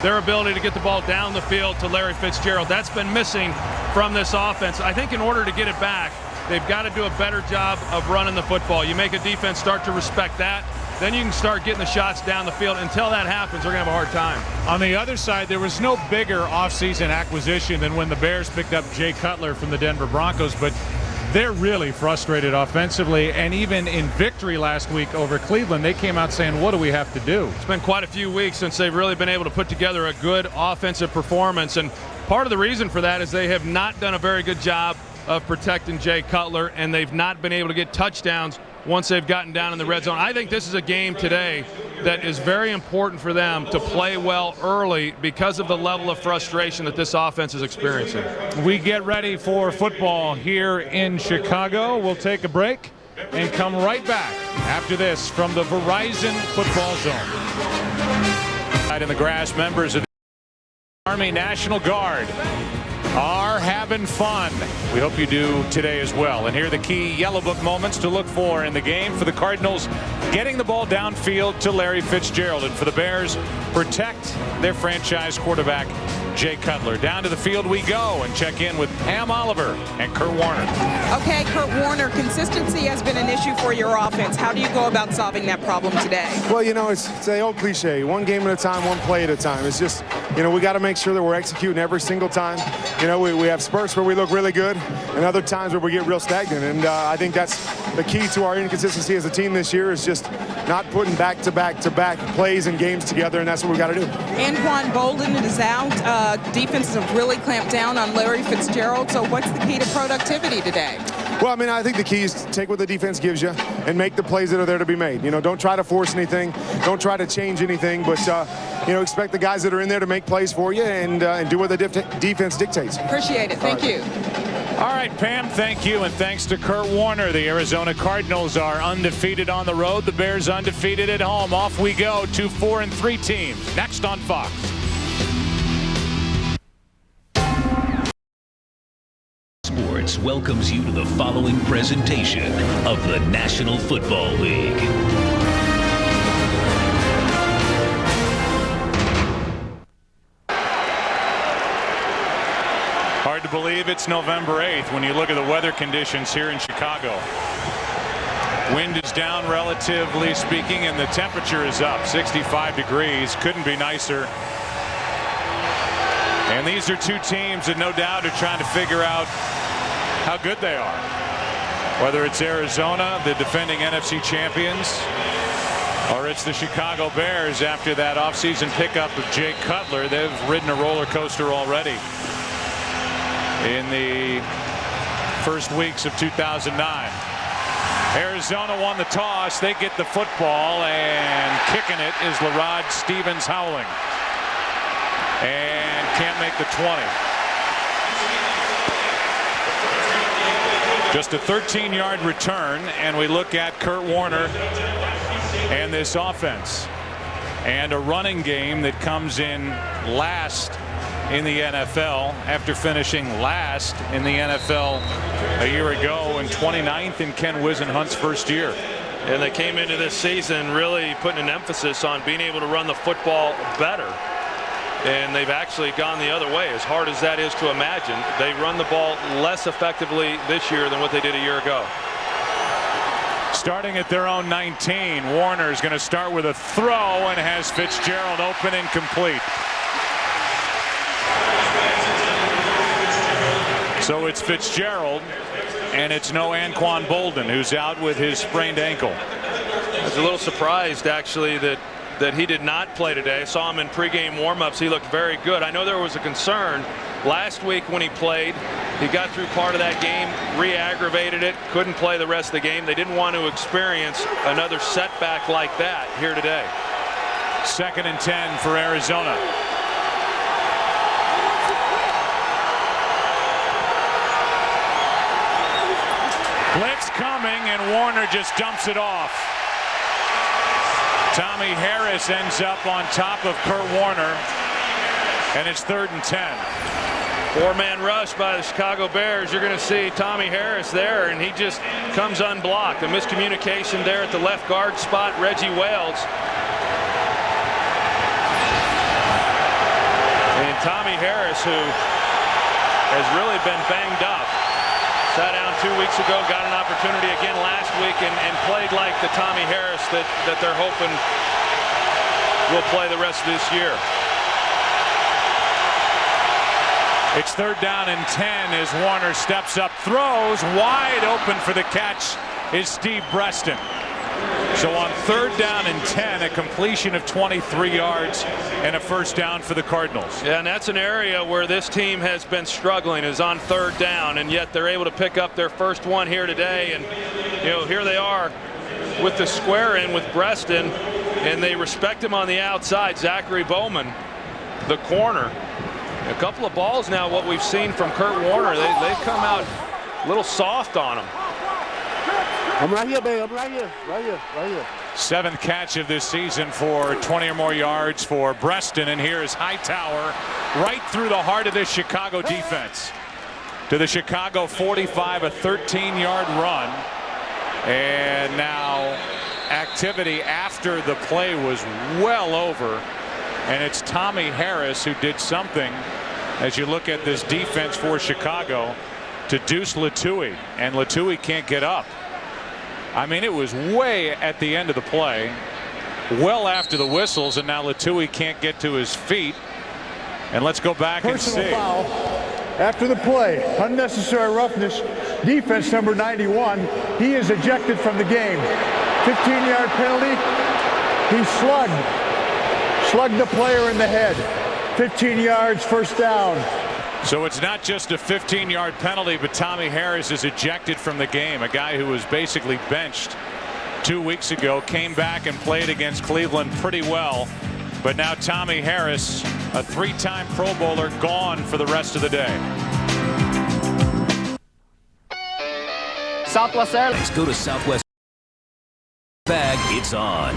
Their ability to get the ball down the field to Larry Fitzgerald, that's been missing from this offense. I think in order to get it back, they've got to do a better job of running the football. You make a defense start to respect that, then you can start getting the shots down the field. Until that happens, they're going to have a hard time. On the other side, there was no bigger offseason acquisition than when the Bears picked up Jay Cutler from the Denver Broncos, but they're really frustrated offensively, and even in victory last week over Cleveland, they came out saying, what do we have to do? It's been quite a few weeks since they've really been able to put together a good offensive performance, and part of the reason for that is they have not done a very good job of protecting Jay Cutler, and they've not been able to get touchdowns once they've gotten down in the red zone. I think this is a game today that is very important for them to play well early because of the level of frustration that this offense is experiencing. We get ready for football here in Chicago. We'll take a break and come right back after this from the Verizon Football Zone. Right in the grass, members of the Army National Guard are having fun. We hope you do today as well. And here are the key Yellow Book moments to look for in the game. For the Cardinals, getting the ball downfield to Larry Fitzgerald. And for the Bears, protect their franchise quarterback, Jay Cutler. Down to the field we go and check in with Pam Oliver and Kurt Warner. Okay, Kurt Warner, consistency has been an issue for your offense. How do you go about solving that problem today? Well, you know, it's the old cliche, one game at a time, one play at a time. It's just, you know, we got to make sure that we're executing every single time. You know, we have spurts where we look really good and other times where we get real stagnant. And I think that's the key to our inconsistency as a team this year, is just not putting back-to-back plays and games together, and that's what we got to do. Anquan Bolden is out. Defenses have really clamped down on Larry Fitzgerald. So what's the key to productivity today? Well, I mean, I think the key is to take what the defense gives you and make the plays that are there to be made. You know, don't try to force anything. Don't try to change anything. But, you know, expect the guys that are in there to make plays for you and do what the defense dictates. Appreciate it. Thank you. All right, Pam, thank you. And thanks to Kurt Warner. The Arizona Cardinals are undefeated on the road. The Bears undefeated at home. Off we go to 4-3 teams. Next on Fox. Sports welcomes you to the following presentation of the National Football League. Hard to believe it's November 8th when you look at the weather conditions here in Chicago. Wind is down, relatively speaking, and the temperature is up, 65 degrees. Couldn't be nicer. And these are two teams that no doubt are trying to figure out how good they are. Whether it's Arizona, the defending NFC champions, or it's the Chicago Bears after that offseason pickup of Jay Cutler. They've ridden a roller coaster already in the first weeks of 2009. Arizona won the toss. They get the football, and kicking it is Larod Stevens-Howling. And can't make the 20. Just a 13-yard return, and we look at Kurt Warner and this offense. And a running game that comes in last in the NFL after finishing last in the NFL a year ago and 29th in Ken Wisenhunt's first year. And they came into this season really putting an emphasis on being able to run the football better. And they've actually gone the other way. As hard as that is to imagine, they run the ball less effectively this year than what they did a year ago. Starting at their own 19, Warner is going to start with a throw and has Fitzgerald open and complete. So it's Fitzgerald, and it's no Anquan Bolden, who's out with his sprained ankle. I was a little surprised, actually, that he did not play today. I saw him in pregame warmups. He looked very good. I know there was a concern last week when he played. He got through part of that game, re-aggravated it, couldn't play the rest of the game. They didn't want to experience another setback like that here today. 2nd and 10 for Arizona. Blitz coming, and Warner just dumps it off. Tommy Harris ends up on top of Kurt Warner, and it's 3rd and 10. Four-man rush by the Chicago Bears. You're going to see Tommy Harris there, and he just comes unblocked. A miscommunication there at the left guard spot. Reggie Wales. Harris, who has really been banged up. Sat down 2 weeks ago, got an opportunity again last week, and played like the Tommy Harris that they're hoping will play the rest of this year. It's 3rd down and 10 as Warner steps up, throws wide open for the catch is Steve Breaston. So on 3rd down and 10, a completion of 23 yards and a 1st down for the Cardinals. Yeah, and that's an area where this team has been struggling, is on 3rd down, and yet they're able to pick up their first one here today. And here they are with the square in with Breaston, and they respect him on the outside. Zachary Bowman, the corner. A couple of balls now, what we've seen from Kurt Warner, they've come out a little soft on him. I'm right here, babe. I'm right here. Right here. Right here. 7th catch of this season for 20 or more yards for Breaston. And here is Hightower right through the heart of this Chicago defense. To the Chicago 45, a 13-yard run. And now activity after the play was well over. And it's Tommy Harris who did something, as you look at this defense for Chicago, to Deuce Latui. And Latui can't get up. I mean, it was way at the end of the play, well after the whistles, and now Latui can't get to his feet. And let's go back and see. Personal foul after the play. Unnecessary roughness. Defense number 91. He is ejected from the game. 15-yard penalty. He slugged the player in the head. 15 yards, 1st down. So it's not just a 15-yard penalty, but Tommy Harris is ejected from the game. A guy who was basically benched 2 weeks ago came back and played against Cleveland pretty well. But now Tommy Harris, a 3-time Pro Bowler, gone for the rest of the day. Southwest Airlines. Let's go to Southwest. Bag, it's on.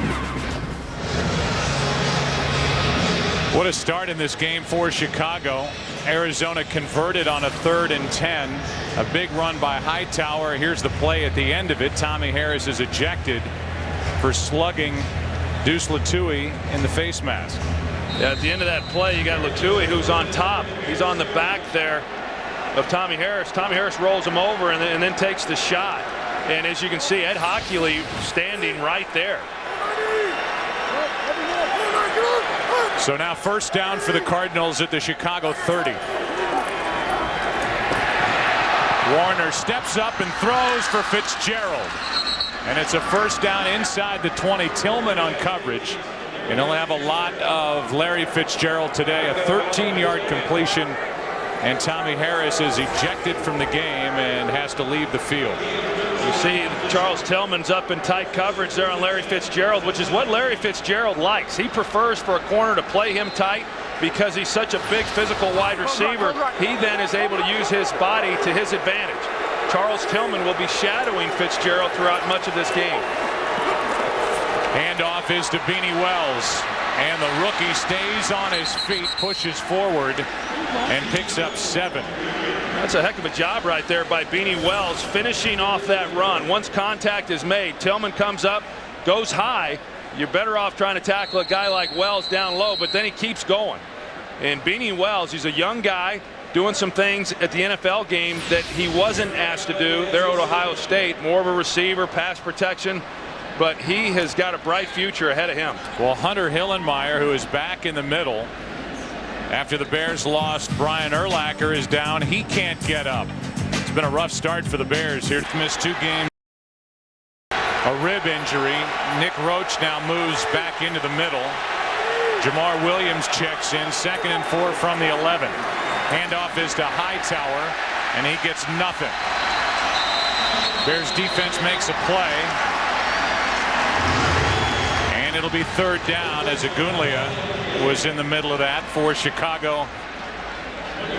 What a start in this game for Chicago. Arizona converted on a 3rd and 10. A big run by Hightower. Here's the play at the end of it. Tommy Harris is ejected for slugging Deuce Latui in the face mask. Yeah, at the end of that play, you got Latui, who's on top. He's on the back there of Tommy Harris. Tommy Harris rolls him over and then takes the shot. And as you can see, Ed Hockley standing right there. So now 1st down for the Cardinals at the Chicago 30. Warner steps up and throws for Fitzgerald. And it's a 1st down inside the 20. Tillman on coverage. And he'll have a lot of Larry Fitzgerald today. A 13-yard completion. And Tommy Harris is ejected from the game and has to leave the field. You see Charles Tillman's up in tight coverage there on Larry Fitzgerald, which is what Larry Fitzgerald likes. He prefers for a corner to play him tight because he's such a big physical wide receiver. He then is able to use his body to his advantage. Charles Tillman will be shadowing Fitzgerald throughout much of this game. Handoff is to Beanie Wells. And the rookie stays on his feet, pushes forward, and picks up 7. That's a heck of a job right there by Beanie Wells, finishing off that run. Once contact is made, Tillman comes up, goes high. You're better off trying to tackle a guy like Wells down low, but then he keeps going. And Beanie Wells, he's a young guy doing some things at the NFL game that he wasn't asked to do there at Ohio State. More of a receiver, pass protection. But he has got a bright future ahead of him. Well, Hunter Hillenmeyer, who is back in the middle after the Bears lost, Brian Urlacher is down. He can't get up. It's been a rough start for the Bears here. Missed 2 games. A rib injury. Nick Roach now moves back into the middle. Jamar Williams checks in. 2nd and 4 from the 11. Handoff is to Hightower, and he gets nothing. Bears defense makes a play. And it'll be 3rd down as Agunlia was in the middle of that for Chicago.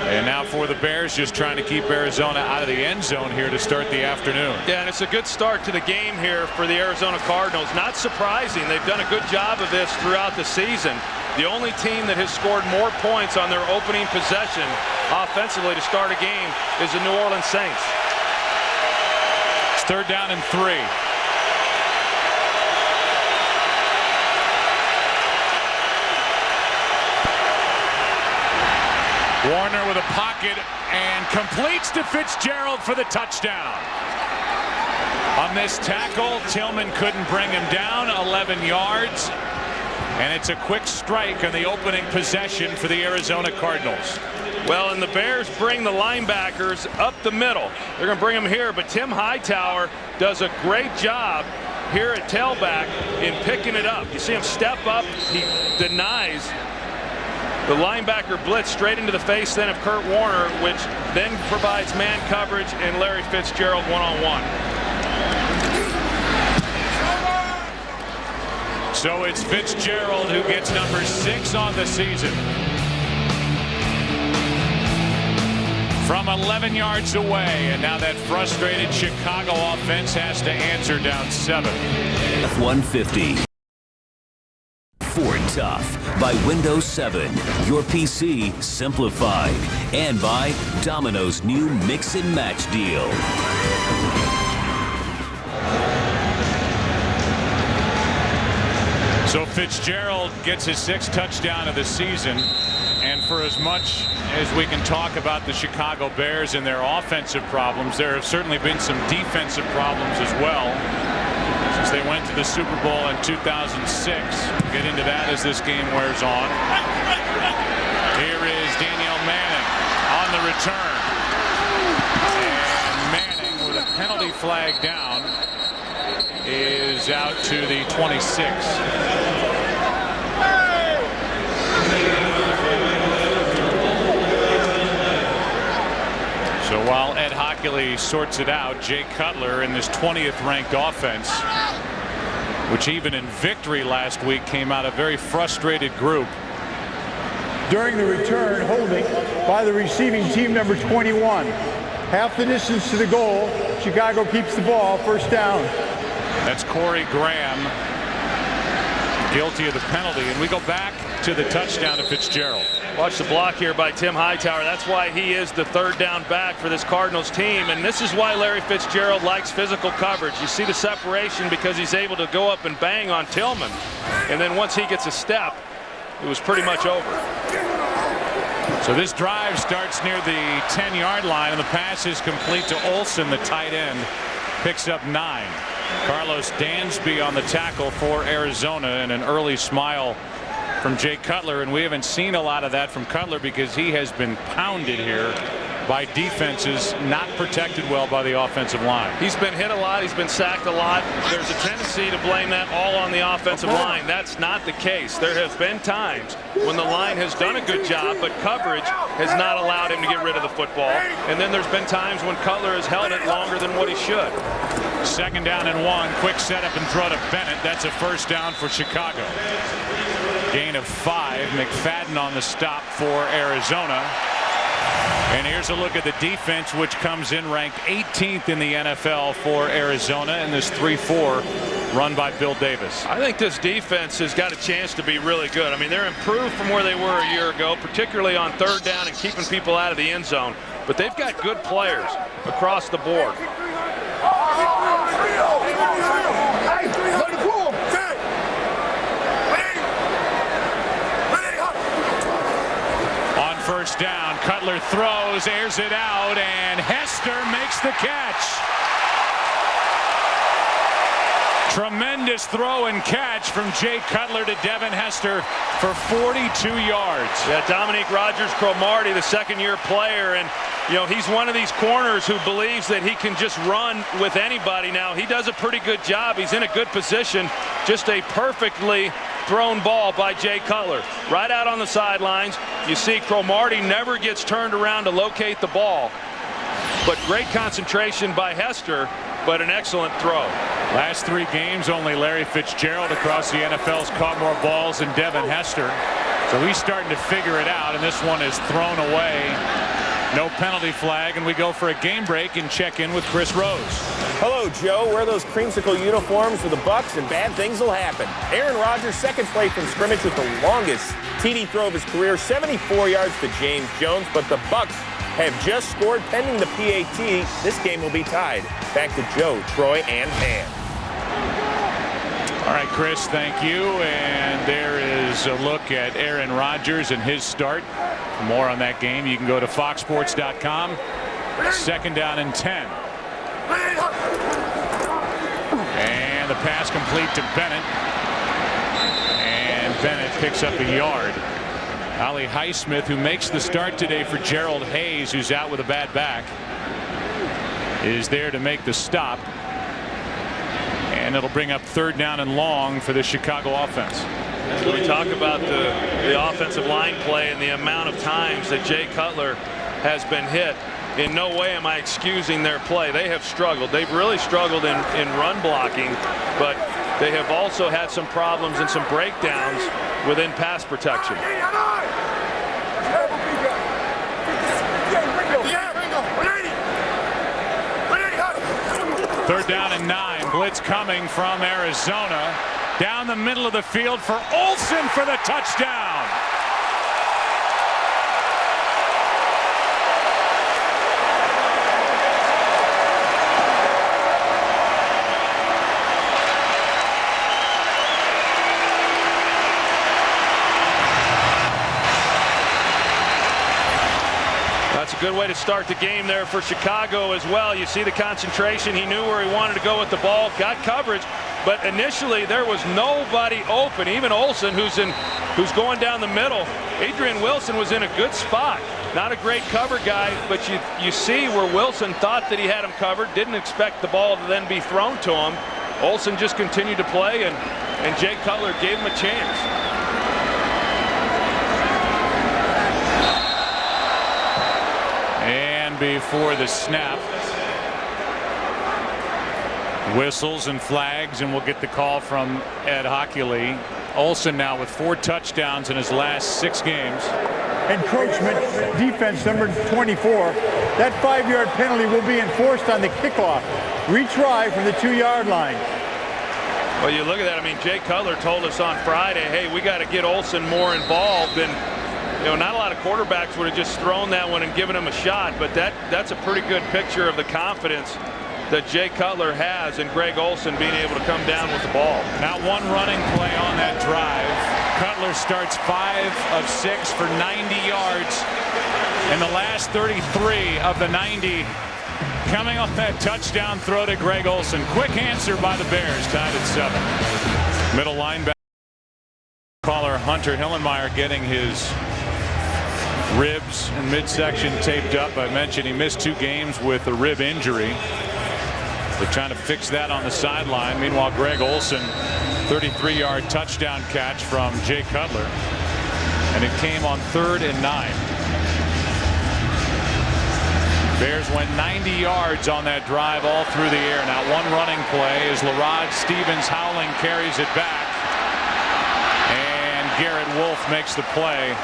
And now for the Bears, just trying to keep Arizona out of the end zone here to start the afternoon. Yeah, and it's a good start to the game here for the Arizona Cardinals. Not surprising. They've done a good job of this throughout the season. The only team that has scored more points on their opening possession offensively to start a game is the New Orleans Saints. It's 3rd down and 3. Warner with a pocket and completes to Fitzgerald for the touchdown. On this tackle, Tillman couldn't bring him down, 11 yards. And it's a quick strike on the opening possession for the Arizona Cardinals. Well, and the Bears bring the linebackers up the middle. They're going to bring them here, but Tim Hightower does a great job here at tailback in picking it up. You see him step up. He denies the linebacker blitz straight into the face then of Kurt Warner, which then provides man coverage and Larry Fitzgerald one-on-one. So it's Fitzgerald who gets number 6 on the season. From 11 yards away, and now that frustrated Chicago offense has to answer down 7. F-150. Ford Tough by Windows 7. Your PC simplified. And by Domino's new Mix and Match deal. So Fitzgerald gets his 6th touchdown of the season. And for as much as we can talk about the Chicago Bears and their offensive problems, there have certainly been some defensive problems as well since they went to the Super Bowl in 2006. We'll get into that as this game wears on. Here is Daniel Manning on the return. And Manning, with a penalty flag down, is out to the 26. So while Ed Hockley sorts it out, Jay Cutler in this 20th ranked offense, which even in victory last week came out a very frustrated group. During the return, holding by the receiving team, number 21. Half the distance to the goal. Chicago keeps the ball. First down. That's Corey Graham, guilty of the penalty, and we go back to the touchdown to Fitzgerald. Watch the block here by Tim Hightower. That's why he is the 3rd down back for this Cardinals team, and this is why Larry Fitzgerald likes physical coverage. You see the separation because he's able to go up and bang on Tillman, and then once he gets a step, it was pretty much over. So this drive starts near the 10-yard line, and the pass is complete to Olsen, the tight end, picks up 9. Carlos Dansby on the tackle for Arizona, and an early smile from Jay Cutler, and we haven't seen a lot of that from Cutler because he has been pounded here by defenses not protected well by the offensive line. He's been hit a lot. He's been sacked a lot. There's a tendency to blame that all on the offensive line. That's not the case. There have been times when the line has done a good job, but coverage has not allowed him to get rid of the football. And then there's been times when Cutler has held it longer than what he should. 2nd down and 1. Quick setup and throw to Bennett. That's a first down for Chicago. Gain of 5. McFadden on the stop for Arizona. And here's a look at the defense, which comes in ranked 18th in the NFL for Arizona in this 3-4 run by Bill Davis. I think this defense has got a chance to be really good. I mean, they're improved from where they were a year ago, particularly on 3rd down and keeping people out of the end zone. But they've got good players across the board. On first down, Cutler throws, airs it out, and Hester makes the catch. Tremendous throw and catch from Jay Cutler to Devin Hester for 42 yards. Yeah, Dominique Rodgers-Cromartie, the 2nd-year player, and you know, he's one of these corners who believes that he can just run with anybody now. He does a pretty good job. He's in a good position. Just a perfectly thrown ball by Jay Cutler. Right out on the sidelines. You see Cromartie never gets turned around to locate the ball. But great concentration by Hester, but an excellent throw. Last 3 games, only Larry Fitzgerald across the NFL's caught more balls than Devin Hester. So he's starting to figure it out, and this one is thrown away. No penalty flag, and we go for a game break and check in with Chris Rose. Hello, Joe. Wear those creamsicle uniforms for the Bucs, and bad things will happen. Aaron Rodgers, 2nd play from scrimmage with the longest TD throw of his career, 74 yards to James Jones, but the Bucs have just scored pending the PAT. This game will be tied. Back to Joe, Troy, and Pam. All right, Chris, thank you. And there is a look at Aaron Rodgers and his start For more on that game, you can go to foxsports.com. 2nd down and 10. And the pass complete to Bennett. And Bennett picks up a yard. Ali Highsmith, who makes the start today for Gerald Hayes, who's out with a bad back, is there to make the stop. And it'll bring up 3rd down and long for the Chicago offense. We talk about the offensive line play and the amount of times that Jay Cutler has been hit. In no way am I excusing their play. They have struggled. They've really struggled in run blocking, but they have also had some problems and some breakdowns within pass protection. 3rd down and 9. Blitz coming from Arizona. Down the middle of the field for Olsen for the touchdown. That's a good way to start the game there for Chicago as well. You see the concentration. He knew where he wanted to go with the ball, got coverage, but initially there was nobody open. Even Olsen, who's going down the middle. Adrian Wilson was in a good spot. Not a great cover guy, but you see where Wilson thought that he had him covered, didn't expect the ball to then be thrown to him. Olsen just continued to play, and Jay Cutler gave him a chance. And before the snap, whistles and flags, and we'll get the call from Ed Hockley. Olsen now with 4 touchdowns in his last 6 games. Encroachment, defense number 24. That 5-yard penalty will be enforced on the kickoff. Retry from the 2-yard line. Well, you look at that. I mean, Jay Cutler told us on Friday, hey, we got to get Olsen more involved. And, you know, not a lot of quarterbacks would have just thrown that one and given him a shot. But that's a pretty good picture of the confidence that Jay Cutler has and Greg Olsen being able to come down with the ball. Not one running play on that drive. Cutler starts 5 of 6 for 90 yards in the last 33 of the 90. Coming off that touchdown throw to Greg Olsen. Quick answer by the Bears, tied at 7. Middle linebacker caller Hunter Hillenmeyer getting his ribs and midsection taped up. I mentioned he missed 2 games with a rib injury. They're trying to fix that on the sideline. Meanwhile, Greg Olsen, 33-yard touchdown catch from Jay Cutler. And it came on 3rd and 9. Bears went 90 yards on that drive all through the air. Now one running play as LaRod Stevens-Howling carries it back. And Garrett Wolf makes the play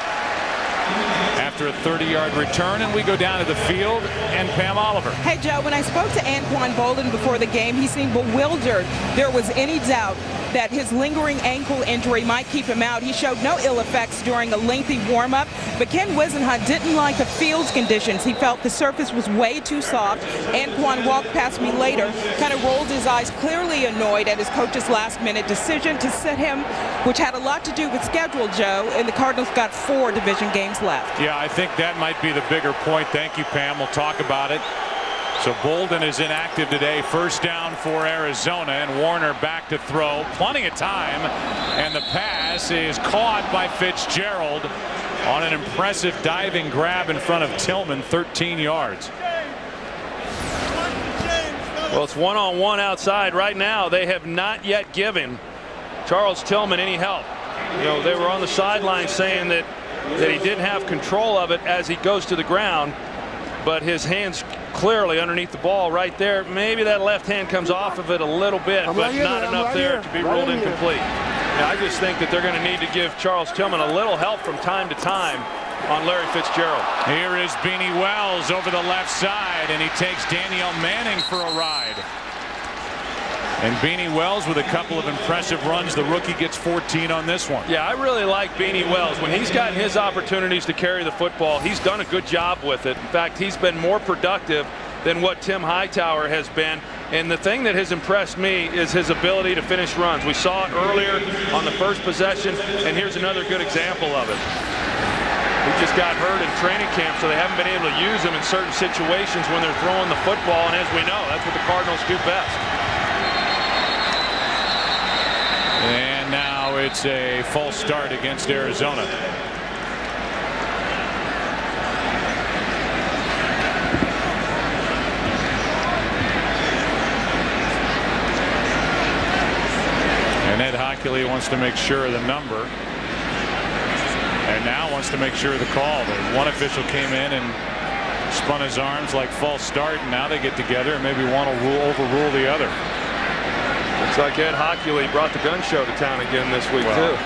after a 30-yard return, and we go down to the field and Pam Oliver. Hey, Joe, when I spoke to Anquan Bolden before the game, he seemed bewildered. There was any doubt that his lingering ankle injury might keep him out. He showed no ill effects during a lengthy warm-up, but Ken Wisenhunt didn't like the field's conditions. He felt the surface was way too soft. Anquan walked past me later, kind of rolled his eyes, clearly annoyed at his coach's last-minute decision to sit him, which had a lot to do with schedule, Joe, and the Cardinals got 4 division games left. Yeah, I think that might be the bigger point. Thank you, Pam. We'll talk about it. So Bolden is inactive today. 1st down for Arizona, and Warner back to throw. Plenty of time, and the pass is caught by Fitzgerald on an impressive diving grab in front of Tillman, 13 yards. Well, it's one-on-one outside right now. They have not yet given Charles Tillman any help. You know, they were on the sideline saying that he didn't have control of it as he goes to the ground, but his hands clearly underneath the ball right there. Maybe that left hand comes off of it a little bit, but not enough there to be ruled incomplete. Now, I just think that they're going to need to give Charles Tillman a little help from time to time on Larry Fitzgerald. Here is Beanie Wells over the left side, and he takes Danielle Manning for a ride. And Beanie Wells with a couple of impressive runs. The rookie gets 14 on this one. Yeah, I really like Beanie Wells. When he's gotten his opportunities to carry the football, he's done a good job with it. In fact, he's been more productive than what Tim Hightower has been. And the thing that has impressed me is his ability to finish runs. We saw it earlier on the first possession, and here's another good example of it. He just got hurt in training camp, so they haven't been able to use him in certain situations when they're throwing the football, and as we know, that's what the Cardinals do best. And now it's a false start against Arizona. And Ed Hockley wants to make sure of the number. And now wants to make sure of the call. One official came in and spun his arms like false start, and now they get together and maybe one will overrule the other. Looks like Ed Hockley brought the gun show to town again this week, too.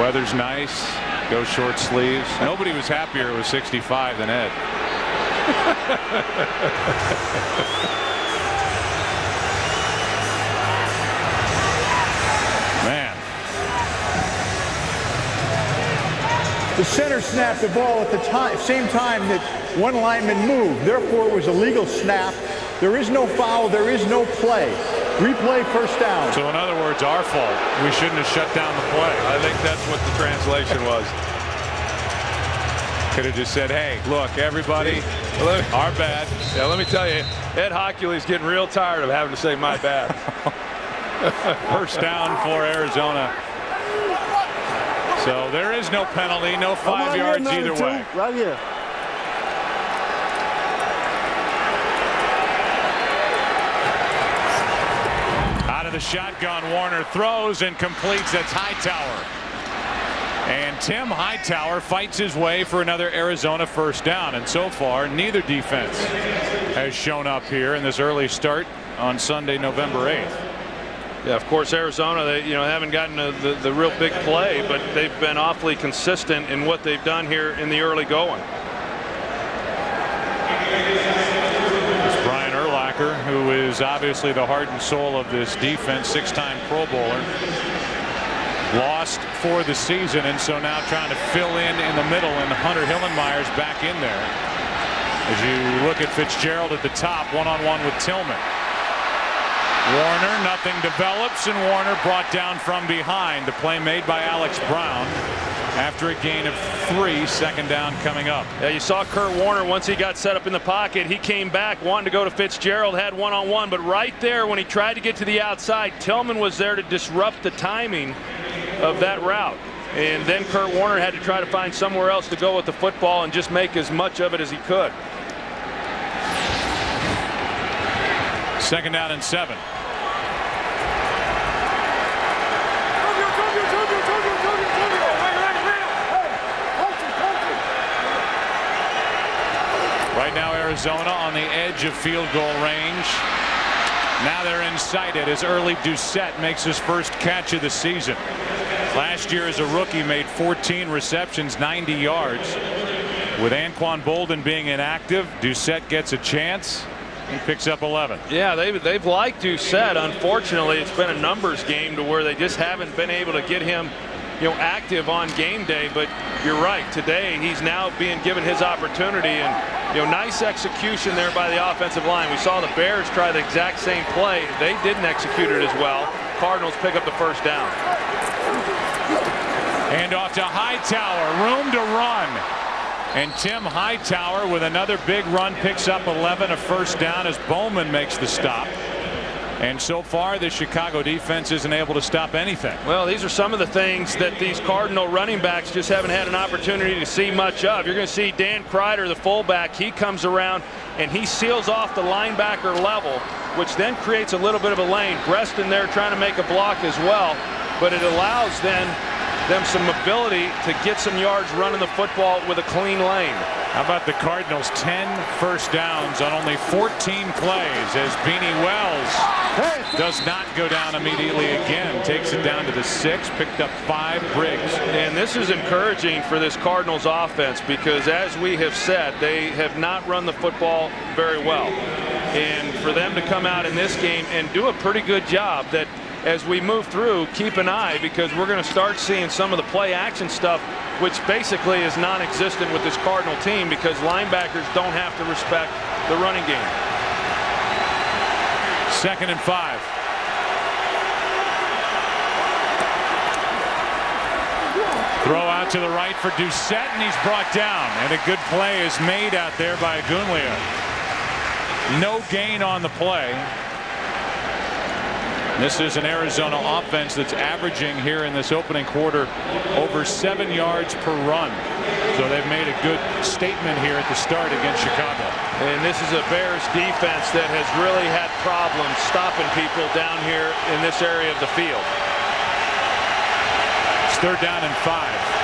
Weather's nice. Go short sleeves. Nobody was happier it was 65 than Ed. Man. The center snapped the ball at the same time that one lineman moved. Therefore, it was a legal snap. There is no foul. There is no play. Replay, first down. So in other words, our fault. We shouldn't have shut down the play. I think that's what the translation was. Could have just said, hey, look, everybody, our bad. Yeah, let me tell you, Ed Hockley's getting real tired of having to say my bad. First down for Arizona. So there is no penalty, no 5 yards either way. Right here. Out of the shotgun, Warner throws and completes. That's Hightower. And Tim Hightower fights his way for another Arizona first down. And so far, neither defense has shown up here in this early start on Sunday, November 8th. Yeah, of course, Arizona, they haven't gotten the real big play, but they've been awfully consistent in what they've done here in the early going. It's Brian Urlacher, who is obviously the heart and soul of this defense, six-time Pro Bowler. Lost for the season, and so now trying to fill in the middle, and Hunter Hillenmeyer's back in there. As you look at Fitzgerald at the top, one-on-one with Tillman. Warner, nothing develops, and Warner brought down from behind. The play made by Alex Brown after a gain of 3, second down coming up. Yeah, you saw Kurt Warner once he got set up in the pocket. He came back wanting to go to Fitzgerald, had one-on-one, but right there when he tried to get to the outside, Tillman was there to disrupt the timing of that route. And then Kurt Warner had to try to find somewhere else to go with the football and just make as much of it as he could. Second down and 7. Right now Arizona on the edge of field goal range. Now they're inside it as Early Doucette makes his first catch of the season. Last year as a rookie made 14 receptions, 90 yards. With Anquan Boldin being inactive, Doucette gets a chance and picks up 11. Yeah, they've liked Doucette. Unfortunately, it's been a numbers game to where they just haven't been able to get him active on game day. But you're right, today he's now being given his opportunity, and nice execution there by the offensive line. We saw the Bears try the exact same play. They didn't execute it as well. Cardinals pick up the first down. And off to Hightower, room to run. And Tim Hightower with another big run picks up 11, a first down as Bowman makes the stop. And so far the Chicago defense isn't able to stop anything. Well, these are some of the things that these Cardinal running backs just haven't had an opportunity to see much of. You're going to see Dan Kreider, the fullback, he comes around and he seals off the linebacker level, which then creates a little bit of a lane. Breston there trying to make a block as well, but it allows them some ability to get some yards running the football with a clean lane. How about the Cardinals? 10 first downs on only 14 plays as Beanie Wells does not go down immediately again. Takes it down to the 6, picked up 5. Briggs. And this is encouraging for this Cardinals offense because, as we have said, they have not run the football very well. And for them to come out in this game and do a pretty good job, that as we move through, keep an eye, because we're going to start seeing some of the play action stuff, which basically is non-existent with this Cardinal team because linebackers don't have to respect the running game. 2nd and 5. Throw out to the right for Doucette, and he's brought down. And a good play is made out there by Agunlia. No gain on the play. This is an Arizona offense that's averaging here in this opening quarter over 7 yards per run. So they've made a good statement here at the start against Chicago. And this is a Bears defense that has really had problems stopping people down here in this area of the field. It's 3rd down and 5.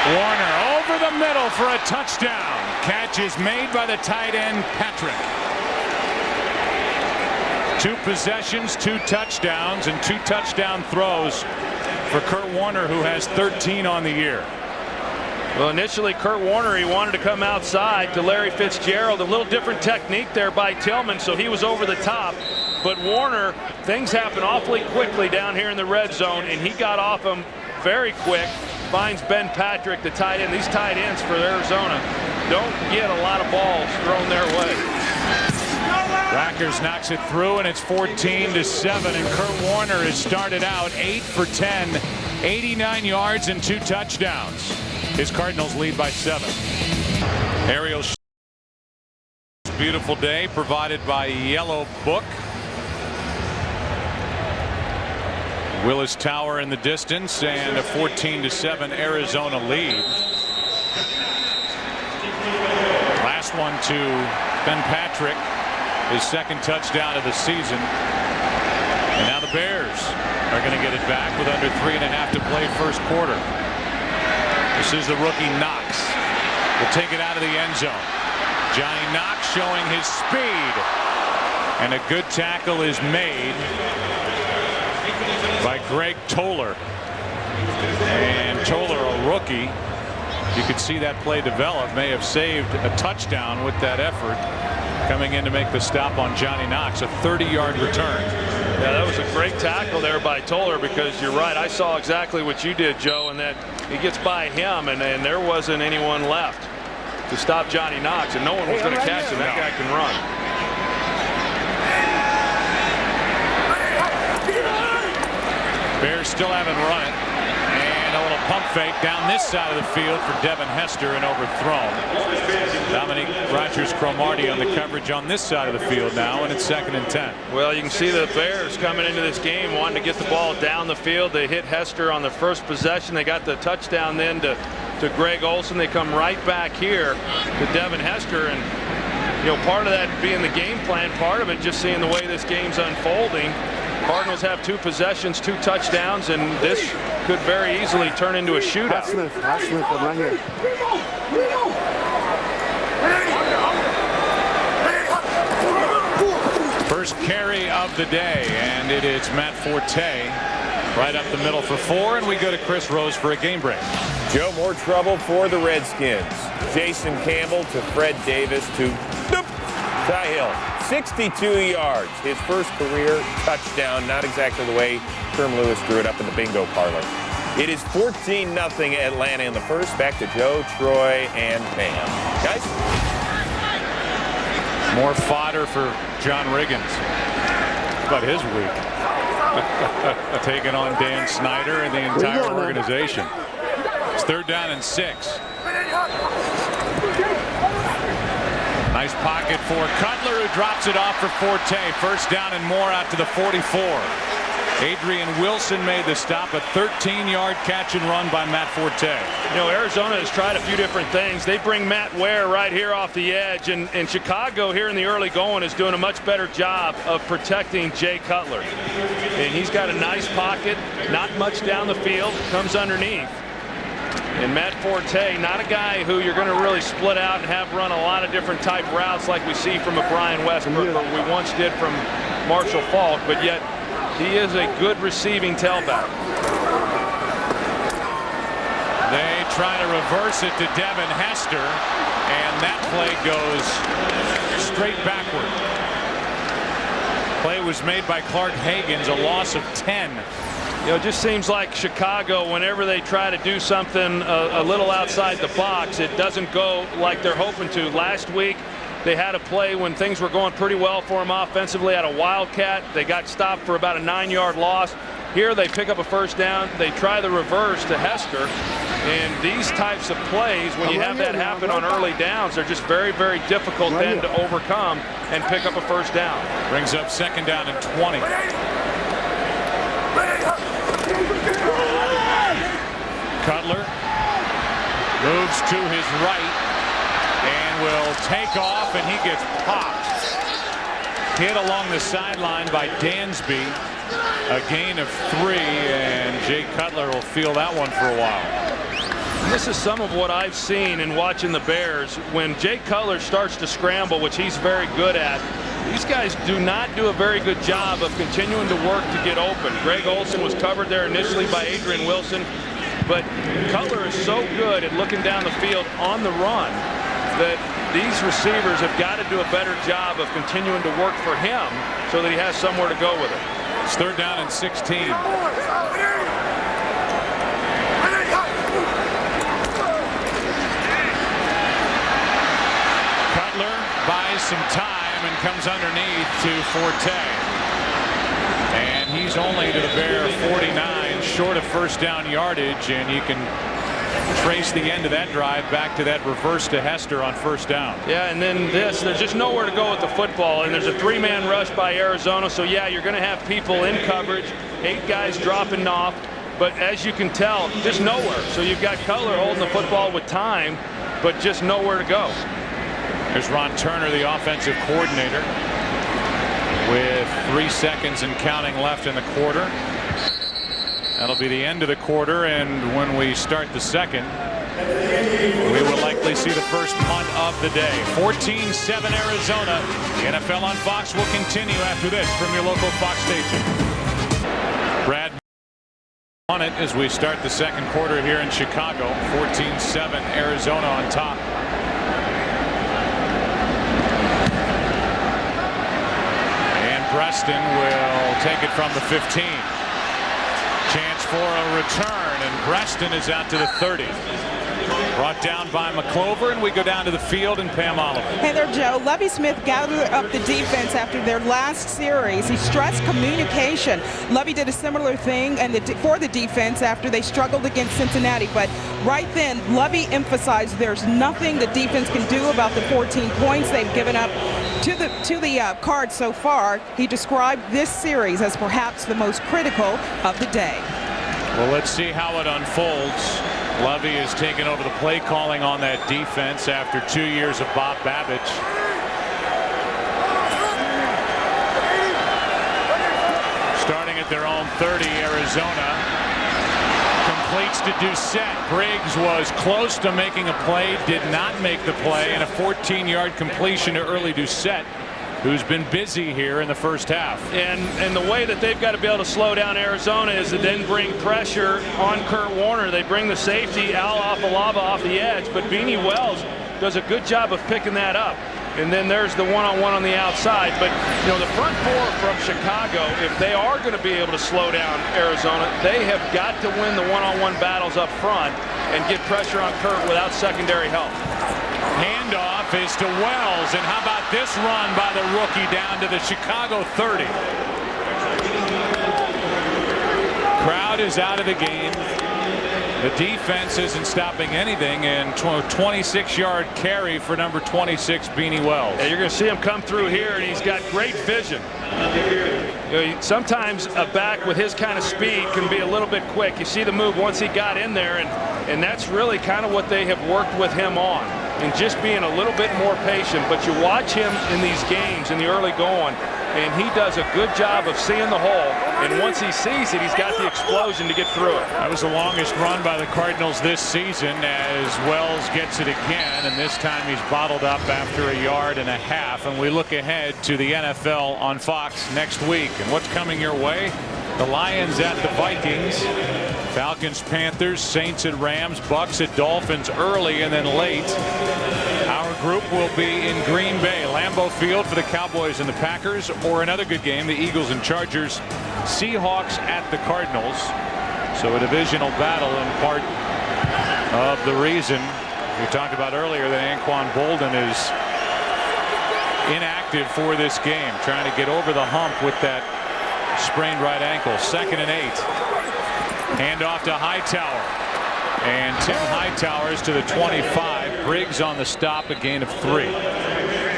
Warner over the middle for a touchdown. Catch is made by the tight end, Patrick. 2 possessions, 2 touchdowns, and 2 touchdown throws for Kurt Warner, who has 13 on the year. Well, initially, Kurt Warner, he wanted to come outside to Larry Fitzgerald. A little different technique there by Tillman, so he was over the top. But Warner, things happen awfully quickly down here in the red zone, and he got off him very quick. Finds Ben Patrick, the tight end. These tight ends for Arizona don't get a lot of balls thrown their way. Rackers knocks it through, and it's 14-7. And Kurt Warner has started out 8 for 10, 89 yards and 2 touchdowns. His Cardinals lead by 7. Aerial. Beautiful day provided by Yellow Book. Willis Tower in the distance, and a 14-7 Arizona lead. Last one to Ben Patrick, his 2nd touchdown of the season. And now the Bears are going to get it back with under 3.5 to play first quarter. This is the rookie Knox. Will take it out of the end zone. Johnny Knox showing his speed, and a good tackle is made by Greg Toller. And Toller, a rookie, you could see that play develop, may have saved a touchdown with that effort, coming in to make the stop on Johnny Knox, a 30-yard return. Yeah, that was a great tackle there by Toller, because you're right, I saw exactly what you did, Joe, and that he gets by him, and there wasn't anyone left to stop Johnny Knox, and no one was going to catch him. That guy can run. Bears still haven't run it, and a little pump fake down this side of the field for Devin Hester, and overthrown. Dominique Rodgers-Cromartie on the coverage on this side of the field now, and it's 2nd and 10. Well, you can see the Bears coming into this game wanting to get the ball down the field. They hit Hester on the first possession. They got the touchdown then to Greg Olsen. They come right back here to Devin Hester, and part of that being the game plan, part of it just seeing the way this game's unfolding. Cardinals have 2 possessions, 2 touchdowns, and this could very easily turn into a shootout. Smith, I'm right here. First carry of the day, and it is Matt Forte right up the middle for 4, and we go to Chris Rose for a game break. Joe, more trouble for the Redskins. Jason Campbell to Fred Davis to Ty Hill. 62 yards, his first career touchdown. Not exactly the way Term Lewis drew it up in the bingo parlor. It is 14-0 Atlanta in the first. Back to Joe, Troy, and Pam. Guys? More fodder for John Riggins. But his week. Taking on Dan Snyder and the entire organization. It's 3rd down and 6. Nice pocket for Cutler, who drops it off for Forte. 1st down and more out to the 44. Adrian Wilson made the stop. A 13-yard catch and run by Matt Forte. Arizona has tried a few different things. They bring Matt Ware right here off the edge, and Chicago here in the early going is doing a much better job of protecting Jay Cutler. And he's got a nice pocket, not much down the field, comes underneath. And Matt Forte, not a guy who you're going to really split out and have run a lot of different type routes like we see from a Brian Westbrook, or we once did from Marshall Faulk, but yet he is a good receiving tailback. They try to reverse it to Devin Hester, and that play goes straight backward. Play was made by Clark Hagan's, a loss of 10. You know, it just seems like Chicago, whenever they try to do something a little outside the box, it doesn't go like they're hoping to. Last week, they had a play when things were going pretty well for them offensively at a Wildcat. They got stopped for about a 9-yard loss. Here they pick up a first down. They try the reverse to Hester. And these types of plays, when you have that happen on early downs, they're just very, very difficult then to overcome and pick up a first down. Brings up 2nd down and 20. Cutler moves to his right and will take off, and he gets popped. Hit along the sideline by Dansby. A gain of 3, and Jay Cutler will feel that one for a while. This is some of what I've seen in watching the Bears. When Jay Cutler starts to scramble, which he's very good at, these guys do not do a very good job of continuing to work to get open. Greg Olsen was covered there initially by Adrian Wilson, but Cutler is so good at looking down the field on the run that these receivers have got to do a better job of continuing to work for him so that he has somewhere to go with it. It's 3rd down and 16. Cutler buys some time and comes underneath to Forte. And he's only to the Bear 49, short of first down yardage, and you can trace the end of that drive back to that reverse to Hester on first down. Yeah, and then there's just nowhere to go with the football, and there's a 3-man rush by Arizona, so yeah, you're going to have people in coverage, 8 guys dropping off, but as you can tell, just nowhere. So you've got Cutler holding the football with time, but just nowhere to go. There's Ron Turner, the offensive coordinator, with 3 seconds and counting left in the quarter. That'll be the end of the quarter, and when we start the second, we will likely see the first punt of the day. 14-7 Arizona. The NFL on Fox will continue after this from your local Fox station. Brad on it as we start the second quarter here in Chicago. 14-7 Arizona on top. And Preston will take it from the 15. Chance for a return, and Preston is out to the 30. Brought down by McClover, and we go down to the field and Pam Oliver. Hey there, Joe. Lovie Smith gathered up the defense after their last series. He stressed communication. Lovie did a similar thing for the defense after they struggled against Cincinnati. But right then, Lovie emphasized there's nothing the defense can do about the 14 points they've given up to the Cards so far. He described this series as perhaps the most critical of the day. Well, let's see how it unfolds. Lovie has taken over the play calling on that defense after 2 years of Bob Babich. Starting at their own 30, Arizona completes to Doucette. Briggs was close to making a play, did not make the play, and a 14-yard completion to early Doucette, who's been busy here in the first half. And the way that they've got to be able to slow down Arizona is to then bring pressure on Kurt Warner. They bring the safety Al Afalava off the edge, but Beanie Wells does a good job of picking that up. And then there's the one-on-one on the outside. But, you know, the front four from Chicago, if they are going to be able to slow down Arizona, they have got to win the one-on-one battles up front and get pressure on Kurt without secondary help. Handoff is to Wells, and how about this run by the rookie down to the Chicago 30. Crowd is out of the game. The defense isn't stopping anything, and 26-yard carry for number 26, Beanie Wells. Yeah, you're going to see him come through here, and he's got great vision. You know, sometimes a back with his kind of speed can be a little bit quick. You see the move once he got in there, and that's really kind of what they have worked with him on, and just being a little bit more patient. But you watch him in these games in the early going, and he does a good job of seeing the hole, and once he sees it, he's got the explosion to get through it. That was the longest run by the Cardinals this season as Wells gets it again, and this time he's bottled up after a yard and a half. And we look ahead to the NFL on Fox next week. And what's coming your way? The Lions at the Vikings, Falcons, Panthers, Saints at Rams, Bucks at Dolphins early, and then late our group will be in Green Bay, Lambeau Field for the Cowboys and the Packers, or another good game, the Eagles and Chargers, Seahawks at the Cardinals. So a divisional battle, in part of the reason we talked about earlier that Anquan Boldin is inactive for this game, trying to get over the hump with that sprained right ankle. 2nd and 8. Hand off to Hightower. And Tim Hightower is to the 25. Briggs on the stop, a gain of 3.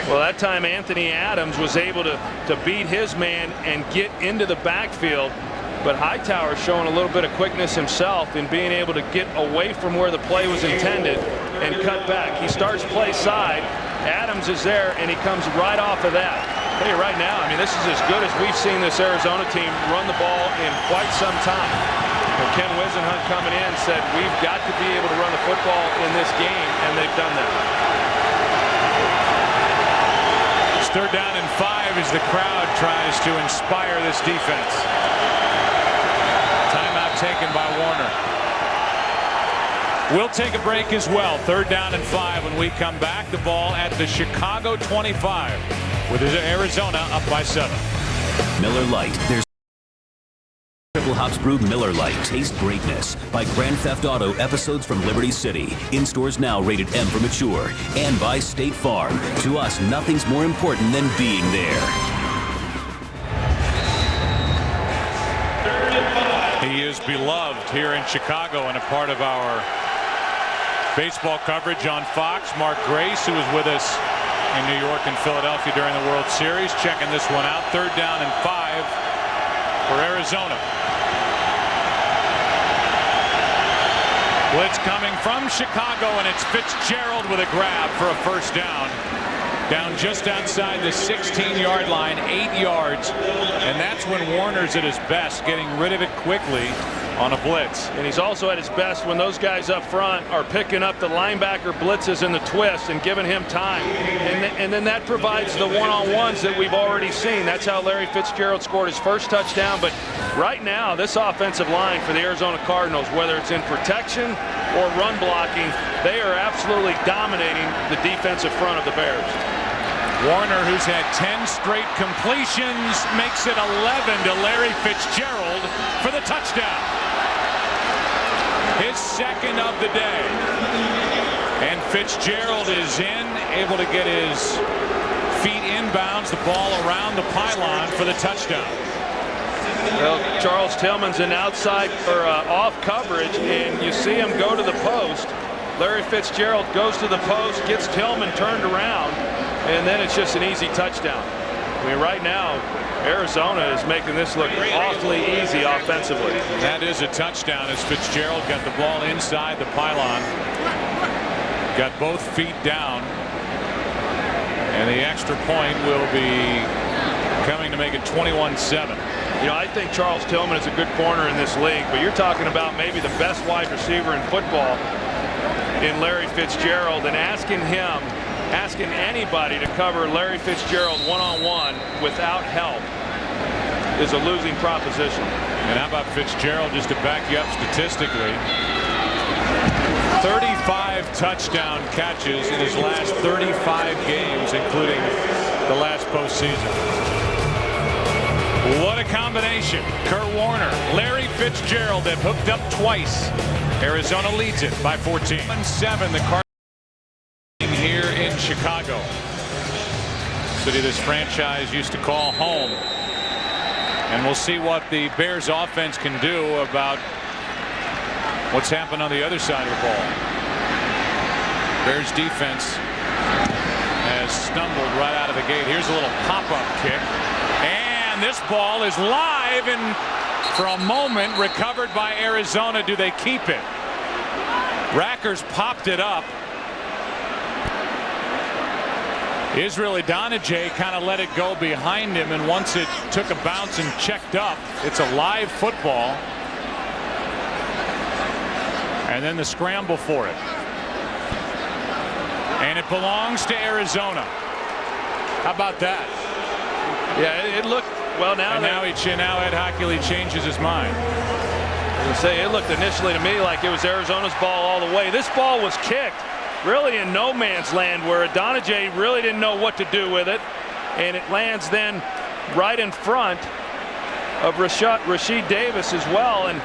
Well, that time Anthony Adams was able to beat his man and get into the backfield. But Hightower showing a little bit of quickness himself in being able to get away from where the play was intended and cut back. He starts play side. Adams is there, and he comes right off of that. I'll tell you right now, I mean, this is as good as we've seen this Arizona team run the ball in quite some time. Well, Ken Wisenhunt coming in said, we've got to be able to run the football in this game, and they've done that. It's 3rd down and 5 as the crowd tries to inspire this defense. Timeout taken by Warner. We'll take a break as well. 3rd down and 5 when we come back. The ball at the Chicago 25 with Arizona up by 7. Miller Lite. There's Triple Hops Brewed Miller Lite. Taste greatness. By Grand Theft Auto episodes from Liberty City. In stores now rated M for mature. And by State Farm. To us, nothing's more important than being there. He is beloved here in Chicago and a part of our baseball coverage on Fox. Mark Grace, who was with us in New York and Philadelphia during the World Series, checking this one out. 3rd down and 5 for Arizona. Blitz coming from Chicago, and it's Fitzgerald with a grab for a 1st down. Down just outside the 16-yard line, 8 yards. And that's when Warner's at his best, getting rid of it quickly on a blitz. And he's also at his best when those guys up front are picking up the linebacker blitzes in the twist and giving him time. And then that provides the one-on-ones that we've already seen. That's how Larry Fitzgerald scored his first touchdown. But right now, this offensive line for the Arizona Cardinals, whether it's in protection or run blocking, they are absolutely dominating the defensive front of the Bears. Warner, who's had 10 straight completions, makes it 11 to Larry Fitzgerald for the touchdown. His 2nd of the day. And Fitzgerald is in, able to get his feet inbounds, the ball around the pylon for the touchdown. Well, Charles Tillman's in outside or off coverage, and you see him go to the post. Larry Fitzgerald goes to the post, gets Tillman turned around, and then it's just an easy touchdown. I mean, right now, Arizona is making this look awfully easy offensively. That is a touchdown as Fitzgerald got the ball inside the pylon. Got both feet down. And the extra point will be coming to make it 21-7. You know, I think Charles Tillman is a good corner in this league, but you're talking about maybe the best wide receiver in football in Larry Fitzgerald, and asking anybody to cover Larry Fitzgerald one-on-one without help is a losing proposition. And how about Fitzgerald, just to back you up statistically, 35 touchdown catches in his last 35 games, including the last postseason. What a combination. Kurt Warner, Larry Fitzgerald have hooked up twice. Arizona leads it by 14. 7 the Cardinals here in Chicago. City this franchise used to call home. And we'll see what the Bears offense can do about what's happened on the other side of the ball. Bears defense has stumbled right out of the gate. Here's a little pop-up kick. And this ball is live, and for a moment recovered by Arizona. Do they keep it? Rackers popped it up. Israel Idonije kind of let it go behind him, and once it took a bounce and checked up, it's a live football. And then the scramble for it. And it belongs to Arizona. How about that? Yeah, it looked well now. And now Ed Hockley changes his mind. I was gonna say, it looked initially to me like it was Arizona's ball all the way. This ball was kicked really in no man's land, where Adonijay really didn't know what to do with it, and it lands then right in front of Rasheed Davis as well, and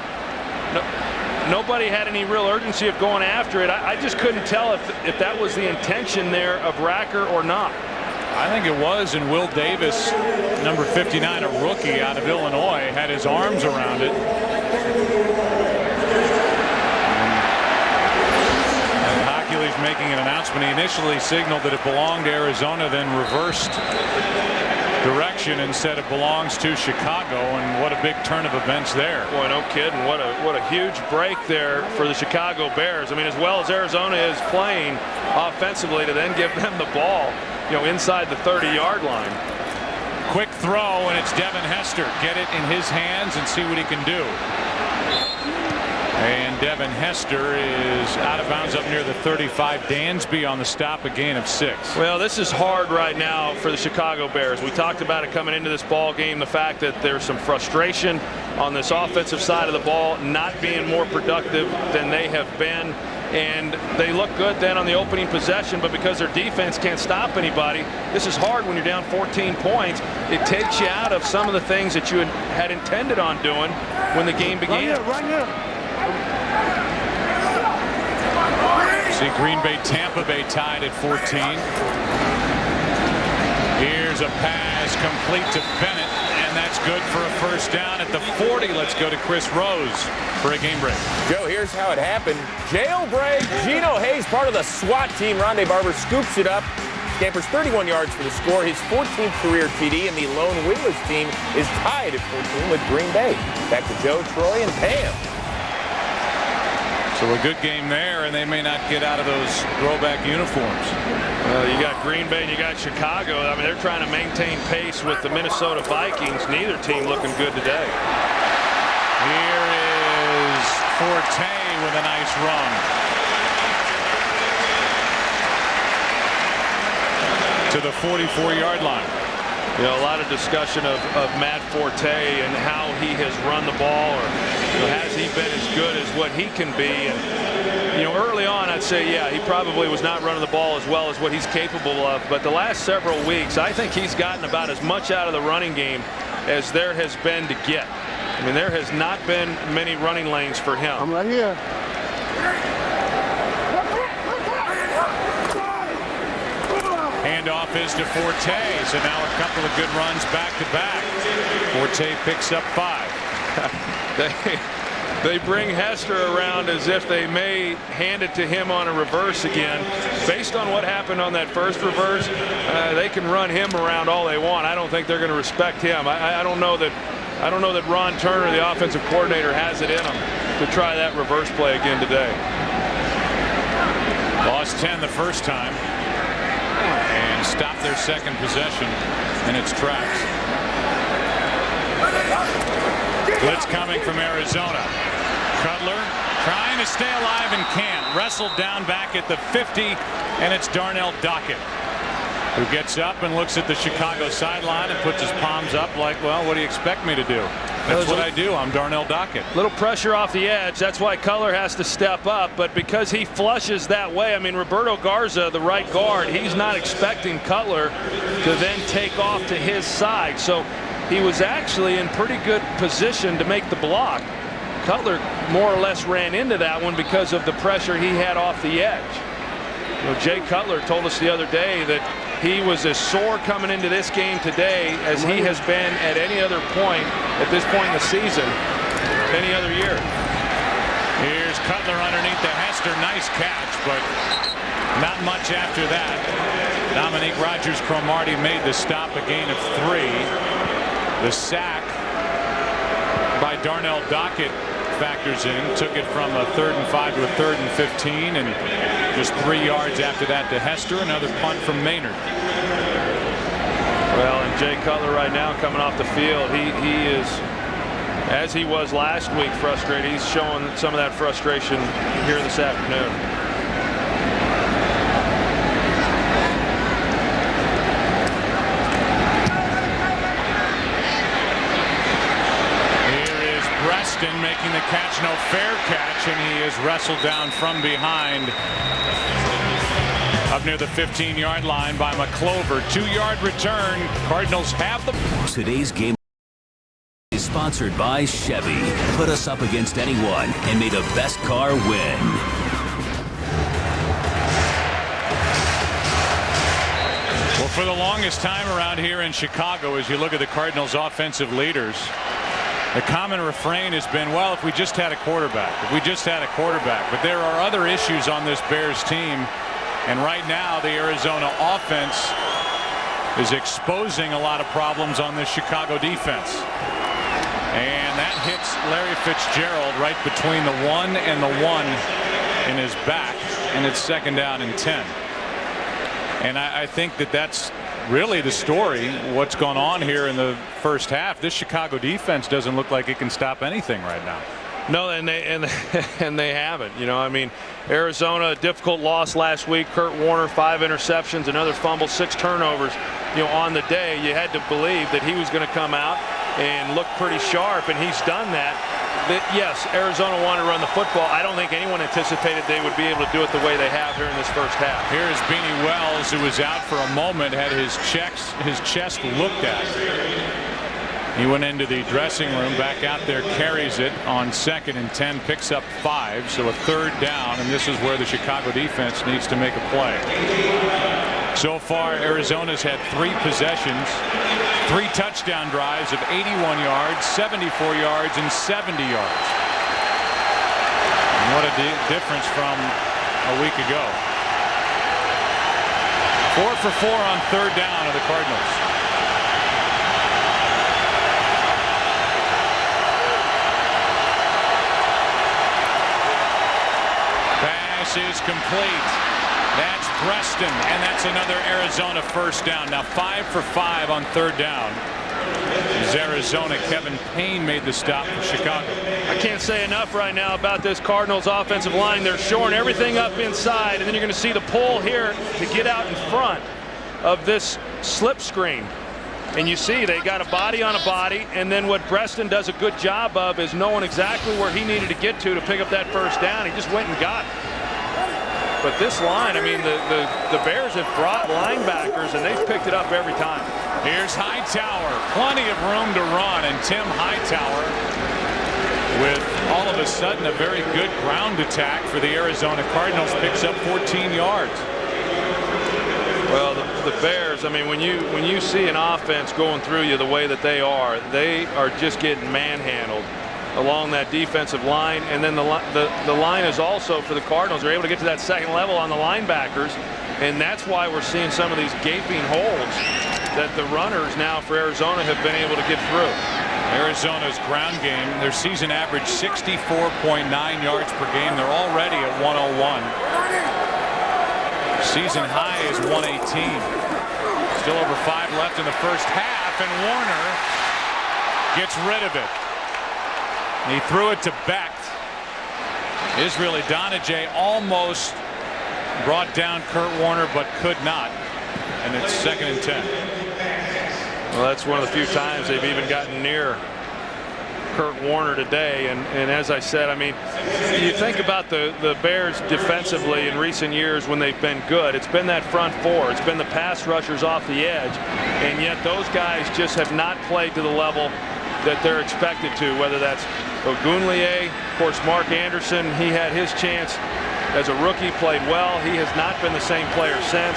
nobody had any real urgency of going after it. I just couldn't tell if that was the intention there of Racker or not. I think it was, and Will Davis, number 59, a rookie out of Illinois, had his arms around it. And Hochul's making an announcement. He initially signaled that it belonged to Arizona, then reversed direction and said it belongs to Chicago, and what a big turn of events there. Boy, no kidding. What a huge break there for the Chicago Bears. I mean, as well as Arizona is playing offensively, to then give them the ball, inside the 30-yard line. Quick throw, and it's Devin Hester. Get it in his hands and see what he can do. And Devin Hester is out of bounds up near the 35. Dansby on the stop, a gain of 6. Well, this is hard right now for the Chicago Bears. We talked about it coming into this ball game, the fact that there's some frustration on this offensive side of the ball, not being more productive than they have been. And they look good then on the opening possession, but because their defense can't stop anybody, this is hard when you're down 14 points. It takes you out of some of the things that you had intended on doing when the game began. Right here. See Green Bay, Tampa Bay tied at 14. Here's a pass complete to Bennett, and that's good for a first down at the 40. Let's go to Chris Rose for a game break. Joe, here's how it happened. Jailbreak. Geno Hayes, part of the SWAT team. Rondé Barber scoops it up. Scampers 31 yards for the score, his 14th career TD, and the lone winless team is tied at 14 with Green Bay. Back to Joe, Troy, and Pam. So a good game there, and they may not get out of those throwback uniforms. Well, you got Green Bay and you got Chicago. I mean, they're trying to maintain pace with the Minnesota Vikings. Neither team looking good today. Here is Forte with a nice run. To the 44-yard line. A lot of discussion of Matt Forte and how he has run the ball, or has he been as good as what he can be? And early on, I'd say, yeah, he probably was not running the ball as well as what he's capable of. But the last several weeks, I think he's gotten about as much out of the running game as there has been to get. I mean, there has not been many running lanes for him. I'm right here. Handoff is to Forte, so now a couple of good runs back to back. Forte picks up 5. They bring Hester around as if they may hand it to him on a reverse again. Based on what happened on that first reverse, they can run him around all they want. I don't think they're going to respect him. I don't know that Ron Turner, the offensive coordinator, has it in him to try that reverse play again today. Lost 10 the first time. And stopped their second possession in its tracks. Blitz coming from Arizona. Cutler trying to stay alive and can't. Wrestled down back at the 50, and it's Darnell Dockett, who gets up and looks at the Chicago sideline and puts his palms up like, well, what do you expect me to do? That's what I do. I'm Darnell Dockett. Little pressure off the edge. That's why Cutler has to step up. But because he flushes that way, I mean, Roberto Garza, the right guard, he's not expecting Cutler to then take off to his side. So he was actually in pretty good position to make the block. Cutler more or less ran into that one because of the pressure he had off the edge. Jay Cutler told us the other day that he was as sore coming into this game today as he has been at any other point at this point in the season any other year. Here's Cutler underneath the Hester. Nice catch, but not much after that. Dominique Rodgers-Cromartie made the stop, a gain of 3. The sack by Darnell Dockett factors in. Took it from a 3rd and 5 to a 3rd and 15, and just 3 yards after that to Hester. Another punt from Maynard. Well, and Jay Cutler right now coming off the field, he is, as he was last week, frustrated. He's showing some of that frustration here this afternoon. Making the catch, no fair catch, and he is wrestled down from behind Up near the 15-yard line by McClover. 2-yard return. Cardinals have the... Today's game is sponsored by Chevy. Put us up against anyone and may the best car win. Well, for the longest time around here in Chicago, as you look at the Cardinals' offensive leaders, the common refrain has been, well, if we just had a quarterback, if we just had a quarterback. But there are other issues on this Bears team. And right now, the Arizona offense is exposing a lot of problems on this Chicago defense. And that hits Larry Fitzgerald right between the 1 and the 1 in his back. And it's 2nd down and 10. And I think that that's really the story. What's going on here in the first half. This Chicago defense doesn't look like it can stop anything right now. No, and they haven't. You know, I mean, Arizona, a difficult loss last week. Kurt Warner, 5 interceptions, another fumble, 6 turnovers. You know, on the day, you had to believe that he was going to come out and look pretty sharp, and he's done that. Yes, Arizona wanted to run the football. I don't think anyone anticipated they would be able to do it the way they have here in this first half. Here's Beanie Wells, who was out for a moment, had his chest looked at. He went into the dressing room, back out there, carries it on 2nd and 10, picks up 5, so a 3rd down, and this is where the Chicago defense needs to make a play. So far, Arizona's had 3 possessions, 3 touchdown drives of 81 yards, 74 yards, and 70 yards. And what a difference from a week ago. 4 for 4 on 3rd down of the Cardinals. Pass is complete. That's Preston, and that's another Arizona 1st down. Now 5 for 5 on 3rd down. As Arizona, Kevin Payne made the stop for Chicago. I can't say enough right now about this Cardinals offensive line. They're shoring everything up inside, and then you're going to see the pull here to get out in front of this slip screen. And you see they got a body on a body, and then what Preston does a good job of is knowing exactly where he needed to get to pick up that 1st down. He just went and got it. But this line, I mean, the Bears have brought linebackers, and they've picked it up every time. Here's Hightower. Plenty of room to run, and Tim Hightower with all of a sudden a very good ground attack for the Arizona Cardinals, picks up 14 yards. Well, the Bears, I mean, when you see an offense going through you the way that they are just getting manhandled along that defensive line. And then the line is also, for the Cardinals, they're able to get to that 2nd level on the linebackers, and that's why we're seeing some of these gaping holes that the runners now for Arizona have been able to get through. Arizona's ground game, their season average 64.9 yards per game. They're already at 101. Season high is 118. Still over 5 left in the first half, and Warner gets rid of it. He threw it to Beck. Israel Idonije almost brought down Kurt Warner, but could not. And it's 2nd and 10. Well, that's one of the few times they've even gotten near Kurt Warner today. And as I said, I mean, you think about the Bears defensively in recent years when they've been good. It's been that front 4. It's been the pass rushers off the edge. And yet those guys just have not played to the level that they're expected to, whether that's Ogunleye, of course, Mark Anderson. He had his chance as a rookie, played well. He has not been the same player since.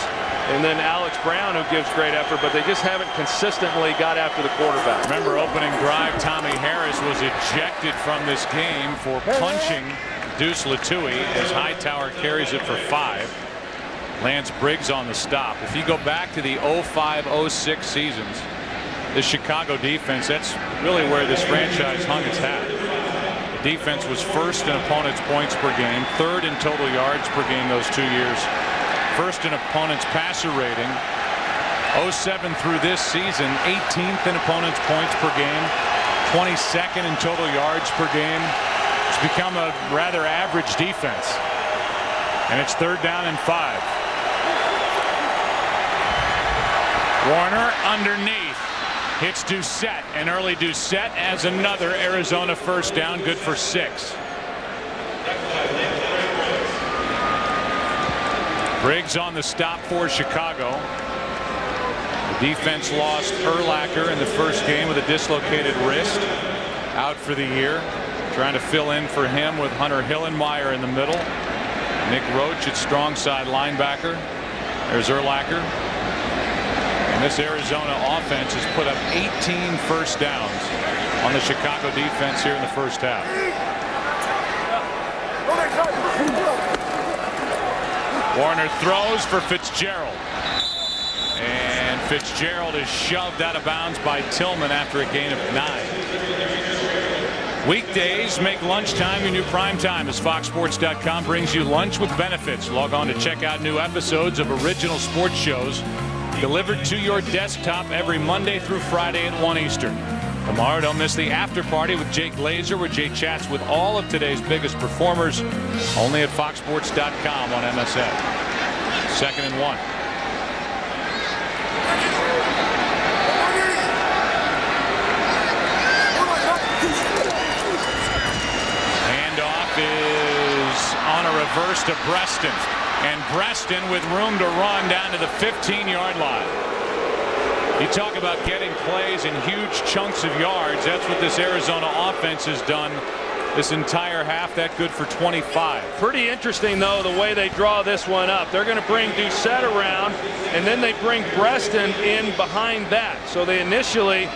And then Alex Brown, who gives great effort, but they just haven't consistently got after the quarterback. Remember, opening drive, Tommy Harris was ejected from this game for punching Deuce Latui as Hightower carries it for 5. Lance Briggs on the stop. If you go back to the 05-06 seasons, the Chicago defense, that's really where this franchise hung its hat. The defense was 1st in opponents' points per game, 3rd in total yards per game those 2 years, 1st in opponents' passer rating. 07 through this season, 18th in opponents' points per game, 22nd in total yards per game. It's become a rather average defense. And it's 3rd down and 5. Warner underneath. Hits Doucette, and early Doucette has another Arizona 1st down, good for 6. Briggs on the stop for Chicago. The defense lost Urlacher in the first game with a dislocated wrist, out for the year. Trying to fill in for him with Hunter Hillenmeyer in the middle. Nick Roach at strong side linebacker. There's Urlacher. And this Arizona offense has put up 18 first downs on the Chicago defense here in the first half. Warner throws for Fitzgerald. And Fitzgerald is shoved out of bounds by Tillman after a gain of 9. Weekdays make lunchtime your new prime time as FoxSports.com brings you lunch with benefits. Log on to check out new episodes of original sports shows delivered to your desktop every Monday through Friday at 1 Eastern. Tomorrow, don't miss the after party with Jake Glazer, where Jake chats with all of today's biggest performers, only at FoxSports.com on MSN. 2nd and 1. Is on a reverse to Breston, and Breston with room to run down to the 15-yard line. You talk about getting plays in huge chunks of yards. That's what this Arizona offense has done this entire half. That good for 25. Pretty interesting, though, the way they draw this one up. They're going to bring Doucette around, and then they bring Breston in behind that. So they initially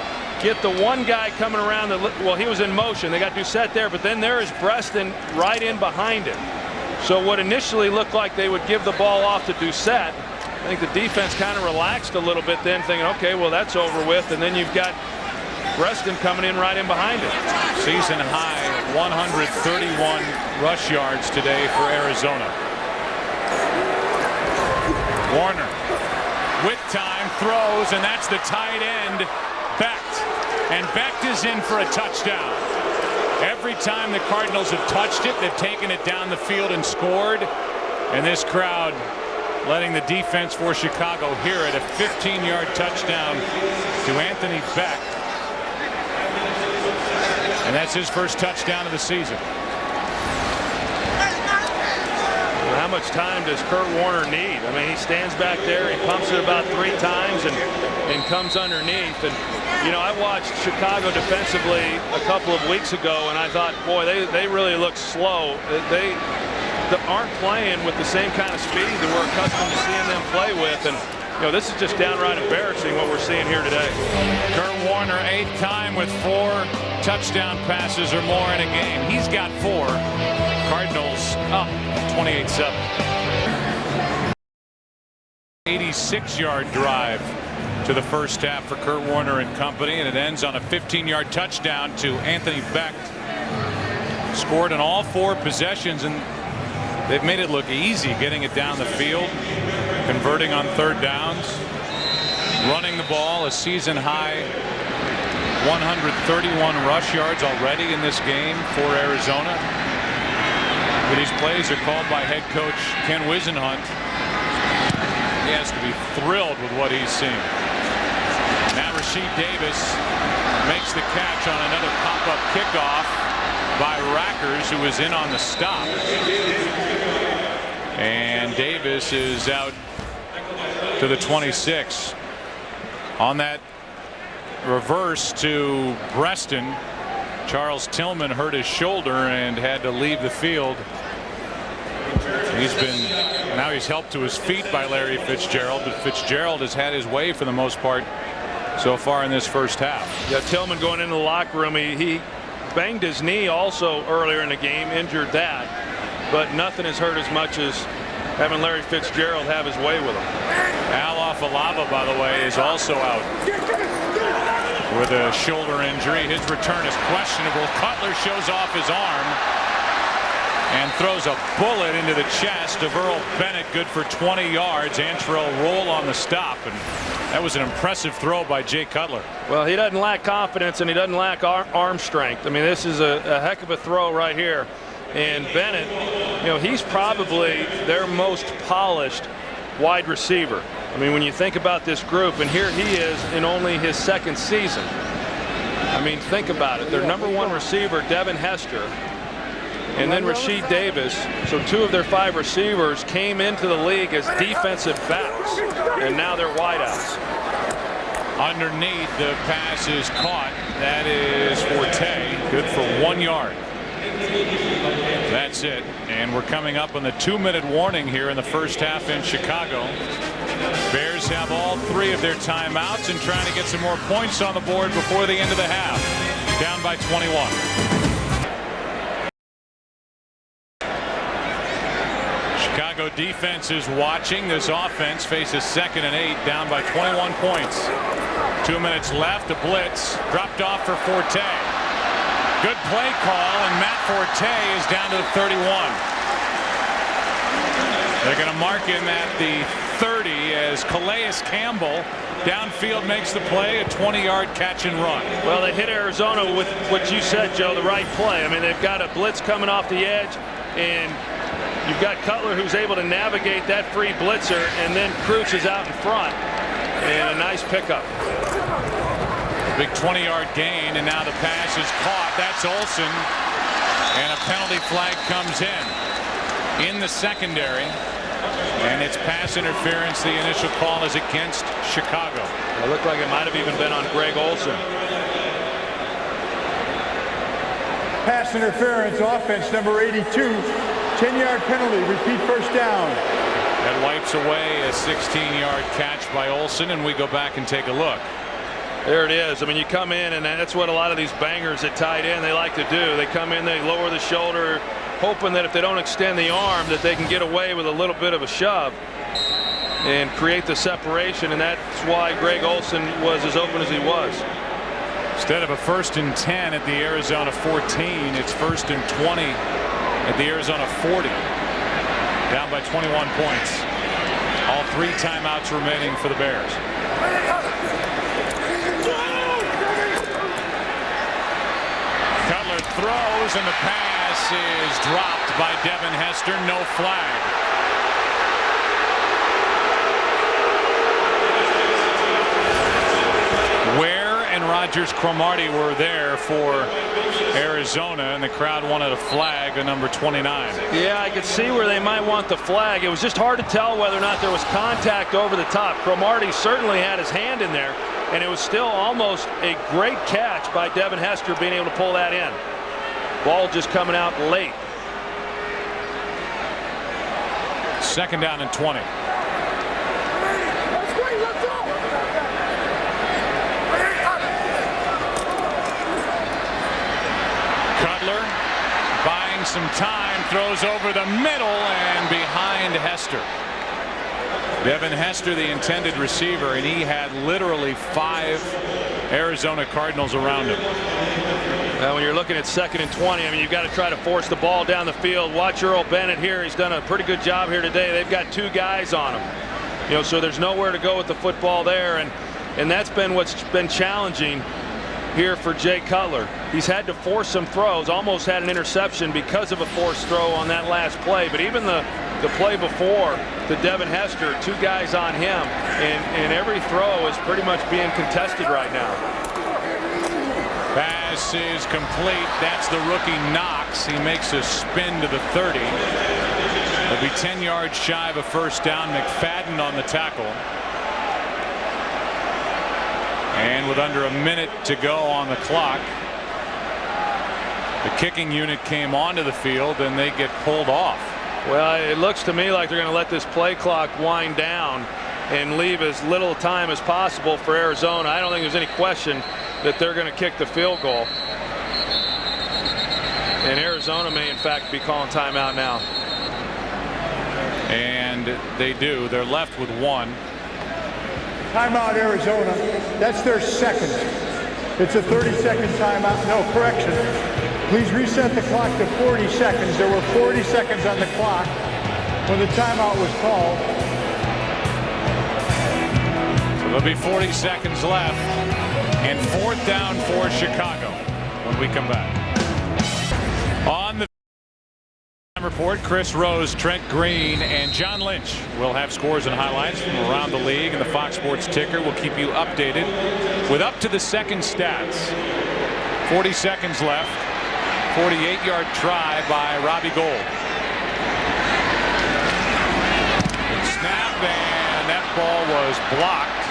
get the one guy coming around. Well, he was in motion. They got Doucette there, but then there is Breston right in behind him. So what initially looked like they would give the ball off to Doucette, I think the defense kind of relaxed a little bit then, thinking, okay, well, that's over with. And then you've got Breston coming in right in behind him. Season high 131 rush yards today for Arizona. Warner with time throws, and that's the tight end Becht. And Becht is in for a touchdown. Every time the Cardinals have touched it, they've taken it down the field and scored. And this crowd letting the defense for Chicago hear it. A 15-yard touchdown to Anthony Becht. And that's his first touchdown of the season. Well, how much time does Kurt Warner need? I mean, he stands back there, he pumps it about 3 times and comes underneath. And you know, I watched Chicago defensively a couple of weeks ago, and I thought, boy, they really look slow. They aren't playing with the same kind of speed that we're accustomed to seeing them play with. And you know, this is just downright embarrassing what we're seeing here today. Kurt Warner, 8th time with 4 touchdown passes or more in a game. He's got 4. Cardinals up 28-7. 86-yard drive to the first half for Kurt Warner and company, and it ends on a 15-yard touchdown to Anthony Becht. Scored in all 4 possessions, and they've made it look easy getting it down the field, converting on 3rd downs, running the ball, a season high 131 rush yards already in this game for Arizona. These plays are called by head coach Ken Wisenhunt. He has to be thrilled with what he's seeing. Now Rasheed Davis makes the catch on another pop-up kickoff by Rackers, who was in on the stop. And Davis is out to the 26. On that reverse to Breston, Charles Tillman hurt his shoulder and had to leave the field. Now he's helped to his feet by Larry Fitzgerald, but Fitzgerald has had his way for the most part so far in this first half. Yeah, Tillman going into the locker room, he banged his knee also earlier in the game, injured that, but nothing has hurt as much as having Larry Fitzgerald have his way with him. Al Afalava, by the way, is also out with a shoulder injury. His return is questionable. Cutler shows off his arm and throws a bullet into the chest of Earl Bennett, good for 20 yards. Antrell Roll on the stop, and that was an impressive throw by Jay Cutler. Well, he doesn't lack confidence, and he doesn't lack arm strength. I mean, this is a heck of a throw right here. And Bennett, you know, he's probably their most polished wide receiver. I mean, when you think about this group, and here he is in only his 2nd season. I mean, think about it. Their #1 receiver, Devin Hester, and then Rasheed Davis. So 2 of their 5 receivers came into the league as defensive backs, and now they're wideouts. Underneath, the pass is caught. That is Forte. Good for 1 yard. That's it. And we're coming up on the 2-minute warning here in the first half in Chicago. Bears have all 3 of their timeouts and trying to get some more points on the board before the end of the half. Down by 21. Chicago defense is watching. This offense faces 2nd and 8, down by 21 points. 2 minutes left. A blitz dropped off for Forte. Good play call, and Matt Forte is down to the 31. They're going to mark him at the 30 as Calais Campbell downfield makes the play, a 20-yard catch and run. Well, they hit Arizona with what you said, Joe, the right play. I mean, they've got a blitz coming off the edge, and you've got Cutler who's able to navigate that free blitzer, and then Cruz is out in front, and a nice pickup. Big 20-yard gain, and now the pass is caught. That's Olsen, and a penalty flag comes in the secondary, and it's pass interference. The initial call is against Chicago. It looked like it might have even been on Greg Olsen. Pass interference, offense number 82. 10-yard penalty, repeat first down. That wipes away a 16-yard catch by Olsen, and we go back and take a look. There it is. I mean, you come in, and that's what a lot of these bangers at tight end they like to do. They come in, they lower the shoulder, hoping that if they don't extend the arm that they can get away with a little bit of a shove and create the separation, and that's why Greg Olsen was as open as he was. Instead of a 1st and 10 at the Arizona 14, it's 1st and 20 at the Arizona 40. Down by 21 points. All 3 timeouts remaining for the Bears. Cutler throws, and the pass is dropped by Devin Hester. No flag. Ware and Rogers Cromartie were there for Arizona, and the crowd wanted a flag, a number 29. Yeah, I could see where they might want the flag. It was just hard to tell whether or not there was contact over the top. Cromartie certainly had his hand in there, and it was still almost a great catch by Devin Hester being able to pull that in. Ball just coming out late. 2nd down and 20. Cutler buying some time, throws over the middle and behind Hester. Devin Hester, the intended receiver, and he had literally 5 Arizona Cardinals around him. Now, when you're looking at 2nd and 20, I mean, you've got to try to force the ball down the field. Watch Earl Bennett here. He's done a pretty good job here today. They've got 2 guys on him. You know, so there's nowhere to go with the football there, and that's been what's been challenging here for Jay Cutler. He's had to force some throws, almost had an interception because of a forced throw on that last play, but even the play before to Devin Hester, 2 guys on him, and every throw is pretty much being contested right now. Pass is complete. That's the rookie Knox. He makes a spin to the 30. It'll be 10 yards shy of a first down. McFadden on the tackle. And with under a minute to go on the clock, the kicking unit came onto the field, and they get pulled off. Well, it looks to me like they're going to let this play clock wind down and leave as little time as possible for Arizona. I don't think there's any question that they're going to kick the field goal. And Arizona may, in fact, be calling timeout now. And they do. They're left with 1. Timeout, Arizona. That's their 2nd. It's a 30-second timeout. No, correction. Please reset the clock to 40 seconds. There were 40 seconds on the clock when the timeout was called. So there'll be 40 seconds left, and 4th down for Chicago when we come back. On the report, Chris Rose, Trent Green, and John Lynch will have scores and highlights from around the league, and the Fox Sports Ticker will keep you updated with up to the second stats. 40 seconds left. 48-yard try by Robbie Gould. Snap, and that ball was blocked.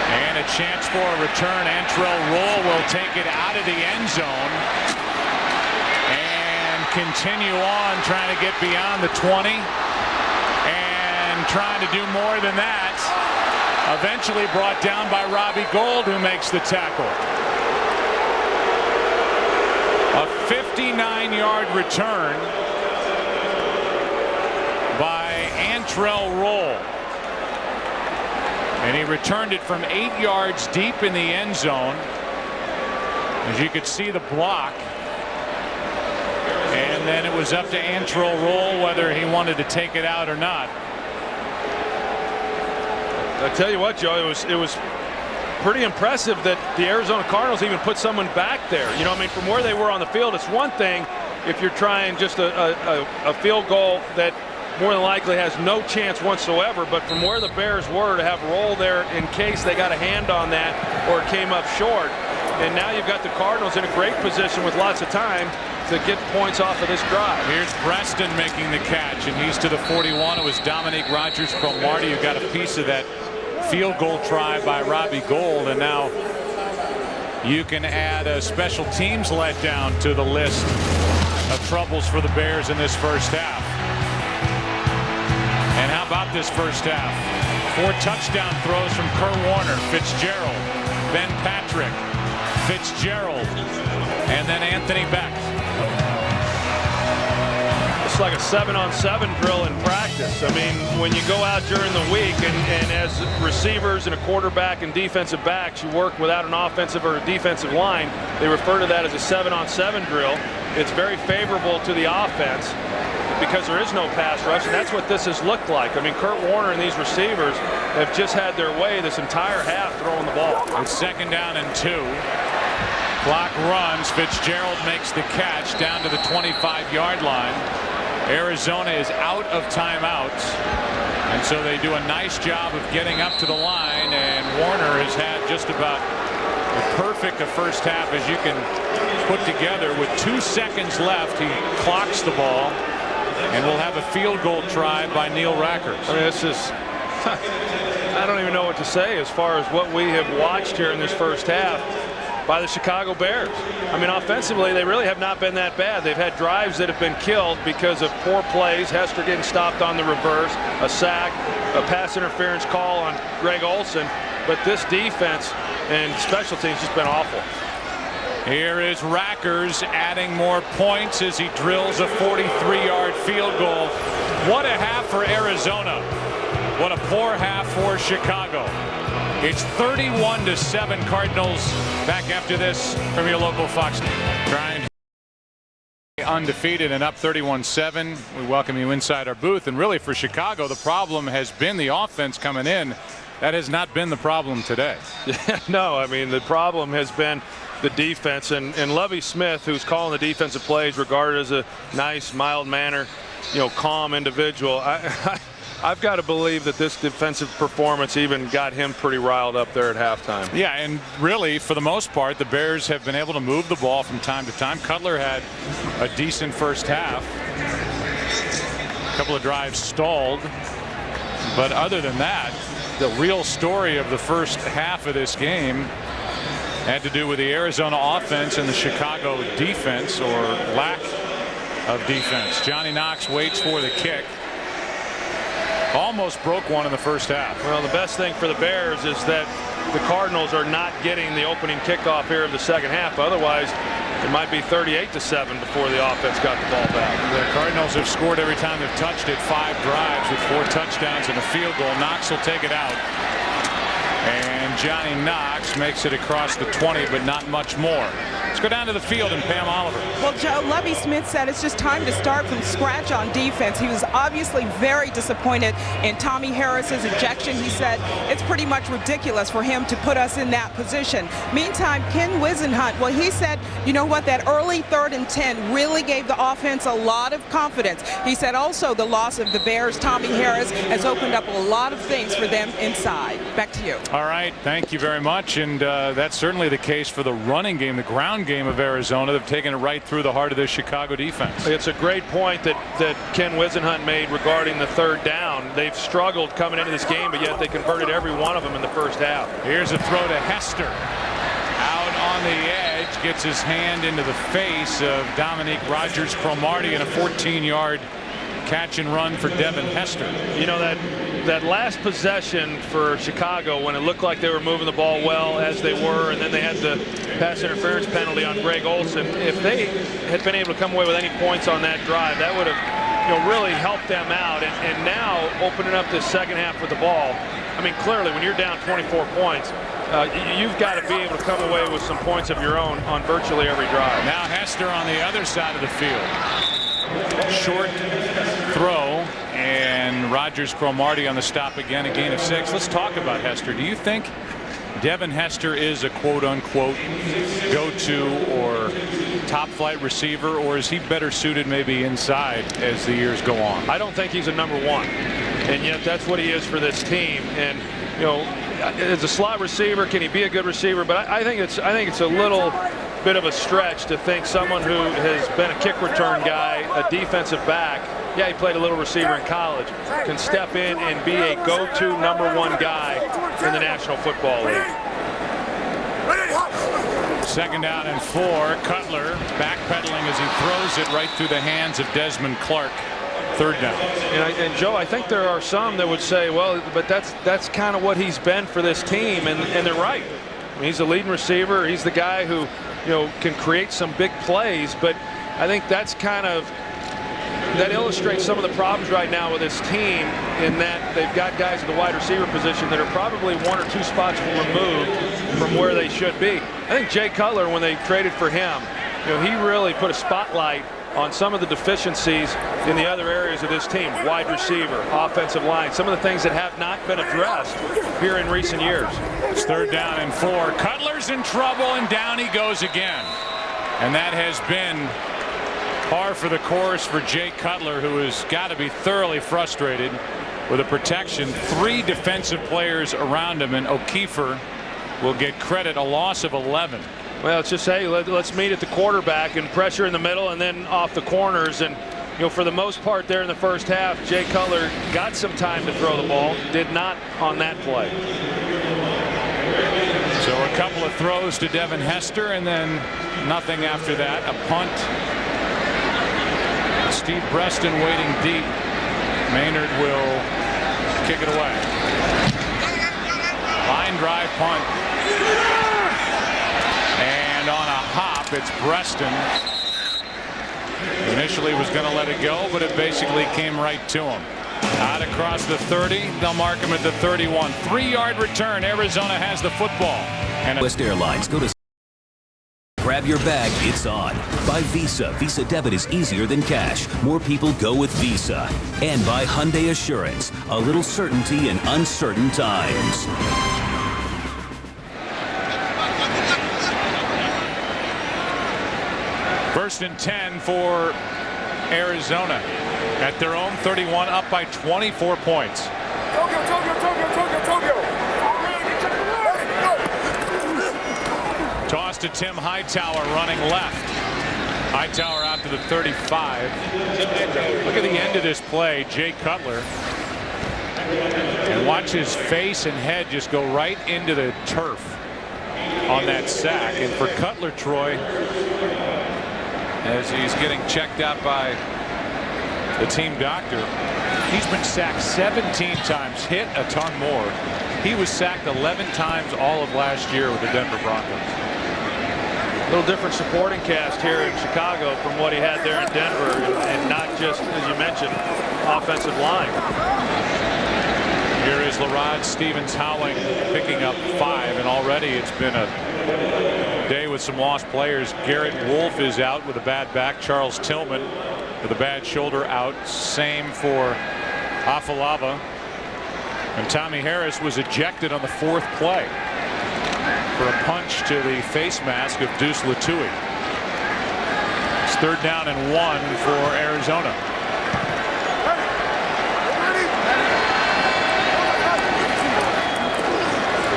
And a chance for a return. Antrell Roll will take it out of the end zone and continue on trying to get beyond the 20 and trying to do more than that. Eventually brought down by Robbie Gould, who makes the tackle. A 59-yard return by Antrell Roll. And he returned it from 8 yards deep in the end zone. As you could see the block. And then it was up to Antrell Roll whether he wanted to take it out or not. I tell you what, Joe, it was pretty impressive that the Arizona Cardinals even put someone back there. You know, I mean, from where they were on the field, it's one thing if you're trying just a field goal that more than likely has no chance whatsoever, but from where the Bears were, to have Roll there in case they got a hand on that or it came up short. And now you've got the Cardinals in a great position with lots of time to get points off of this drive. Here's Preston making the catch, and he's to the 41. It was Dominique Rodgers-Cromartie who got a piece of that field goal try by Robbie Gould, and now you can add a special teams letdown to the list of troubles for the Bears in this first half. And how about this first half? 4 touchdown throws from Kurt Warner, Fitzgerald, Ben Patrick, Fitzgerald, and then Anthony Beck. It's like a 7-on-7 drill in practice. I mean, when you go out during the week and as receivers and a quarterback and defensive backs, you work without an offensive or a defensive line. They refer to that as a 7-on-7 drill. It's very favorable to the offense because there is no pass rush, and that's what this has looked like. I mean, Kurt Warner and these receivers have just had their way this entire half throwing the ball. It's 2nd down and 2. Clock runs. Fitzgerald makes the catch down to the 25-yard line. Arizona is out of timeouts, and so they do a nice job of getting up to the line, and Warner has had just about as perfect a first half as you can put together. With 2 seconds left, he clocks the ball, and we'll have a field goal try by Neil Rackers. I mean, it's just, I don't even know what to say as far as what we have watched here in this first half by the Chicago Bears. I mean, offensively, they really have not been that bad. They've had drives that have been killed because of poor plays, Hester getting stopped on the reverse, a sack, a pass interference call on Greg Olsen. But this defense and special teams just been awful. Here is Rackers adding more points as he drills a 43-yard field goal. What a half for Arizona. What a poor half for Chicago. It's 31-7 Cardinals. Back after this from your local Fox. Trying to be undefeated and up 31-7. We welcome you inside our booth. And really for Chicago, the problem has been the offense coming in. That has not been the problem today. No, I mean, the problem has been the defense, and Lovie Smith, who's calling the defensive plays, regarded as a nice, mild-mannered, calm individual. I've got to believe that this defensive performance even got him pretty riled up there at halftime. Yeah, and really, for the most part, the Bears have been able to move the ball from time to time. Cutler had a decent first half. A couple of drives stalled. But other than that, the real story of the first half of this game had to do with the Arizona offense and the Chicago defense, or lack of defense. Johnny Knox waits for the kick. Almost broke one in the first half. Well, the best thing for the Bears is that the Cardinals are not getting the opening kickoff here of the second half. Otherwise, it might be 38-7 before the offense got the ball back. The Cardinals have scored every time they've touched it. 5 drives with 4 touchdowns and a field goal. Knox will take it out. And Johnny Knox makes it across the 20, but not much more. Let's go down to the field and Pam Oliver. Well, Joe, Lovie Smith said it's just time to start from scratch on defense. He was obviously very disappointed in Tommy Harris's ejection. He said it's pretty much ridiculous for him to put us in that position. Meantime, Ken Wisenhunt, well, he said, you know what, that early 3rd and 10 really gave the offense a lot of confidence. He said also the loss of the Bears, Tommy Harris, has opened up a lot of things for them inside. Back to you. All right, Thank you very much. And that's certainly the case for the running game, the ground game of Arizona. They've taken it right through the heart of this Chicago defense. It's a great point that Ken Wisenhunt made regarding the third down. They've struggled coming into this game, but yet they converted every one of them in the first half. Here's a throw to Hester. Out on the edge, gets his hand into the face of Dominique Rodgers-Cromartie, and a 14-yard catch and run for Devin Hester. You know, that last possession for Chicago, when it looked like they were moving the ball well, as they were, and then they had the pass interference penalty on Greg Olsen. If they had been able to come away with any points on that drive, that would have really helped them out. And now opening up this second half with the ball, I mean, clearly when you're down 24 points, you've got to be able to come away with some points of your own on virtually every drive. Now Hester on the other side of the field. Short throw, and Rodgers-Cromartie on the stop again, a gain of 6. Let's talk about Hester. Do you think Devin Hester is a quote-unquote go-to or top-flight receiver, or is he better suited maybe inside as the years go on? I don't think he's a number one, and yet that's what he is for this team. And you know, as a slot receiver, can he be a good receiver? But I think it's a little bit of a stretch to think someone who has been a kick return guy, a defensive back, yeah, he played a little receiver in college, can step in and be a go-to number one guy in the National Football League. Second down and 4. Cutler backpedaling as he throws it right through the hands of Desmond Clark. Third down. And Joe, I think there are some that would say, well, but that's kind of what he's been for this team, and they're right. I mean, he's a leading receiver. He's the guy who, can create some big plays, but I think that illustrates some of the problems right now with this team, in that they've got guys at the wide receiver position that are probably 1 or 2 spots removed from where they should be. I think Jay Cutler, when they traded for him, he really put a spotlight on some of the deficiencies in the other areas of this team. Wide receiver, offensive line, some of the things that have not been addressed here in recent years. It's third down and 4. Cutler's in trouble, and down he goes again. And that has been par for the course for Jay Cutler, who has got to be thoroughly frustrated with the protection. 3 defensive players around him, and O'Keefer will get credit, a loss of 11. Well, it's just, hey, let's meet at the quarterback and pressure in the middle and then off the corners. And, for the most part there in the first half, Jay Cutler got some time to throw the ball, did not on that play. So a couple of throws to Devin Hester, and then nothing after that. A punt. Steve Preston waiting deep. Maynard will kick it away. Line drive punt. And on a hop, it's Preston. Initially was going to let it go, but it basically came right to him. Out across the 30, they'll mark him at the 31. 3-yard return. Arizona has the football. And West Airlines, go to grab your bag, it's on. By Visa. Visa debit is easier than cash. More people go with Visa. And by Hyundai Assurance. A little certainty in uncertain times. First and 10 for Arizona at their own 31, up by 24 points. Toss to Tim Hightower, running left. Hightower out to the 35. Look at the end of this play, Jay Cutler. And watch his face and head just go right into the turf on that sack. And for Cutler, Troy, as he's getting checked out by the team doctor, he's been sacked 17 times, hit a ton more. He was sacked 11 times all of last year with the Denver Broncos. A little different supporting cast here in Chicago from what he had there in Denver, and not just, as you mentioned, offensive line. Here is Larod Stevens-Howling picking up 5, and already it's been a day with some lost players. Garrett Wolf is out with a bad back. Charles Tillman with a bad shoulder out. Same for Afalava. And Tommy Harris was ejected on the 4th play for a punch to the face mask of Deuce Latui. It's third down and 1 for Arizona.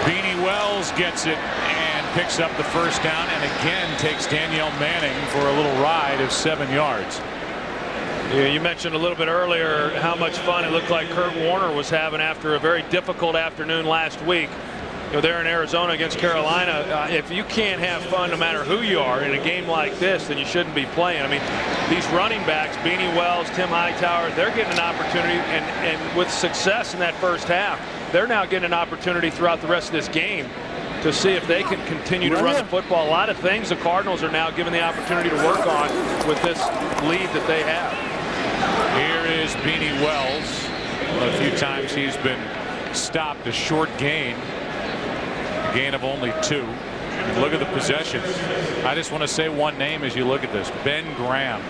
Beanie Wells Wells gets it and picks up the first down, and again takes Danielle Manning for a little ride of 7 yards. Yeah, you mentioned a little bit earlier how much fun it looked like Kurt Warner was having after a very difficult afternoon last week. You know, they're in Arizona against Carolina. If you can't have fun no matter who you are in a game like this, then you shouldn't be playing. I mean, these running backs, Beanie Wells, Tim Hightower, they're getting an opportunity, and with success in that first half, they're now getting an opportunity throughout the rest of this game to see if they can continue to run the football. A lot of things the Cardinals are now given the opportunity to work on with this lead that they have. Here is Beanie Wells. A few times he's been stopped. A short gain. A gain of only 2. And look at the possession. I just want to say one name as you look at this. Ben Graham.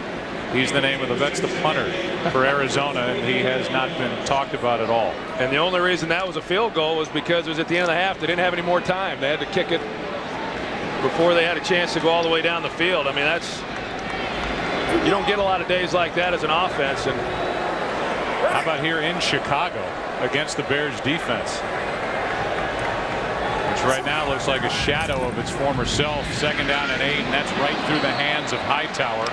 He's the name of that's the punter for Arizona, and he has not been talked about at all. And the only reason that was a field goal was because it was at the end of the half. They didn't have any more time. They had to kick it before they had a chance to go all the way down the field. I mean, you don't get a lot of days like that as an offense. And how about here in Chicago against the Bears defense, which right now looks like a shadow of its former self. 2nd down and 8, and that's right through the hands of Hightower,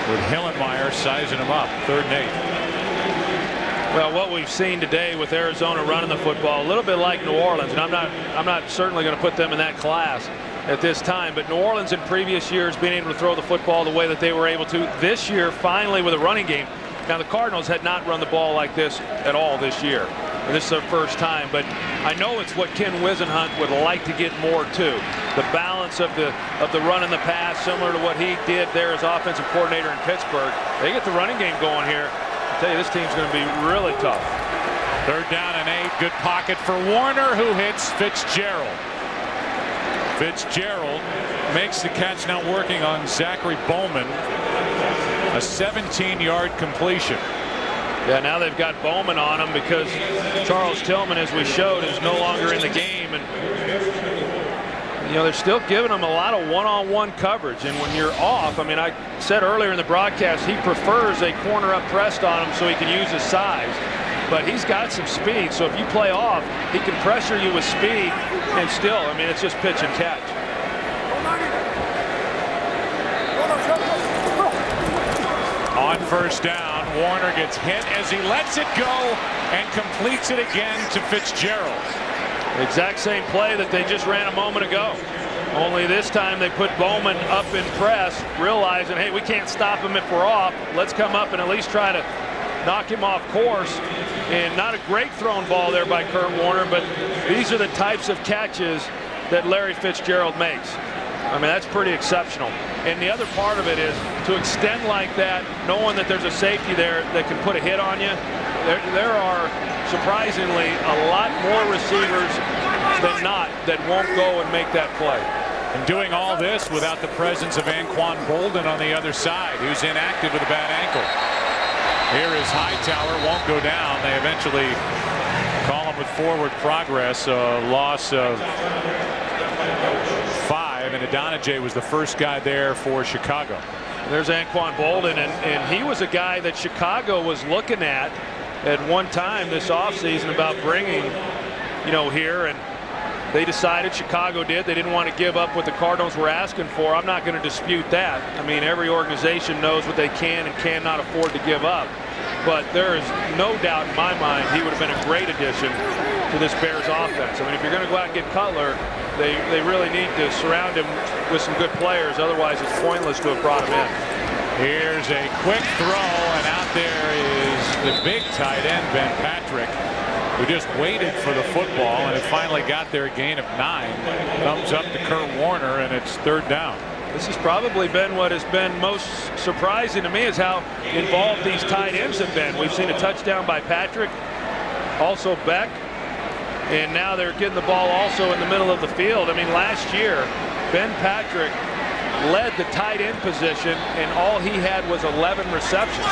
with Hillenmeyer sizing him up. 3rd and 8. Well, what we've seen today with Arizona running the football, a little bit like New Orleans, and I'm not certainly going to put them in that class at this time, but New Orleans in previous years being able to throw the football the way that they were able to. This year, finally, with a running game. Now, the Cardinals had not run the ball like this at all this year. And this is their first time, but I know it's what Ken Wisenhunt would like to get more to. The balance of the run and the pass, similar to what he did there as offensive coordinator in Pittsburgh. They get the running game going here. I tell you, this team's going to be really tough. 3rd down and 8. Good pocket for Warner, who hits Fitzgerald. Fitzgerald makes the catch, now working on Zachary Bowman. A 17-yard completion. Yeah, now they've got Bowman on him because Charles Tillman, as we showed, is no longer in the game. And, you know, they're still giving him a lot of one-on-one coverage. And when you're off, I mean, I said earlier in the broadcast, he prefers a corner up pressed on him so he can use his size. But he's got some speed, so if you play off, he can pressure you with speed, and still, I mean, it's just pitch and catch. On 1st down, Warner gets hit as he lets it go and completes it again to Fitzgerald. Exact same play that they just ran a moment ago. Only this time they put Bowman up in press, realizing, hey, we can't stop him if we're off. Let's come up and at least try to knock him off course. And not a great thrown ball there by Kurt Warner, but these are the types of catches that Larry Fitzgerald makes. I mean, that's pretty exceptional. And the other part of it is to extend like that, knowing that there's a safety there that can put a hit on you. There are surprisingly a lot more receivers than not that won't go and make that play. And doing all this without the presence of Anquan Bolden on the other side, who's inactive with a bad ankle. Here is Hightower, won't go down. They eventually call him with forward progress. A loss of 5, and Adonijay was the first guy there for Chicago. There's Anquan Bolden, and he was a guy that Chicago was looking at one time this offseason about bringing, you know, here, and they decided, Chicago did, they didn't want to give up what the Cardinals were asking for. I'm not going to dispute that. I mean, every organization knows what they can and cannot afford to give up. But there is no doubt in my mind he would have been a great addition to this Bears offense. I mean, if you're going to go out and get Cutler, they really need to surround him with some good players. Otherwise, it's pointless to have brought him in. Here's a quick throw, and out there is the big tight end, Ben Patrick, who just waited for the football, and it finally got there, a gain of 9. Thumbs up to Kurt Warner, and it's 3rd down. This has probably been what has been most surprising to me, is how involved these tight ends have been. We've seen a touchdown by Patrick, also Beck, and now they're getting the ball also in the middle of the field. I mean, last year, Ben Patrick led the tight end position, and all he had was 11 receptions,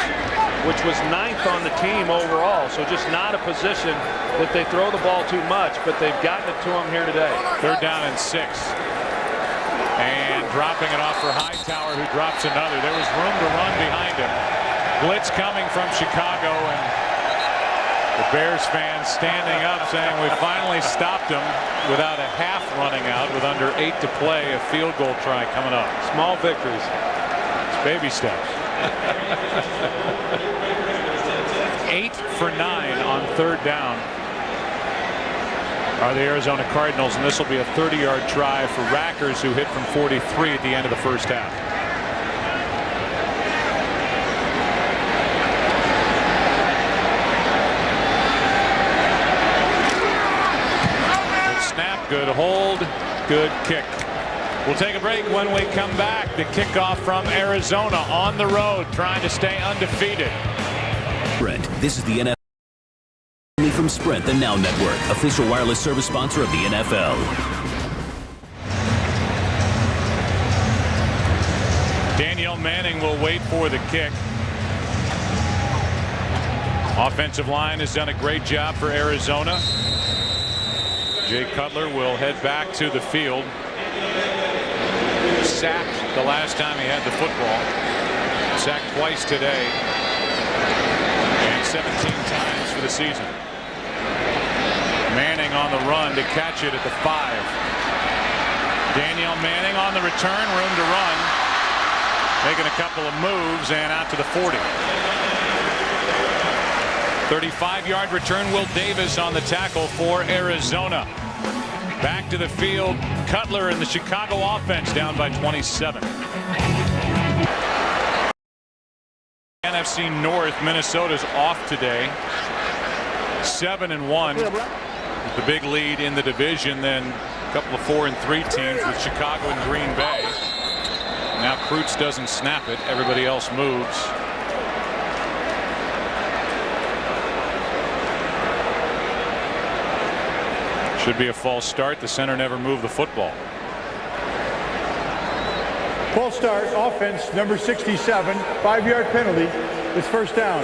which was 9th on the team overall. So just not a position that they throw the ball too much, but they've gotten it to him here today. 3rd down and 6. And dropping it off for Hightower, who drops another. There was room to run behind him. Blitz coming from Chicago, and The Bears fans standing up saying we finally stopped them without a half running out with under 8 to play. A field goal try coming up. Small victories. It's baby steps. 8 for 9 on 3rd down are the Arizona Cardinals, and this will be a 30-yard try for Rackers, who hit from 43 at the end of the first half. Good hold, good kick. We'll take a break. When we come back, the kickoff from Arizona on the road, trying to stay undefeated. Sprint. This is the NFL. Only from Sprint, the Now Network, official wireless service sponsor of the NFL. Danielle Manning will wait for the kick. Offensive line has done a great job for Arizona. Jay Cutler will head back to the field. Sacked the last time he had the football. Sacked twice today. And 17 times for the season. Manning on the run to catch it at the 5. Danielle Manning on the return, room to run. Making a couple of moves and out to the 40. 35-yard return. Will Davis on the tackle for Arizona. Back to the field. Cutler and the Chicago offense down by 27. NFC North, Minnesota's off today. 7-1. The big lead in the division. Then a couple of 4-3 teams with Chicago and Green Bay. Now Kreutz doesn't snap it. Everybody else moves. Should be a false start. The center never moved the football. False start, offense, number 67, 5-yard penalty. It's first down.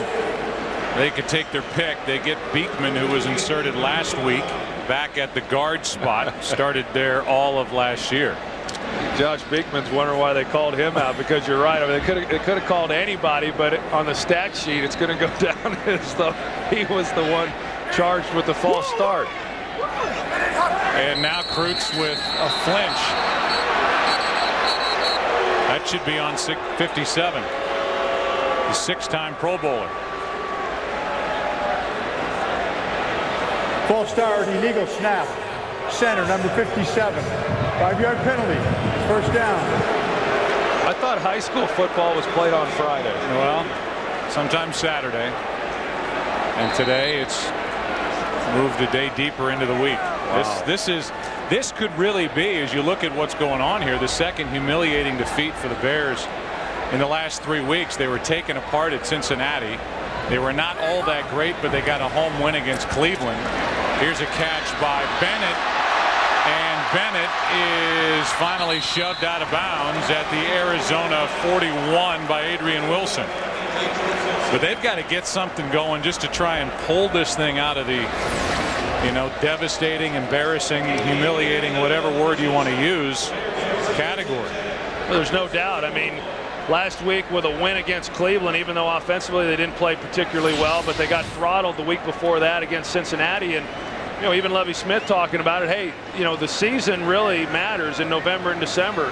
They could take their pick. They get Beekman, who was inserted last week, back at the guard spot. Started there all of last year. Josh Beekman's wondering why they called him out, because you're right. I mean, they could have called anybody, but on the stat sheet, it's going to go down as though he was the one charged with the false start. And now Kreutz with a flinch. That should be on 57. The 6-time Pro Bowler. False start, illegal snap. Center, number 57. 5-yard penalty. First down. I thought high school football was played on Friday. Well, sometimes Saturday. And today it's moved a day deeper into the week. Wow. This could really be, as you look at what's going on here, the second humiliating defeat for the Bears in the last 3 weeks. They were taken apart at Cincinnati. They were not all that great, but they got a home win against Cleveland. Here's a catch by Bennett, and Bennett is finally shoved out of bounds at the Arizona 41 by Adrian Wilson. But they've got to get something going just to try and pull this thing out of the, devastating, embarrassing, humiliating, whatever word you want to use, category. Well, there's no doubt. I mean, last week with a win against Cleveland, even though offensively they didn't play particularly well, but they got throttled the week before that against Cincinnati. And even Lovie Smith talking about it. Hey, the season really matters in November and December.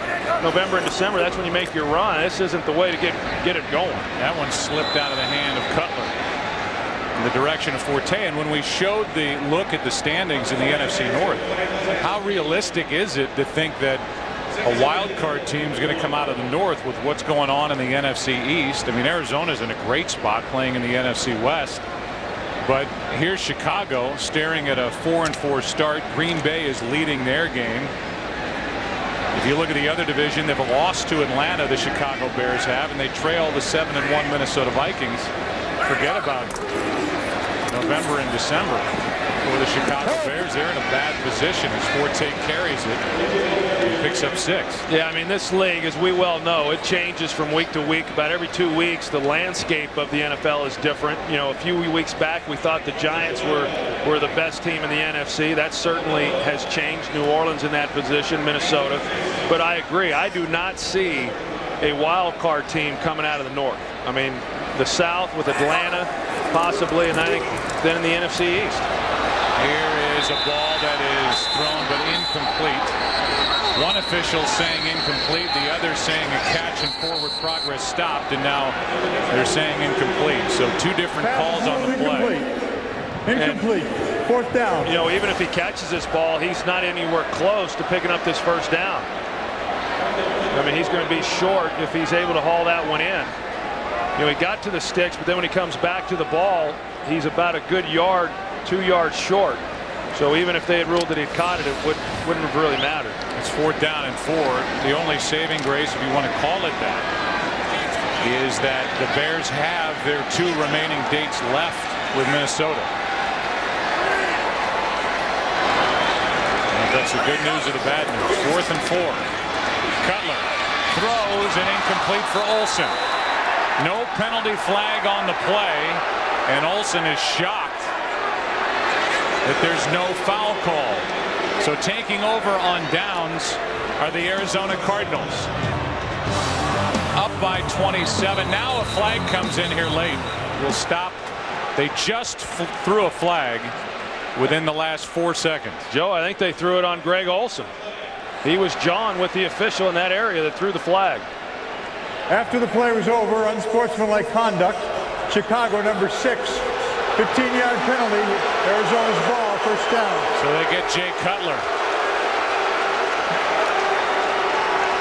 November and December, that's when you make your run. This isn't the way to get it going. That one slipped out of the hand of Cutler in the direction of Forte. And when we showed the look at the standings in the NFC North, how realistic is it to think that a wild card team is going to come out of the North with what's going on in the NFC East? I mean, Arizona's in a great spot playing in the NFC West. But here's Chicago staring at a 4-4 start. Green Bay is leading their game. If you look at the other division, they've lost to Atlanta, the Chicago Bears have, and they trail the 7-1 Minnesota Vikings. Forget about November and December for the Chicago Bears. They're in a bad position as Forte carries it. He picks up 6. Yeah, I mean, this league, as we well know, it changes from week to week. About every 2 weeks, the landscape of the NFL is different. A few weeks back, we thought the Giants were the best team in the NFC. That certainly has changed. New Orleans in that position, Minnesota. But I agree. I do not see a wild card team coming out of the North. I mean, the South with Atlanta, possibly, and I think than in the NFC East. Here is a ball that is thrown but incomplete. One official saying incomplete, the other saying a catch and forward progress stopped, and now they're saying incomplete. So two different calls on the play. Incomplete. Fourth down. You know, even if he catches this ball, he's not anywhere close to picking up this first down. I mean, he's going to be short if he's able to haul that one in. You know, he got to the sticks, but then when he comes back to the ball, he's about a good yard, 2 yards short. So even if they had ruled that he caught it, it wouldn't have really mattered. It's 4th down and 4. The only saving grace, if you want to call it that, is that the Bears have their 2 remaining dates left with Minnesota. And that's the good news or the bad news. 4th and 4. Cutler throws and incomplete for Olsen. No penalty flag on the play, and Olsen is shocked that there's no foul call. So taking over on downs are the Arizona Cardinals. Up by 27. Now a flag comes in here late. Will stop. They just threw a flag within the last 4 seconds. Joe, I think they threw it on Greg Olsen. He was John with the official in that area that threw the flag. After the play was over, unsportsmanlike conduct. Chicago, number 6. 15-yard penalty. Arizona's ball, first down. So they get Jay Cutler,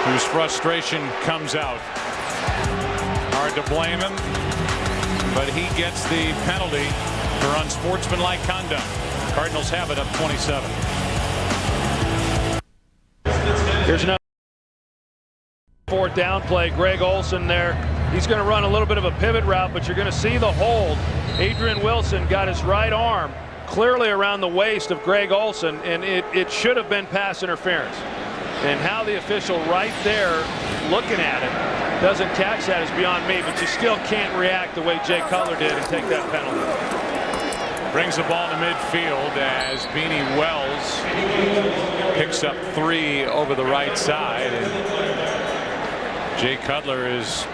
whose frustration comes out. Hard to blame him, but he gets the penalty for unsportsmanlike conduct. Cardinals have it up 27. Here's another 4th down play. Greg Olsen there. He's going to run a little bit of a pivot route, but you're going to see the hold. Adrian Wilson got his right arm clearly around the waist of Greg Olsen, and it should have been pass interference. And how the official right there looking at it doesn't catch that is beyond me, but you still can't react the way Jay Cutler did and take that penalty. Brings the ball to midfield as Beanie Wells picks up 3 over the right side. And Jay Cutler has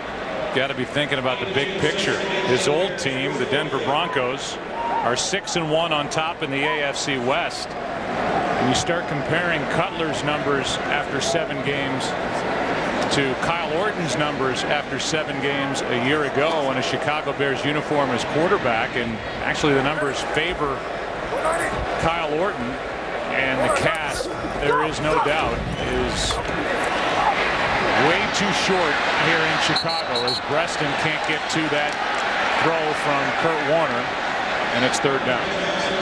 got to be thinking about the big picture. His old team, the Denver Broncos, are 6-1 on top in the AFC West. And you start comparing Cutler's numbers after 7 games to Kyle Orton's numbers after 7 games a year ago in a Chicago Bears uniform as quarterback, and actually the numbers favor Kyle Orton, and the cast, there is no doubt, is way too short here in Chicago as Breston can't get to that throw from Kurt Warner, and it's 3rd down.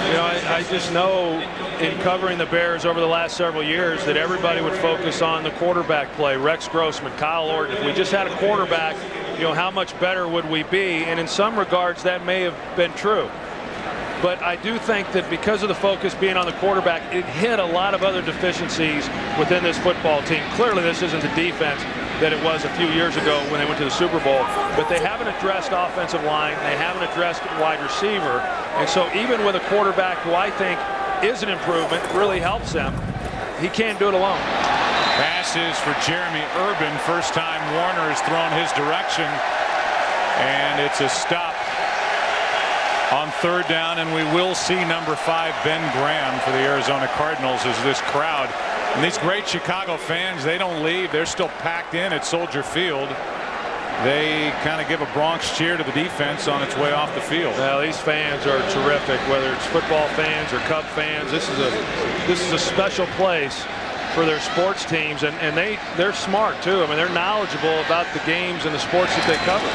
You know, I just know in covering the Bears over the last several years that everybody would focus on the quarterback play. Rex Grossman, Kyle Orton. If we just had a quarterback, you know, how much better would we be? And in some regards that may have been true. But I do think that because of the focus being on the quarterback, it hid a lot of other deficiencies within this football team. Clearly this isn't the defense that it was a few years ago when they went to the Super Bowl, but they haven't addressed offensive line, they haven't addressed wide receiver, and so even with a quarterback who I think is an improvement, really helps them, he can't do it alone. Passes for Jeremy Urban. First time Warner has thrown his direction, and it's a stop on 3rd down, and we will see number 5 Ben Graham for the Arizona Cardinals as this crowd, and these great Chicago fans, they don't leave. They're still packed in at Soldier Field. They kind of give a Bronx cheer to the defense on its way off the field. Well, these fans are terrific, whether it's football fans or Cub fans. This is a special place for their sports teams, and they're smart too. I mean, they're knowledgeable about the games and the sports that they cover.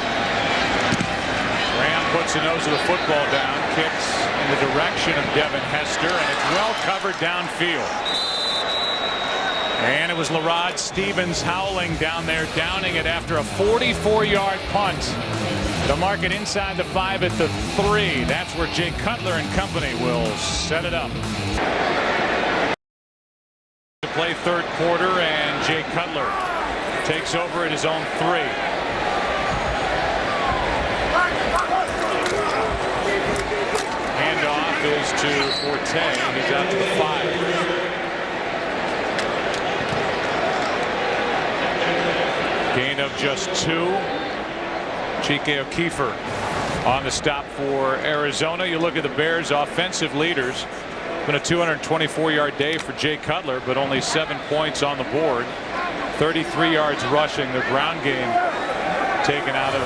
Graham puts the nose of the football down, kicks in the direction of Devin Hester, and it's well covered downfield. And it was Larod Stevens howling down there, downing it after a 44-yard punt to mark it inside the 5 at the 3. That's where Jay Cutler and company will set it up. To play 3rd quarter, and Jay Cutler takes over at his own 3. Handoff is to Forte. He's out to the 5. Gain of just 2. Chike O'Keefer On the stop for Arizona, you look at the Bears' offensive leaders. Been a 224-yard day for Jay Cutler, but only 7 points on the board. 33 yards rushing. The ground game taken out of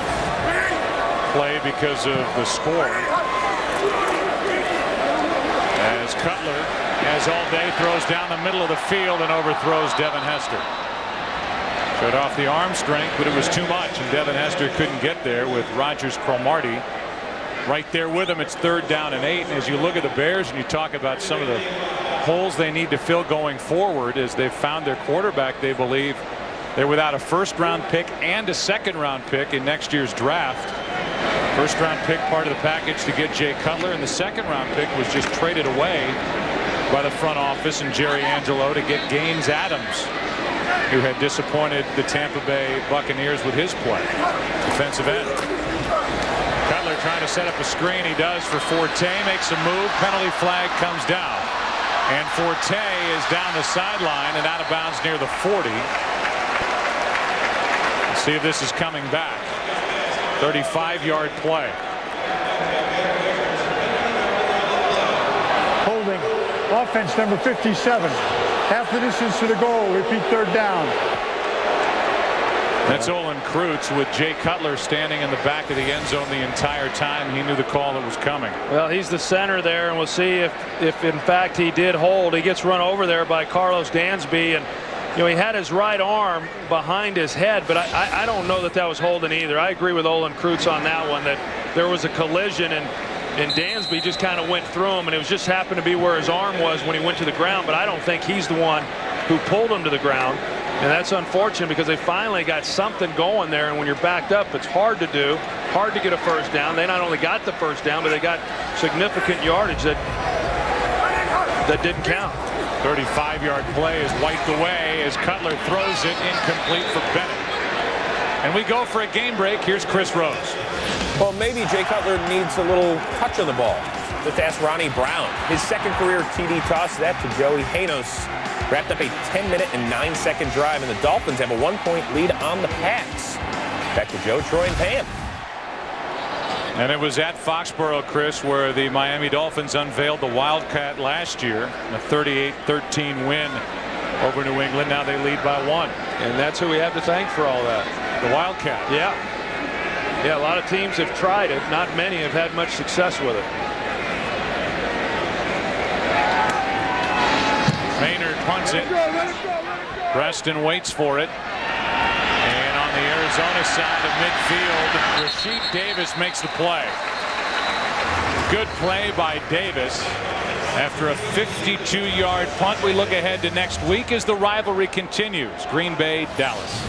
play because of the score. As Cutler, as all day, throws down the middle of the field and overthrows Devin Hester. Showed off the arm strength, but it was too much, and Devin Hester couldn't get there with Rogers Cromartie right there with him. It's 3rd down and 8. And as you look at the Bears and you talk about some of the holes they need to fill going forward, as they've found their quarterback, they believe they're without a 1st-round pick and a 2nd-round pick in next year's draft. 1st-round pick part of the package to get Jay Cutler, and the 2nd-round pick was just traded away by the front office and Jerry Angelo to get Gaines Adams, who had disappointed the Tampa Bay Buccaneers with his play. Defensive end. Cutler trying to set up a screen. He does for Forte. Makes a move. Penalty flag comes down. And Forte is down the sideline and out of bounds near the 40. Let's see if this is coming back. 35-yard play. Holding. Offense number 57. Half the distance to the goal. Repeat 3rd down. That's Olin Kreutz with Jay Cutler standing in the back of the end zone the entire time. He knew the call that was coming. Well, he's the center there, and we'll see if in fact he did hold. He gets run over there by Carlos Dansby, and you know, he had his right arm behind his head, but I don't know that was holding either. I agree with Olin Kreutz on that one, that there was a collision, and Dansby just kind of went through him, and it was just happened to be where his arm was when he went to the ground. But I don't think he's the one who pulled him to the ground, and that's unfortunate because they finally got something going there. And when you're backed up, it's hard to do, hard to get a 1st down. They not only got the 1st down, but they got significant yardage that didn't count. 35-yard play is wiped away as Cutler throws it incomplete for Bennett. And we go for a game break. Here's Chris Rose. Well, maybe Jay Cutler needs a little touch on the ball. Let's ask Ronnie Brown. His 2nd career TD toss, that to Joey Janos. Wrapped up a 10-minute and 9-second drive, and the Dolphins have a 1-point lead on the Pats. Back to Joe, Troy, and Pam. And it was at Foxborough, Chris, where the Miami Dolphins unveiled the Wildcat last year. A 38-13 win over New England. Now they lead by 1. And that's who we have to thank for all that. The Wildcat. Yeah. Yeah, a lot of teams have tried it. Not many have had much success with it. Maynard punts it. Preston waits for it. And on the Arizona side of midfield, Rasheed Davis makes the play. Good play by Davis. After a 52-yard punt, we look ahead to next week as the rivalry continues. Green Bay, Dallas.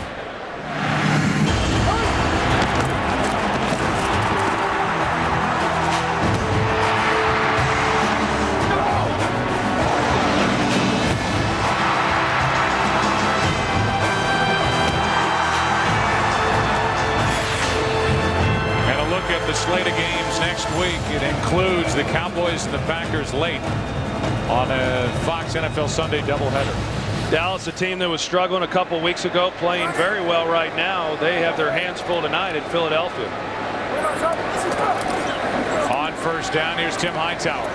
The slate of games next week. It includes the Cowboys and the Packers late on a Fox NFL Sunday doubleheader. Dallas, a team that was struggling a couple weeks ago, playing very well right now. They have their hands full tonight in Philadelphia. On 1st down, here's Tim Hightower.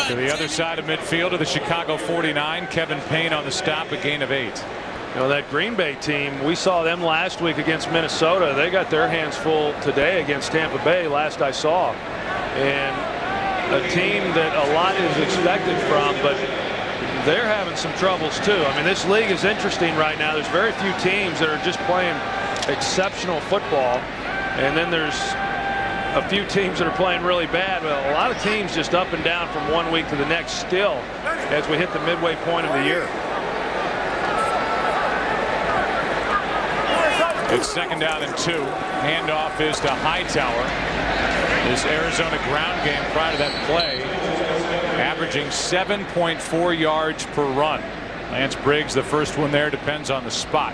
To the other side of midfield to the Chicago 49. Kevin Payne on the stop, a gain of 8. You know, that Green Bay team, we saw them last week against Minnesota. They got their hands full today against Tampa Bay, last I saw. And a team that a lot is expected from, but they're having some troubles too. I mean, this league is interesting right now. There's very few teams that are just playing exceptional football. And then there's a few teams that are playing really bad. Well, a lot of teams just up and down from one week to the next still as we hit the midway point of the year. It's 2nd down and 2. Handoff is to Hightower. This Arizona ground game prior to that play averaging 7.4 yards per run. Lance Briggs, the first one there, depends on the spot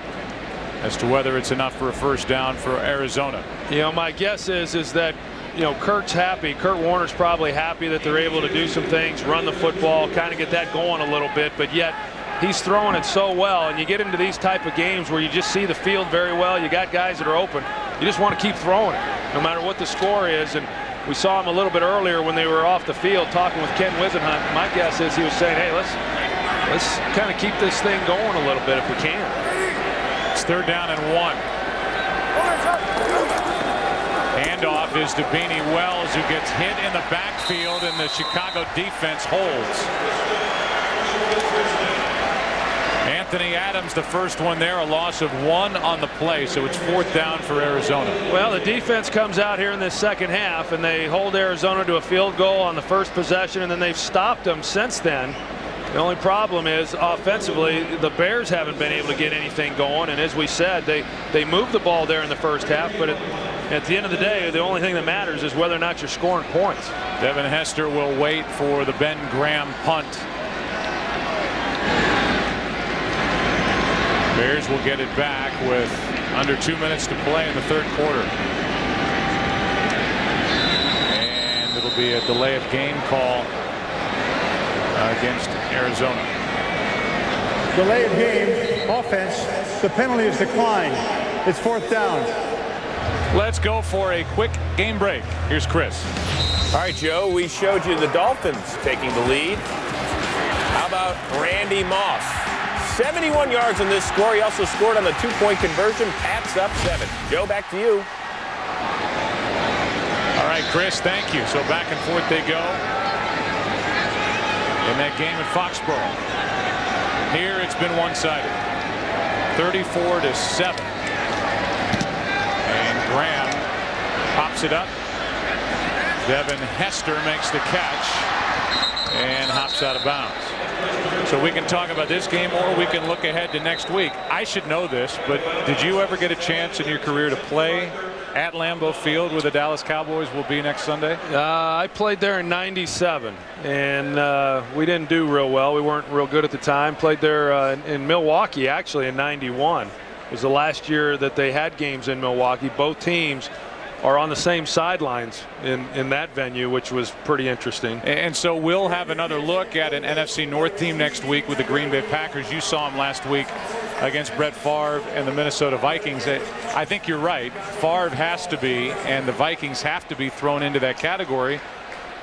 as to whether it's enough for a 1st down for Arizona. You know, my guess is that, you know, Kurt's happy. Kurt Warner's probably happy that they're able to do some things, run the football, kind of get that going a little bit, but yet he's throwing it so well, and you get into these type of games where you just see the field very well. You got guys that are open. you just want to keep throwing it, no matter what the score is. And we saw him a little bit earlier when they were off the field talking with Ken Wisenhunt. My guess is he was saying, hey, let's kind of keep this thing going a little bit if we can. It's 3rd down and 1. Handoff is to Beanie Wells, who gets hit in the backfield, and the Chicago defense holds. Anthony Adams, the first one there, a loss of 1 on the play, so it's 4th down for Arizona. Well, the defense comes out here in this second half, and they hold Arizona to a field goal on the first possession, and then they've stopped them since then. The only problem is offensively, the Bears haven't been able to get anything going, and as we said, they moved the ball there in the first half, but at the end of the day, the only thing that matters is whether or not you're scoring points. Devin Hester will wait for the Ben Graham punt. Bears will get it back with under 2 minutes to play in the 3rd quarter. And it'll be a delay of game call against Arizona. Delay of game offense. The penalty is declined. It's 4th down. Let's go for a quick game break. Here's Chris. All right, Joe, we showed you the Dolphins taking the lead. How about Randy Moss? 71 yards on this score. He also scored on the 2-point conversion. Pats up 7. Joe, back to you. All right, Chris, thank you. So back and forth they go in that game in Foxborough. Here it's been one-sided. 34-7. And Graham pops it up. Devin Hester makes the catch and hops out of bounds. So we can talk about this game, or we can look ahead to next week. I should know this, but did you ever get a chance in your career to play at Lambeau Field, where the Dallas Cowboys will be next Sunday? I played there in '97, and we didn't do real well. We weren't real good at the time. Played there in Milwaukee, actually, in '91. It was the last year that they had games in Milwaukee. Both teams are on the same sidelines in that venue, which was pretty interesting. And so we'll have another look at an NFC North team next week with the Green Bay Packers. You saw them last week against Brett Favre and the Minnesota Vikings. I think you're right. Favre has to be, and the Vikings have to be thrown into that category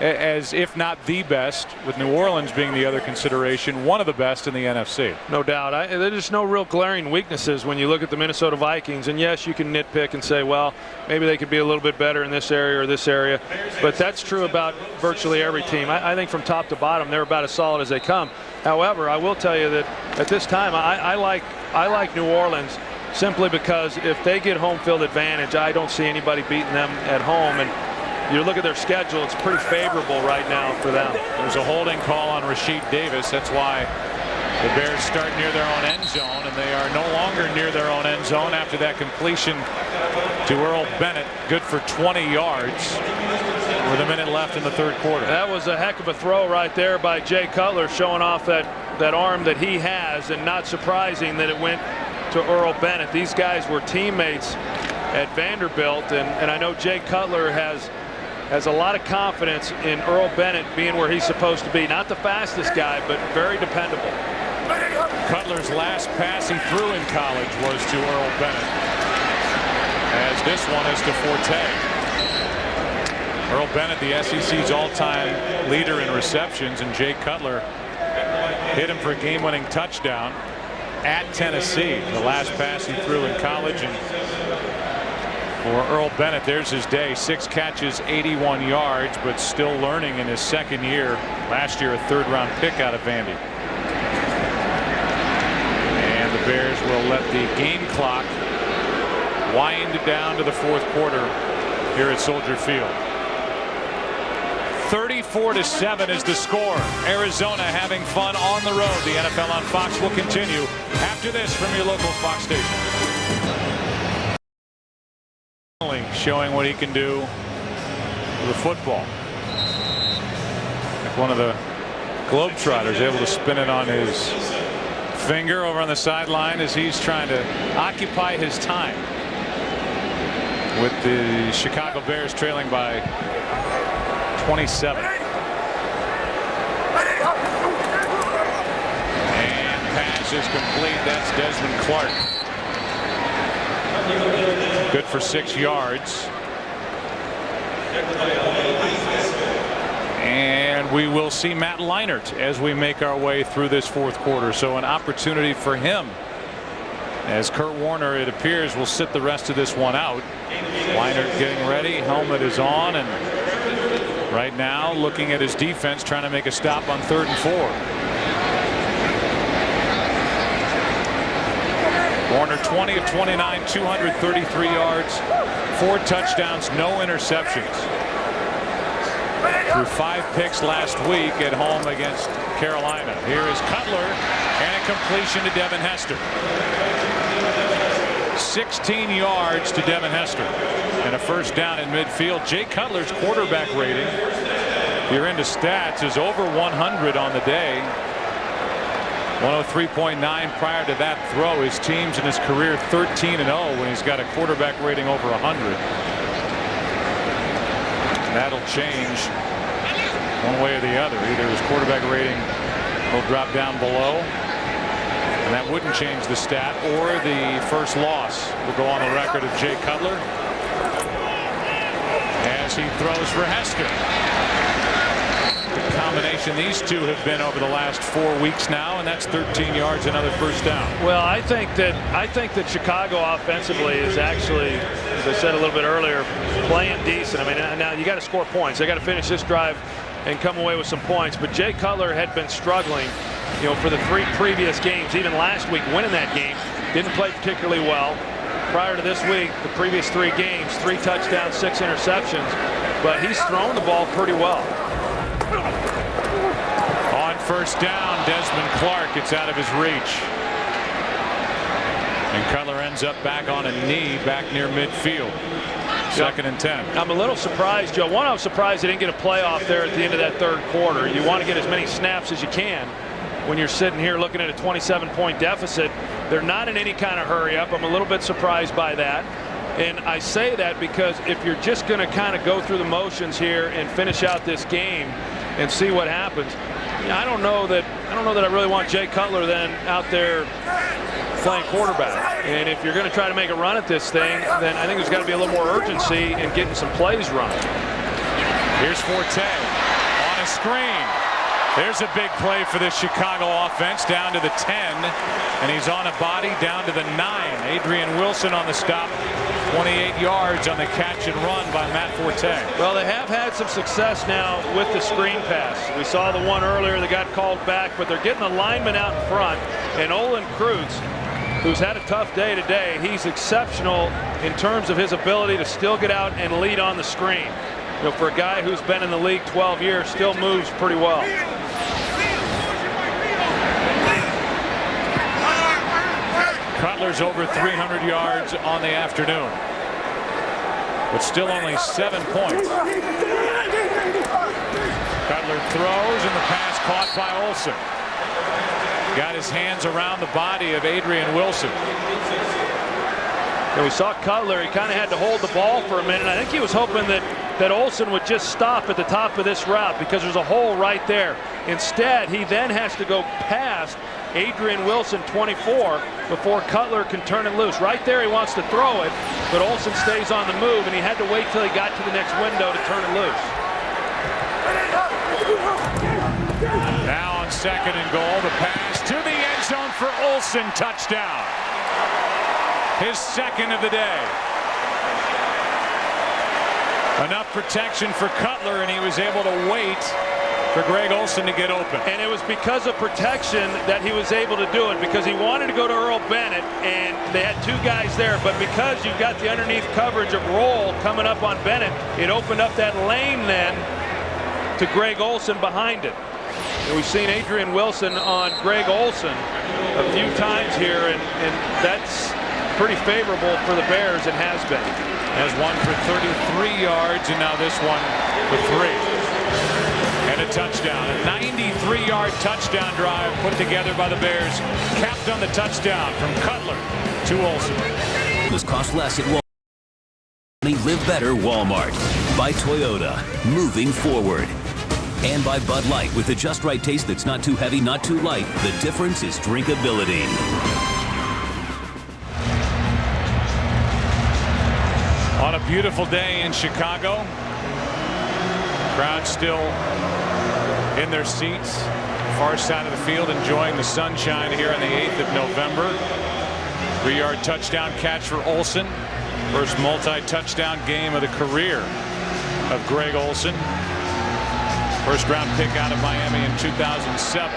as, if not the best, with New Orleans being the other consideration, one of the best in the NFC. No doubt. There's no real glaring weaknesses when you look at the Minnesota Vikings. And yes, you can nitpick and say, well, maybe they could be a little bit better in this area or this area. But that's true about virtually every team. I think from top to bottom, they're about as solid as they come. However, I will tell you that at this time, I like New Orleans simply because if they get home field advantage, I don't see anybody beating them at home. And you look at their schedule, it's pretty favorable right now for them. There's a holding call on Rasheed Davis. That's why the Bears start near their own end zone, and they are no longer near their own end zone after that completion to Earl Bennett, good for 20 yards with a minute left in the 3rd quarter. That was a heck of a throw right there by Jay Cutler, showing off that arm that he has, and not surprising that it went to Earl Bennett. These guys were teammates at Vanderbilt, and I know Jay Cutler has a lot of confidence in Earl Bennett being where he's supposed to be. Not the fastest guy, but very dependable. Cutler's last pass he threw in college was to Earl Bennett, as this one is to Forte. Earl Bennett, the SEC's all-time leader in receptions, and Jay Cutler hit him for a game-winning touchdown at Tennessee, the last pass he threw in college. And for Earl Bennett, there's his day. 6 catches, 81 yards, but still learning in his 2nd year. Last year, a 3rd-round pick out of Vandy. And the Bears will let the game clock wind down to the 4th quarter here at Soldier Field. 34-7 is the score. Arizona having fun on the road. The NFL on Fox will continue after this from your local Fox station. Showing what he can do with the football. Like one of the Globetrotters, able to spin it on his finger over on the sideline as he's trying to occupy his time with the Chicago Bears trailing by 27. And pass is complete. That's Desmond Clark. Good for 6 yards. And we will see Matt Leinart as we make our way through this fourth quarter. So an opportunity for him, as Kurt Warner, it appears, will sit the rest of this one out. Leinart getting ready. Helmet is on, and right now looking at his defense, trying to make a stop on 3rd and 4. Warner 20 of 29, 233 yards, 4 touchdowns, no interceptions. Threw 5 picks last week at home against Carolina. Here is Cutler, and a completion to Devin Hester. 16 yards to Devin Hester, and a first down in midfield. Jay Cutler's quarterback rating, if you're into stats, is over 100 on the day. 103.9 prior to that throw. His team's in his career 13-0 when he's got a quarterback rating over 100. That'll change one way or the other. Either his quarterback rating will drop down below, and that wouldn't change the stat, or the first loss will go on the record of Jay Cutler as he throws for Hester. The combination these two have been over the last 4 weeks now, and that's 13 yards, another first down. Well, I think that Chicago offensively is actually, as I said a little bit earlier, playing decent. I mean, now you got to score points. They got to finish this drive and come away with some points. But Jay Cutler had been struggling, you know, for the 3 previous games. Even last week, winning that game, didn't play particularly well. Prior to this week, the previous 3 games, 3 touchdowns, 6 interceptions. But he's thrown the ball pretty well. On first down, Desmond Clark gets out of his reach. And Cutler ends up back on a knee back near midfield. 2nd and 10. I'm a little surprised, Joe. One, I was surprised they didn't get a playoff there at the end of that 3rd quarter. You want to get as many snaps as you can when you're sitting here looking at a 27-point deficit. They're not in any kind of hurry up. I'm a little bit surprised by that. And I say that because if you're just going to kind of go through the motions here and finish out this game and see what happens, I don't know that I really want Jay Cutler then out there playing quarterback. And if you're going to try to make a run at this thing, then I think there's got to be a little more urgency in getting some plays run. Here's Forte on a screen. There's a big play for the Chicago offense, down to the 10, and he's on a body down to the 9. Adrian Wilson on the stop, 28 yards on the catch and run by Matt Forte. Well, they have had some success now with the screen pass. We saw the one earlier that got called back, but they're getting the lineman out in front, and Olin Kreutz, who's had a tough day today, he's exceptional in terms of his ability to still get out and lead on the screen. You know, for a guy who's been in the league 12 years, still moves pretty well. Cutler's over 300 yards on the afternoon, but still only 7 points. Cutler throws, and the pass caught by Olsen. Got his hands around the body of Adrian Wilson. And we saw Cutler, he kind of had to hold the ball for a minute. I think he was hoping that Olsen would just stop at the top of this route because there's a hole right there. Instead, he then has to go past Adrian Wilson, 24, before Cutler can turn it loose. Right there, he wants to throw it, but Olsen stays on the move, and he had to wait till he got to the next window to turn it loose. Now on 2nd and goal, the pass to the end zone for Olsen, touchdown. His 2nd of the day. Enough protection for Cutler, and he was able to wait for Greg Olsen to get open. And it was because of protection that he was able to do it, because he wanted to go to Earl Bennett, and they had 2 guys there. But because you've got the underneath coverage of Roll coming up on Bennett, it opened up that lane then to Greg Olsen behind it. And we've seen Adrian Wilson on Greg Olsen a few times here, and that's pretty favorable for the Bears. It has been. Has one for 33 yards, and now this one for 3. And a touchdown. A 93-yard touchdown drive put together by the Bears, capped on the touchdown from Cutler to Olsen. This cost less at Walmart. Live better Walmart. By Toyota, moving forward. And by Bud Light, with the just right taste that's not too heavy, not too light. The difference is drinkability. On a beautiful day in Chicago. Crowd still in their seats. Far side of the field enjoying the sunshine here on the 8th of November. 3-yard touchdown catch for Olsen. First multi-touchdown game of the career of Greg Olsen. First round pick out of Miami in 2007.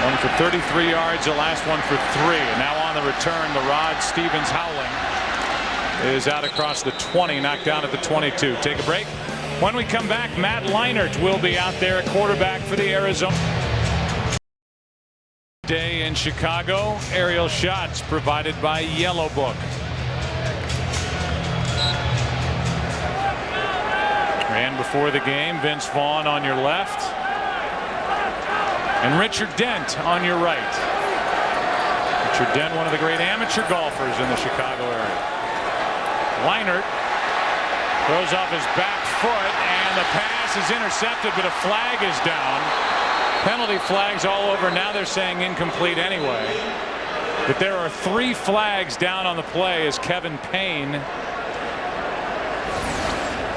One for 33 yards, the last one for 3. And now on the return, the Rod Stevens howling is out across the 20, knocked down at the 22. Take a break. When we come back, Matt Leinart will be out there at quarterback for the Arizona. Day in Chicago. Aerial shots provided by Yellow Book. And before the game, Vince Vaughn on your left. And Richard Dent on your right. Richard Dent, one of the great amateur golfers in the Chicago area. Leinart throws off his back foot, and the pass is intercepted, but a flag is down. Penalty flags all over. Now they're saying incomplete anyway. But there are 3 flags down on the play as Kevin Payne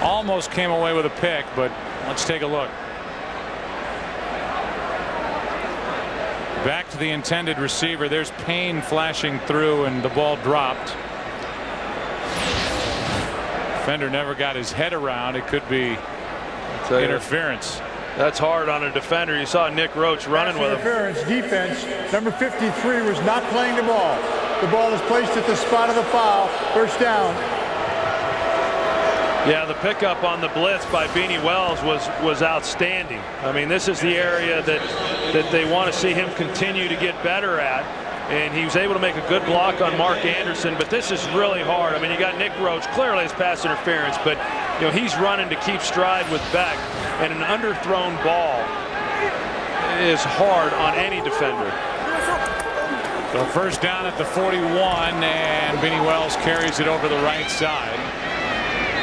almost came away with a pick, but let's take a look. Back to the intended receiver. There's Payne flashing through, and the ball dropped. Defender never got his head around. It could be interference. That's hard on a defender. You saw Nick Roach running with him. Interference, defense. Number 53 was not playing the ball. The ball is placed at the spot of the foul. First down. Yeah, the pickup on the blitz by Beanie Wells was outstanding. I mean, this is the area that they want to see him continue to get better at. And he was able to make a good block on Mark Anderson, but this is really hard. I mean, you got Nick Roach, clearly it's pass interference, but you know he's running to keep stride with Beck, and an underthrown ball is hard on any defender. So first down at the 41, and Beanie Wells carries it over the right side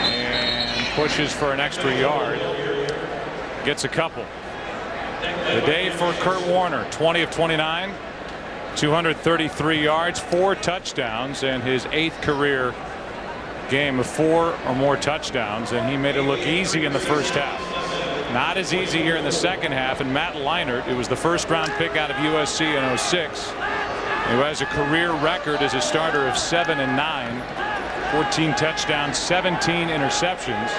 and pushes for an extra yard. Gets a couple. The day for Kurt Warner, 20 of 29. 233 yards, 4 touchdowns, and his 8th career game of 4 or more touchdowns, and he made it look easy in the first half. Not as easy here in the second half. And Matt Leinart, who was the first-round pick out of USC in 06, who has a career record as a starter of 7 and 9, 14 touchdowns, 17 interceptions.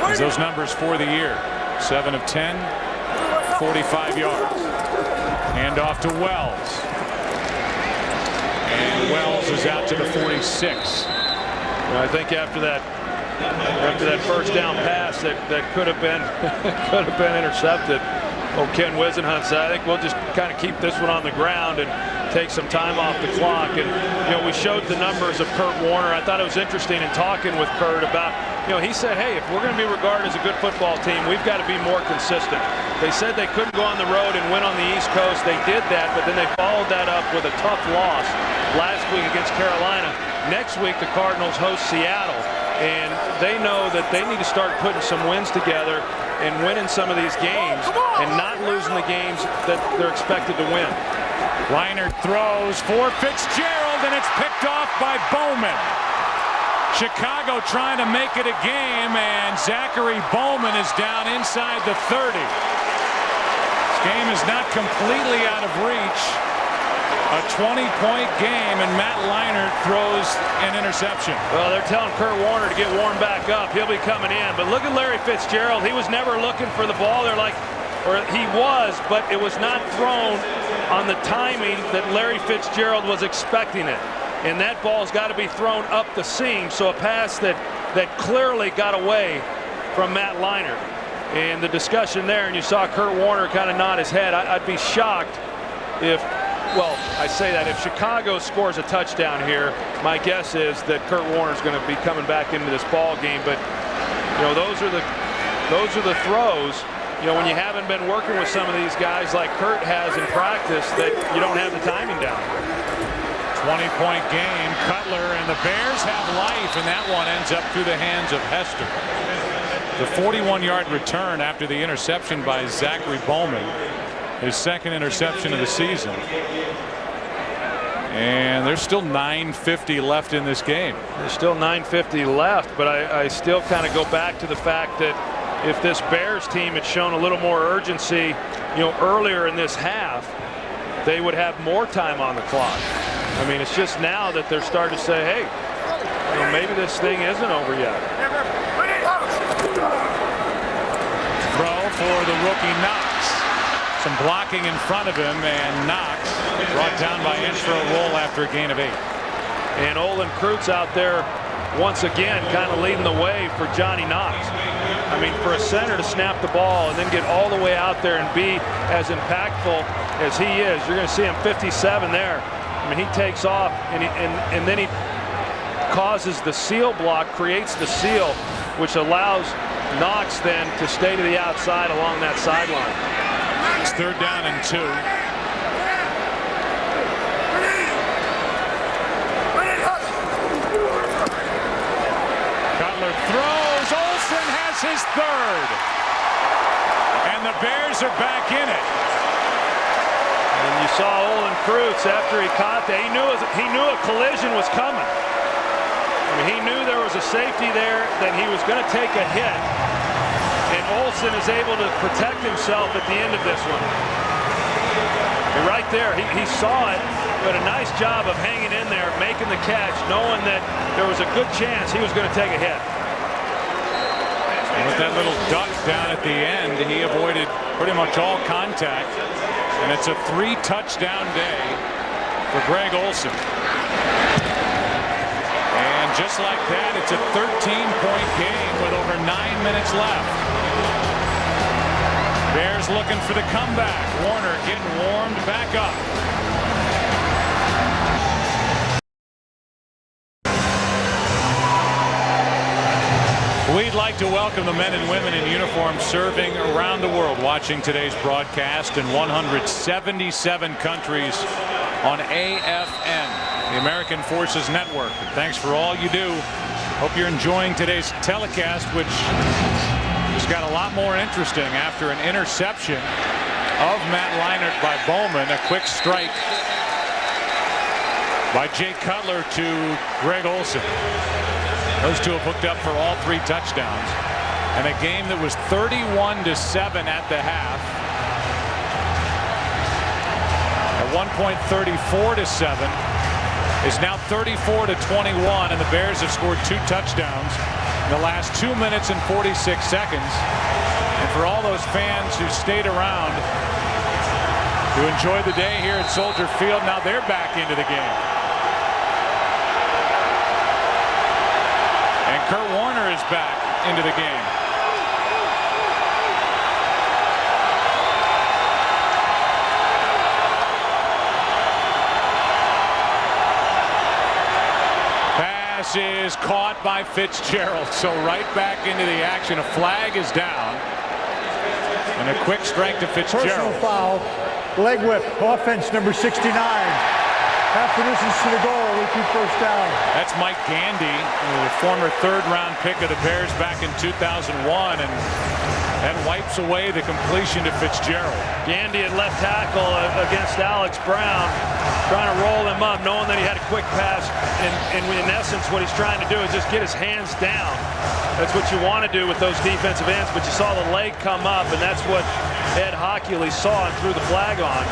As those numbers for the year: 7 of 10, 45 yards. Hand off to Wells. And Wells is out to the 46. I think after that first down pass that could have been intercepted. Oh, Ken Wisenhunt said, I think we'll just kind of keep this one on the ground and take some time off the clock. And you know, we showed the numbers of Kurt Warner. I thought it was interesting in talking with Kurt about, you know, he said, hey, if we're going to be regarded as a good football team, we've got to be more consistent. They said they couldn't go on the road and win on the East Coast. They did that, but then they followed that up with a tough loss last week against Carolina. Next week, the Cardinals host Seattle, and they know that they need to start putting some wins together and winning some of these games and not losing the games that they're expected to win. Leinart throws for Fitzgerald, and it's picked off by Bowman. Chicago trying to make it a game, and Zachary Bowman is down inside the 30. This game is not completely out of reach. A 20-point game, and Matt Leinart throws an interception. Well, they're telling Kurt Warner to get warmed back up. He'll be coming in. But look at Larry Fitzgerald. He was never looking for the ball. They're like, or he was, but it was not thrown on the timing that Larry Fitzgerald was expecting it. And that ball's got to be thrown up the seam. So a pass that clearly got away from Matt Leinart. And the discussion there, and you saw Kurt Warner kind of nod his head. I'd be shocked if, well, I say that if Chicago scores a touchdown here, my guess is that Kurt Warner's going to be coming back into this ball game. But you know, those are the throws. You know, when you haven't been working with some of these guys like Kurt has in practice, that you don't have the timing down. 20-point game. Cutler and the Bears have life, and that one ends up through the hands of Hester. The 41-yard return after the interception by Zachary Bowman, his second interception of the season. And there's still 9:50 left in this game. There's still 9:50 left, but I still kind of go back to the fact that if this Bears team had shown a little more urgency, earlier in this half, they would have more time on the clock. I mean, it's just now that they're starting to say, hey, maybe this thing isn't over yet. Throw for the rookie Knox. Some blocking in front of him, and Knox brought down by Inch for a roll after a gain of 8. And Olin Kreutz out there once again kind of leading the way for Johnny Knox. I mean, for a center to snap the ball and then get all the way out there and be as impactful as he is, you're going to see him 57 there. I mean, he takes off and then he causes the seal block, creates the seal, which allows Knox then to stay to the outside along that sideline. It's 3rd down and 2. Cutler throws. Olsen has his 3rd. And the Bears are back in it. And you saw Olin Kreutz after he caught that. He knew a collision was coming. I mean, he knew there was a safety there, that he was going to take a hit. And Olsen is able to protect himself at the end of this one. And right there, he saw it, but a nice job of hanging in there, making the catch, knowing that there was a good chance he was going to take a hit. And with that little duck down at the end, he avoided pretty much all contact. And it's a 3-touchdown day for Greg Olsen. And just like that, it's a 13-point game with over 9 minutes left. Bears looking for the comeback. Warner getting warmed back up. We'd like to welcome the men and women in uniform serving around the world, watching today's broadcast in 177 countries on AFN, the American Forces Network. And thanks for all you do. Hope you're enjoying today's telecast, which just got a lot more interesting after an interception of Matt Leinart by Bowman. A quick strike by Jay Cutler to Greg Olsen. Those two have hooked up for all 3 touchdowns. And a game that was 31-7 at the half. At one point 34-7 is now 34-21, and the Bears have scored 2 touchdowns in the last 2 minutes and 46 seconds. And for all those fans who stayed around to enjoy the day here at Soldier Field, now they're back into the game. And Kurt Warner is back into the game. Pass is caught by Fitzgerald, so right back into the action. A flag is down. And a quick strike to Fitzgerald. Personal foul, leg whip, offense number 69. After this is to the goal, we keep 1st down. That's Mike Gandy, the former 3rd-round pick of the Bears back in 2001, and that wipes away the completion to Fitzgerald. Gandy at left tackle against Alex Brown, trying to roll him up, knowing that he had a quick pass. And in essence, what he's trying to do is just get his hands down. That's what you want to do with those defensive ends, but you saw the leg come up, and that's what Ed Hockley saw and threw the flag on.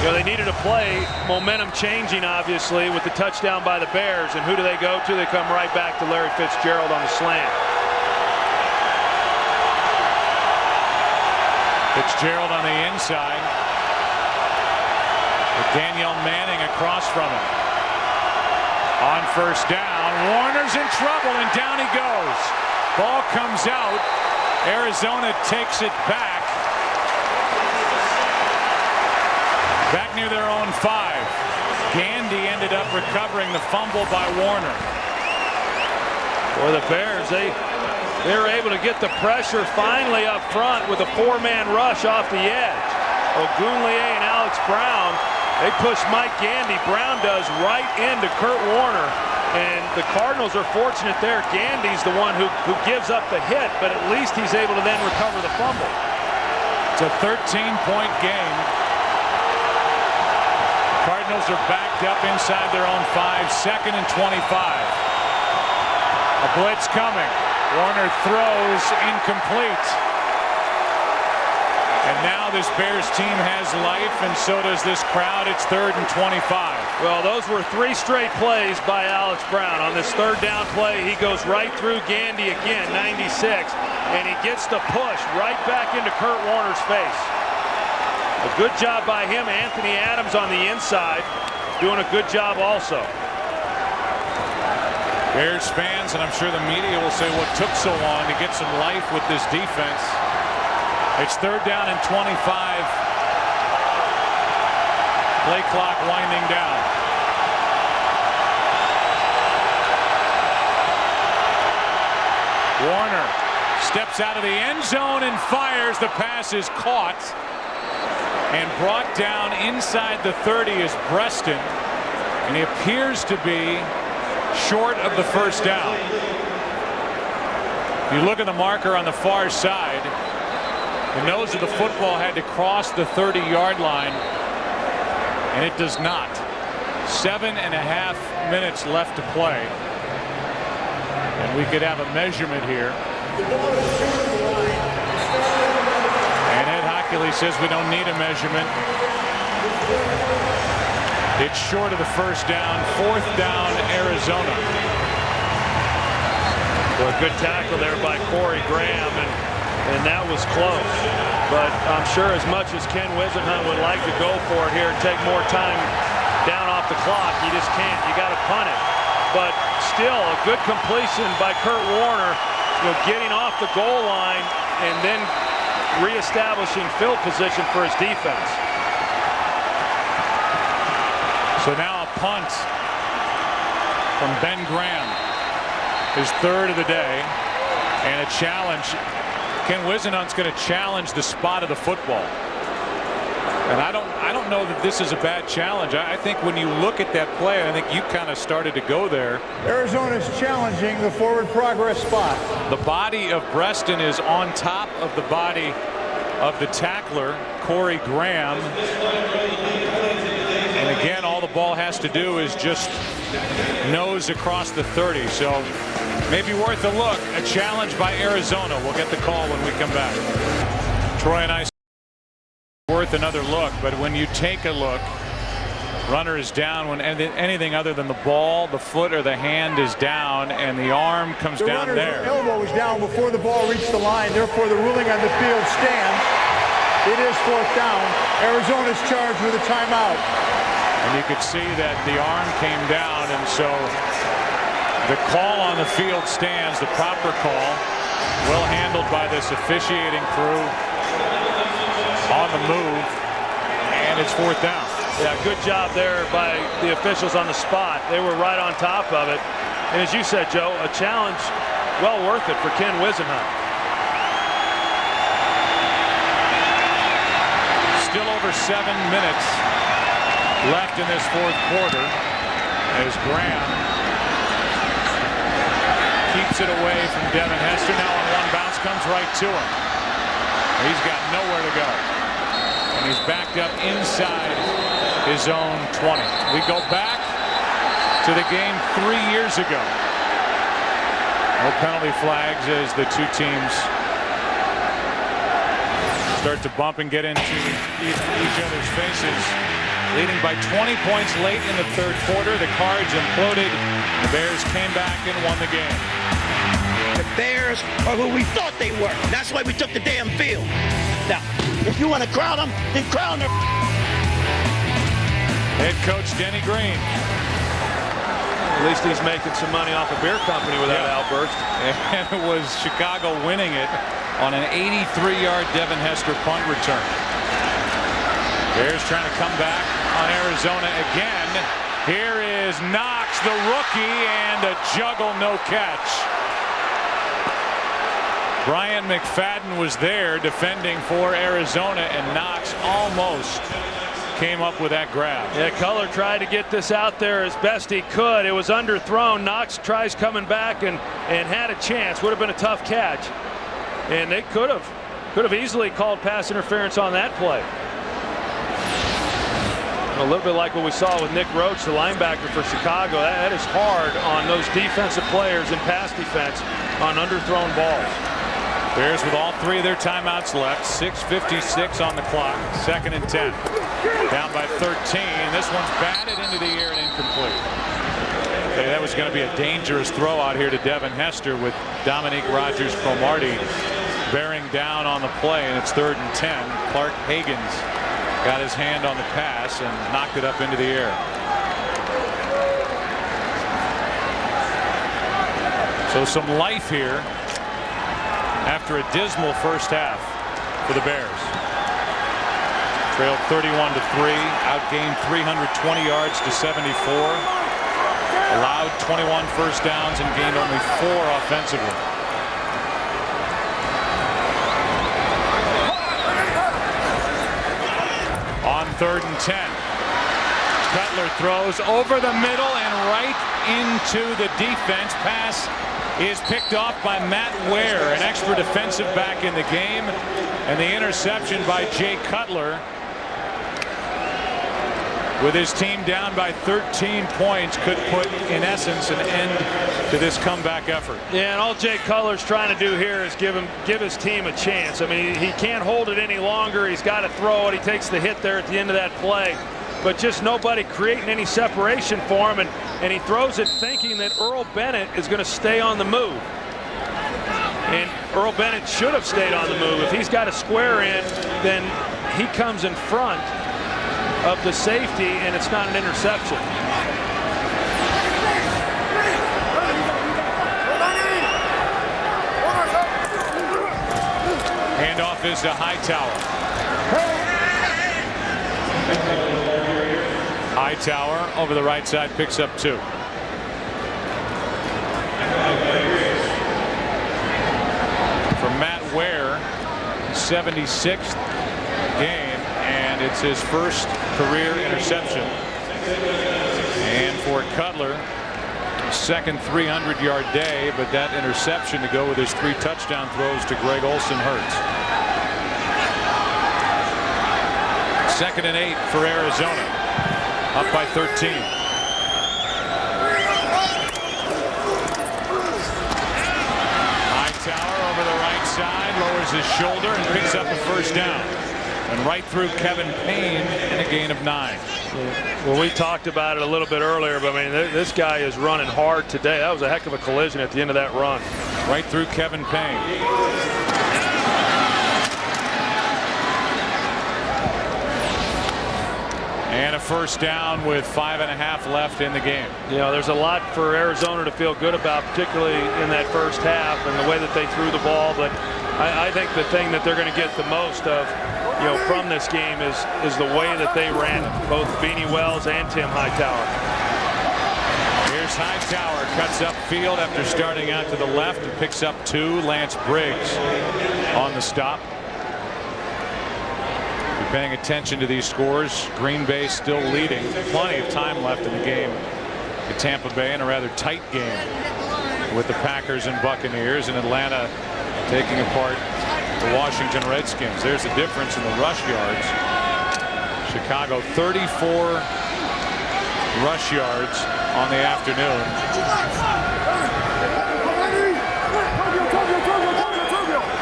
They needed a play, momentum changing, obviously, with the touchdown by the Bears. And who do they go to? They come right back to Larry Fitzgerald on the slant. Fitzgerald on the inside, with Danielle Manning across from him. On 1st down, Warner's in trouble, and down he goes. Ball comes out. Arizona takes it back. Back near their own 5. Gandy ended up recovering the fumble by Warner. For the Bears, they were able to get the pressure finally up front with a 4-man rush off the edge. Ogunleye and Alex Brown, they push Mike Gandy. Brown does right into Kurt Warner. And the Cardinals are fortunate there. Gandy's the one who gives up the hit, but at least he's able to then recover the fumble. It's a 13-point game. Cardinals are backed up inside their own 5, 2nd and 25. A blitz coming. Warner throws incomplete. And now this Bears team has life, and so does this crowd. It's 3rd and 25. Well, those were 3 straight plays by Alex Brown. On this 3rd down play, he goes right through Gandy again, 96, and he gets the push right back into Kurt Warner's face. A good job by him. Anthony Adams on the inside, doing a good job also. Bears fans, and I'm sure the media will say what took so long to get some life with this defense. It's 3rd down and 25. Play clock winding down. Warner steps out of the end zone and fires. The pass is caught and brought down inside the 30 is Breston, and he appears to be short of the 1st down. If you look at the marker on the far side, the nose of the football had to cross the 30-yard line, and it does not. 7.5 minutes left to play, and we could have a measurement here. And Ed Hockley says we don't need a measurement. It's short of the 1st down. 4th down, Arizona. Well, a good tackle there by Corey Graham, and that was close. But I'm sure as much as Ken Wisenhunt would like to go for it here and take more time down off the clock, you just can't. You got to punt it. But still, a good completion by Kurt Warner, getting off the goal line and then reestablishing field position for his defense. So now a punt from Ben Graham, his 3rd of the day, and a challenge. Ken Wisenhunt's going to challenge the spot of the football. And I don't know that this is a bad challenge. I think when you look at that play, I think you kind of started to go there. Arizona's challenging the forward progress spot. The body of Breston is on top of the body of the tackler, Corey Graham. And again, all the ball has to do is just nose across the 30. So maybe worth a look. A challenge by Arizona. We'll get the call when we come back. Troy and I worth another look, but when you take a look, runner is down when anything other than the ball, the foot, or the hand is down, and the arm comes down there. The elbow was down before the ball reached the line. Therefore, the ruling on the field stands. It is 4th down. Arizona's charged with a timeout. And you could see that the arm came down, and so the call on the field stands, the proper call, well handled by this officiating crew on the move, and it's 4th down. Yeah, good job there by the officials on the spot. They were right on top of it. And as you said, Joe, a challenge well worth it for Ken Wisenhunt. Still over 7 minutes left in this 4th quarter as Graham keeps it away from Devin Hester. Now on one bounce, comes right to him. He's got nowhere to go. And he's backed up inside his own 20. We go back to the game 3 years ago. No penalty flags as the two teams start to bump and get into each other's faces. Leading by 20 points late in the 3rd quarter. The Cards imploded. The Bears came back and won the game. The Bears are who we thought they were. That's why we took the damn field. Now, if you want to crown them, then crown them. Head coach Denny Green. At least he's making some money off a beer company with that outburst. And it was Chicago winning it on an 83-yard Devin Hester punt return. Bears trying to come back on Arizona again. Here is Knox, the rookie, and a juggle, no catch. Brian McFadden was there defending for Arizona, and Knox almost came up with that grab. Yeah, Cutler tried to get this out there as best he could. It was underthrown. Knox tries coming back and had a chance. Would have been a tough catch. And they could have easily called pass interference on that play. A little bit like what we saw with Nick Roach, the linebacker for Chicago. That is hard on those defensive players in pass defense on underthrown balls. Bears with all 3 of their timeouts left. 6:56 on the clock. 2nd and 10. Down by 13. This one's batted into the air and incomplete. Okay, that was going to be a dangerous throw out here to Devin Hester with Dominique Rodgers-Cromartie bearing down on the play, and it's 3rd and 10. Clark Hagan's got his hand on the pass and knocked it up into the air. So some life here after a dismal first half for the Bears. Trailed 31-3, outgained 320 yards to 74. Allowed 21 first downs and gained only 4 offensively. On 3rd and 10. Cutler throws over the middle and right into the defense. Pass is picked off by Matt Ware, an extra defensive back in the game, and the interception by Jay Cutler. With his team down by 13 points, could put, in essence, an end to this comeback effort. Yeah, and all Jay Cutler's trying to do here is give his team a chance. I mean, he can't hold it any longer. He's got to throw it. He takes the hit there at the end of that play. But just nobody creating any separation for him, and he throws it thinking that Earl Bennett is going to stay on the move. And Earl Bennett should have stayed on the move. If he's got a square in, then he comes in front of the safety, and it's not an interception. Handoff is to Hightower. Hightower over the right side picks up 2. For Matt Ware, 76th game, and it's his first career interception. And for Cutler, second 300-yard day, but that interception to go with his 3 touchdown throws to Greg Olsen hurts. 2nd and 8 for Arizona, up by 13. Hightower over the right side, lowers his shoulder and picks up a first down. And right through Kevin Payne in a gain of 9. Well, we talked about it a little bit earlier, but I mean, this guy is running hard today. That was a heck of a collision at the end of that run. Right through Kevin Payne. And a first down with 5.5 left in the game. You know, there's a lot for Arizona to feel good about, particularly in that first half and the way that they threw the ball. But I think the thing that they're going to get the most of, you know, from this game is the way that they ran it, both Beanie Wells and Tim Hightower. Here's Hightower, cuts up field after starting out to the left and picks up 2. Lance Briggs on the stop. You're paying attention to these scores. Green Bay still leading. Plenty of time left in the game at Tampa Bay in a rather tight game with the Packers and Buccaneers, and Atlanta taking apart the Washington Redskins. There's the difference in the rush yards. Chicago 34 rush yards on the afternoon.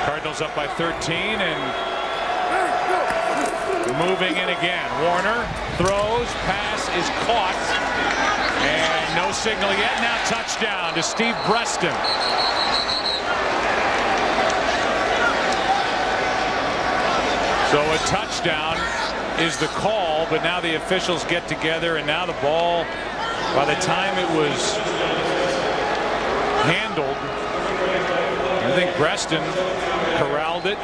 Cardinals up by 13 and moving in again. Warner throws, pass is caught, and no signal yet. Now touchdown to Steve Breston. So a touchdown is the call, but now the officials get together, and now the ball, by the time it was handled, I think Breston corralled it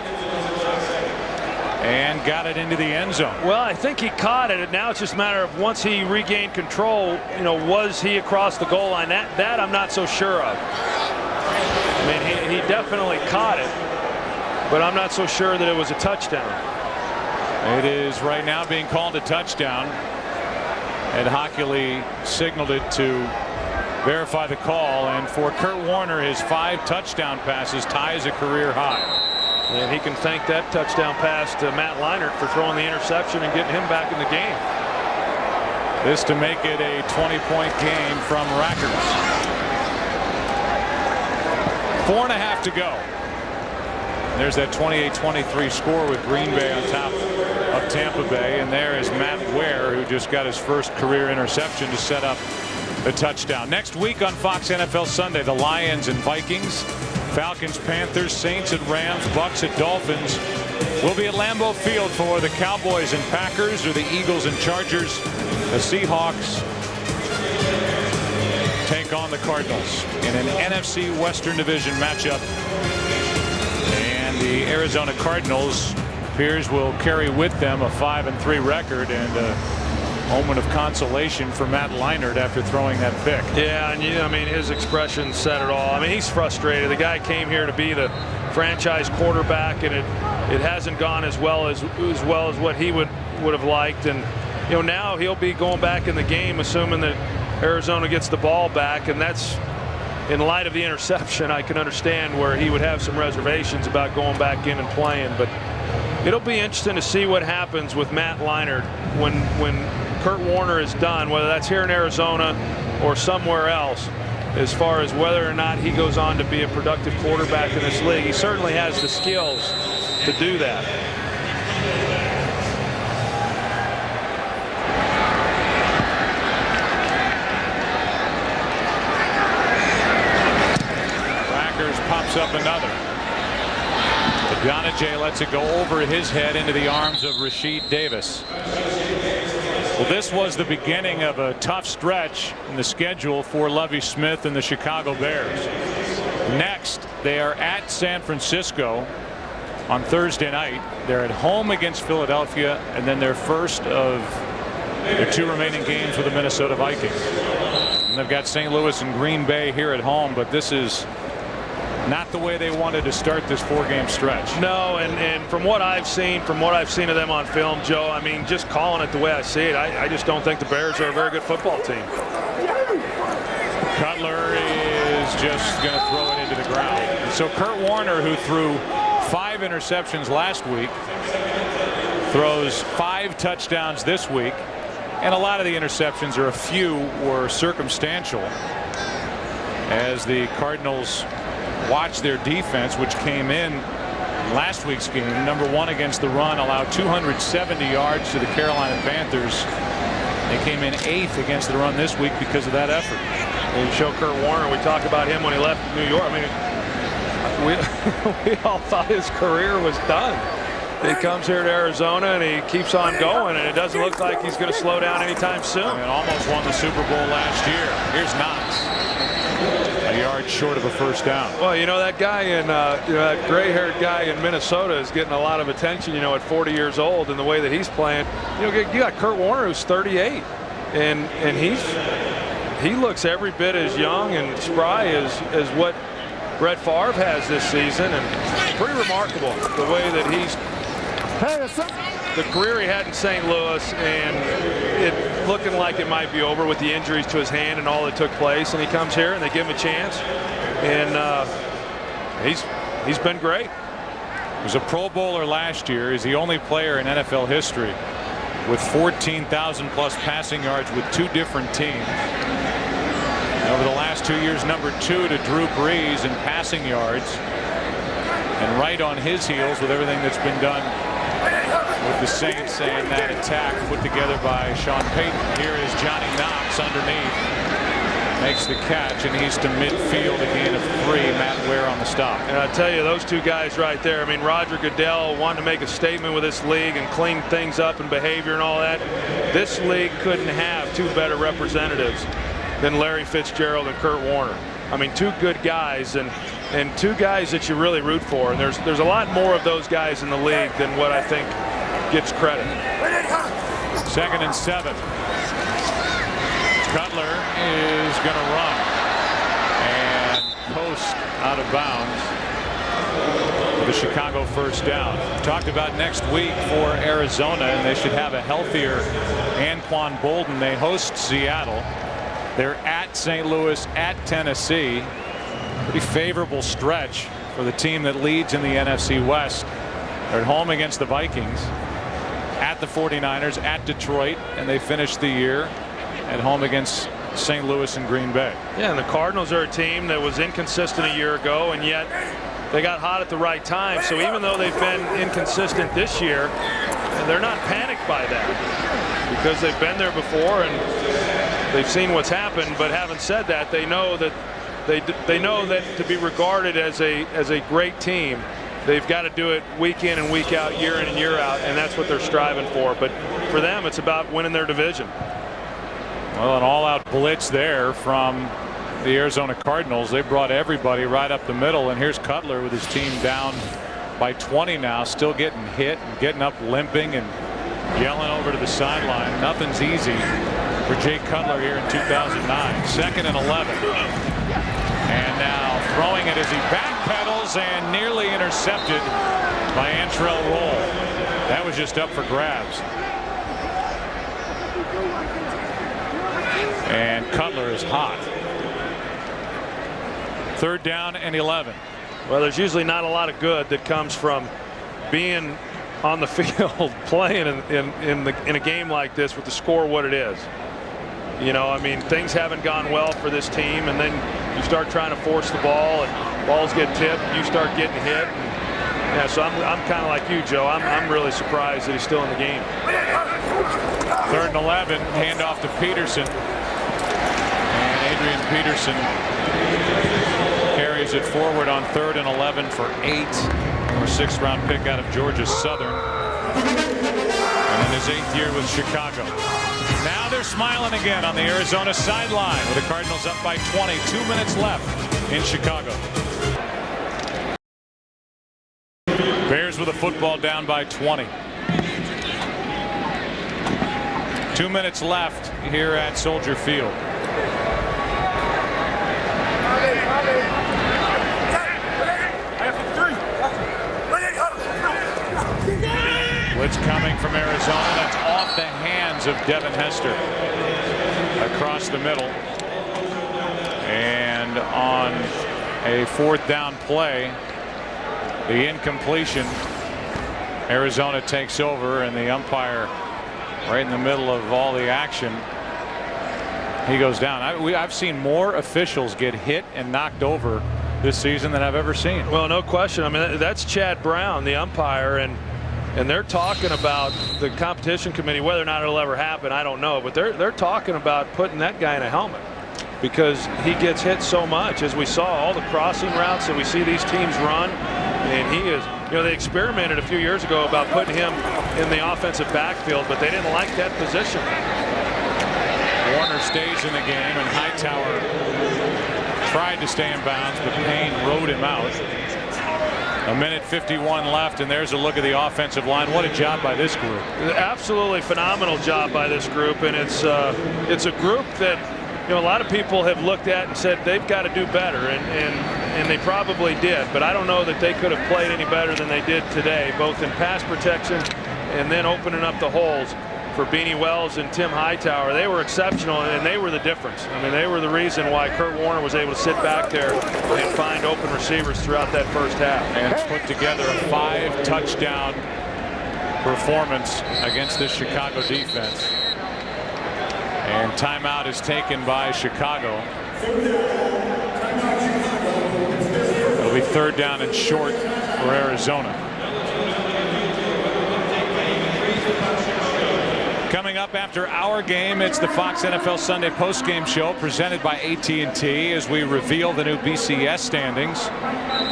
and got it into the end zone. Well, I think he caught it, and now it's just a matter of once he regained control, you know, was he across the goal line? That I'm not so sure of. I mean, he definitely caught it, but I'm not so sure that it was a touchdown. It is right now being called a touchdown. Ed Hockley signaled it to verify the call, and for Kurt Warner, his 5 touchdown passes ties a career high. And he can thank that touchdown pass to Matt Leinart for throwing the interception and getting him back in the game. This to make it a 20-point game from Rackers. 4.5 to go. There's that 28-23 score with Green Bay on top of Tampa Bay. And there is Matt Ware, who just got his first career interception to set up the touchdown. Next week on Fox NFL Sunday, the Lions and Vikings, Falcons, Panthers, Saints and Rams, Bucks and Dolphins will be at Lambeau Field for the Cowboys and Packers, or the Eagles and Chargers. The Seahawks take on the Cardinals in an NFC Western Division matchup. And the Arizona Cardinals appears will carry with them a 5-3 record, and a moment of consolation for Matt Leinart after throwing that pick. Yeah, and I mean, his expression said it all. I mean, he's frustrated. The guy came here to be the franchise quarterback, and it hasn't gone as well as what he would have liked. And now he'll be going back in the game, assuming that Arizona gets the ball back, and that's in light of the interception. I can understand where he would have some reservations about going back in and playing, but it'll be interesting to see what happens with Matt Leinart when Kurt Warner is done, whether that's here in Arizona or somewhere else, as far as whether or not he goes on to be a productive quarterback in this league. He certainly has the skills to do that. Pops up another. Donajay lets it go over his head into the arms of Rasheed Davis. Well, this was the beginning of a tough stretch in the schedule for Lovie Smith and the Chicago Bears. Next, they are at San Francisco on Thursday night. They're at home against Philadelphia, and then their first of their 2 remaining games with the Minnesota Vikings. And they've got St. Louis and Green Bay here at home, but this is not the way they wanted to start this 4-game stretch. No, and from what I've seen of them on film, Joe, I mean, just calling it the way I see it, I just don't think the Bears are a very good football team. Cutler is just going to throw it into the ground. And so Kurt Warner, who threw 5 interceptions last week, throws 5 touchdowns this week, and a lot of the interceptions, or a few, were circumstantial, as the Cardinals watch their defense, which came in last week's game number 1 against the run, allowed 270 yards to the Carolina Panthers. They came in 8th against the run this week because of that effort. And you show Kurt Warner, we talked about him when he left New York. I mean, we all thought his career was done. He comes here to Arizona and he keeps on going, and it doesn't look like he's going to slow down anytime soon. And almost won the Super Bowl last year. Here's Knox. A yard short of a first down. Well, that guy in that gray-haired guy in Minnesota is getting a lot of attention, at 40 years old, and the way that he's playing. You got Kurt Warner, who's 38, and he looks every bit as young and spry as what Brett Favre has this season, and pretty remarkable the way that he's the career he had in St. Louis, and it looking like it might be over with the injuries to his hand and all that took place, and he comes here and they give him a chance, and he's been great. He was a Pro Bowler last year. He's the only player in NFL history with 14,000 plus passing yards with 2 different teams. And over the last 2 years, number 2 to Drew Brees in passing yards, and right on his heels with everything that's been done with the Saints and that attack put together by Sean Payton. Here is Johnny Knox underneath, makes the catch, and he's to midfield, a gain of 3. Matt Ware on the stop. And I tell you, those 2 guys right there, I mean, Roger Goodell wanted to make a statement with this league and clean things up and behavior and all that. This league couldn't have 2 better representatives than Larry Fitzgerald and Kurt Warner. I mean, 2 good guys, and 2 guys that you really root for, and there's a lot more of those guys in the league than what I think gets credit. 2nd and 7. Cutler is going to run and post out of bounds for the Chicago first down. Talked about next week for Arizona, and they should have a healthier Anquan Boldin. They host Seattle. They're at St. Louis, at Tennessee. Pretty favorable stretch for the team that leads in the NFC West. They're at home against the Vikings, at the 49ers, at Detroit, and they finished the year at home against St. Louis and Green Bay. Yeah, and the Cardinals are a team that was inconsistent a year ago, and yet they got hot at the right time. So even though they've been inconsistent this year, they're not panicked by that because they've been there before and they've seen what's happened. But having said that, they know that they know that to be regarded as a great team, they've got to do it week in and week out, year in and year out, and that's what they're striving for. But for them, it's about winning their division. Well, an all-out blitz there from the Arizona Cardinals. They brought everybody right up the middle, and here's Cutler with his team down by 20 now, still getting hit and getting up limping and yelling over to the sideline. Nothing's easy for Jay Cutler here in 2009. 2nd and 11. And now throwing it as he backpedals and nearly intercepted by Antrell Roll. That was just up for grabs. And Cutler is hot. 3rd down and 11. Well, there's usually not a lot of good that comes from being on the field playing in a game like this with the score what it is. You know, I mean, things haven't gone well for this team, and then you start trying to force the ball and balls get tipped, you start getting hit. And, yeah, so I'm kind of like you, Joe. I'm really surprised that he's still in the game. 3rd and 11, handoff to Peterson. And Adrian Peterson carries it forward on 3rd and 11 for 8. Or 6th round pick out of Georgia Southern. And in his 8th year with Chicago. Now they're smiling again on the Arizona sideline with the Cardinals up by 20. 2 minutes left in Chicago. Bears with a football down by 20. 2 minutes left here at Soldier Field. Blitz coming from Arizona. That's off the hands of Devin Hester across the middle. And on a 4th down play, the incompletion, Arizona takes over, and the umpire right in the middle of all the action, he goes down. I've seen more officials get hit and knocked over this season than I've ever seen. Well, no question. I mean, that's Chad Brown, the umpire, and they're talking about the competition committee. Whether or not it'll ever happen, I don't know, but they're talking about putting that guy in a helmet because he gets hit so much. As we saw, all the crossing routes that we see these teams run, and he is, you know, they experimented a few years ago about putting him in the offensive backfield, but they didn't like that position. Warner stays in the game, and Hightower tried to stay in bounds, but Payne rode him out. 1:51 left, and there's a look at the offensive line. What a job by this group. Absolutely phenomenal job by this group, and it's a group that, you know, a lot of people have looked at and said they've got to do better, and they probably did, but I don't know that they could have played any better than they did today, both in pass protection and then opening up the holes for Beanie Wells and Tim Hightower. They were exceptional, and they were the difference. I mean, they were the reason why Kurt Warner was able to sit back there and find open receivers throughout that first half. And put together a 5-touchdown performance against this Chicago defense. And timeout is taken by Chicago. It'll be 3rd down and short for Arizona. Coming up after our game, it's the Fox NFL Sunday postgame show presented by AT&T as we reveal the new BCS standings.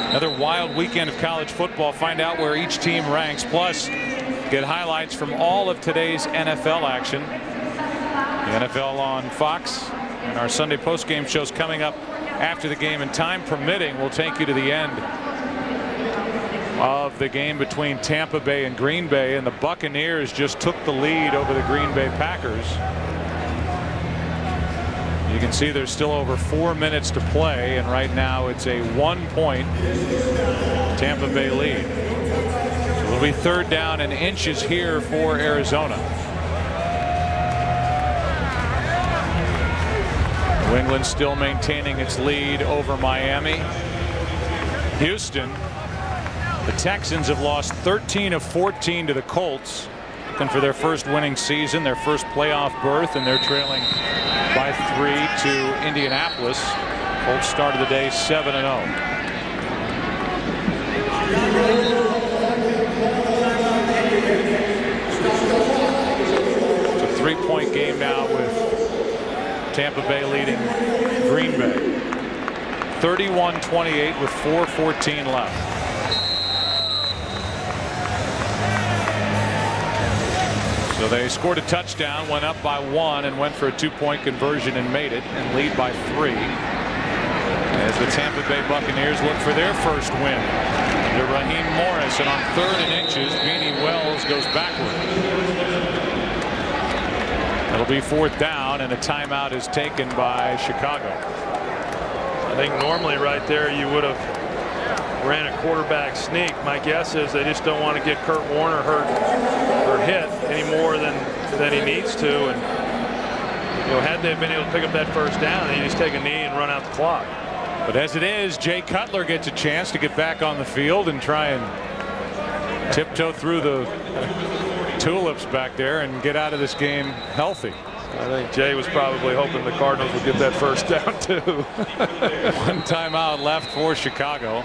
Another wild weekend of college football. Find out where each team ranks, plus get highlights from all of today's NFL action. The NFL on Fox, and our Sunday postgame shows coming up after the game, and time permitting, we'll take you to the end of the game between Tampa Bay and Green Bay, and the Buccaneers just took the lead over the Green Bay Packers. You can see there's still over 4 minutes to play, and right now it's a 1-point Tampa Bay lead. So it'll be 3rd down and inches here for Arizona. New England still maintaining its lead over Miami. Houston, the Texans have lost 13 of 14 to the Colts. looking for their first winning season, their first playoff berth, and they're trailing by 3 to Indianapolis. Colts started the day 7-0. It's a 3-point game now with Tampa Bay leading Green Bay 31-28 with 4:14 left. So they scored a touchdown, went up by 1, and went for a 2-point conversion and made it, and lead by 3. As the Tampa Bay Buccaneers look for their first win to Raheem Morris, and on 3rd and inches, Beanie Wells goes backward. It'll be 4th down, and a timeout is taken by Chicago. I think normally right there you would have ran a quarterback sneak. My guess is they just don't want to get Kurt Warner hurt or hit any more than he needs to. And had they been able to pick up that first down, they just take a knee and run out the clock. But as it is, Jay Cutler gets a chance to get back on the field and try and tiptoe through the tulips back there and get out of this game healthy. I think Jay was probably hoping the Cardinals would get that first down too. 1 timeout left for Chicago.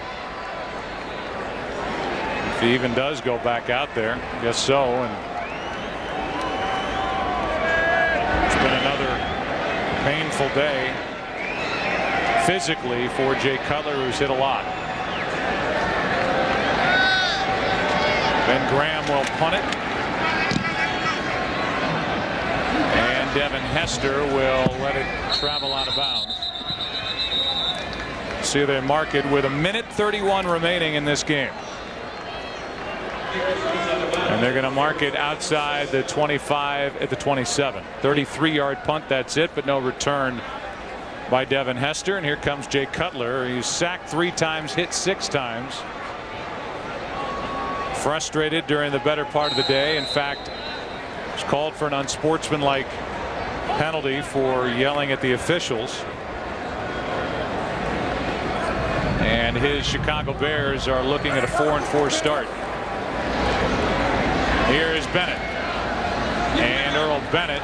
If he even does go back out there, guess so. And it's been another painful day physically for Jay Cutler, who's hit a lot. Ben Graham will punt it. And Devin Hester will let it travel out of bounds. See, they mark it with 1:31 remaining in this game. And they're going to mark it outside the 25 at the 27. 33-yard punt, that's it, but no return by Devin Hester. And here comes Jay Cutler. He's sacked 3 times, hit 6 times. Frustrated during the better part of the day. In fact, was called for an unsportsmanlike penalty for yelling at the officials. And his Chicago Bears are looking at a 4-4 start. Here is Bennett. And Earl Bennett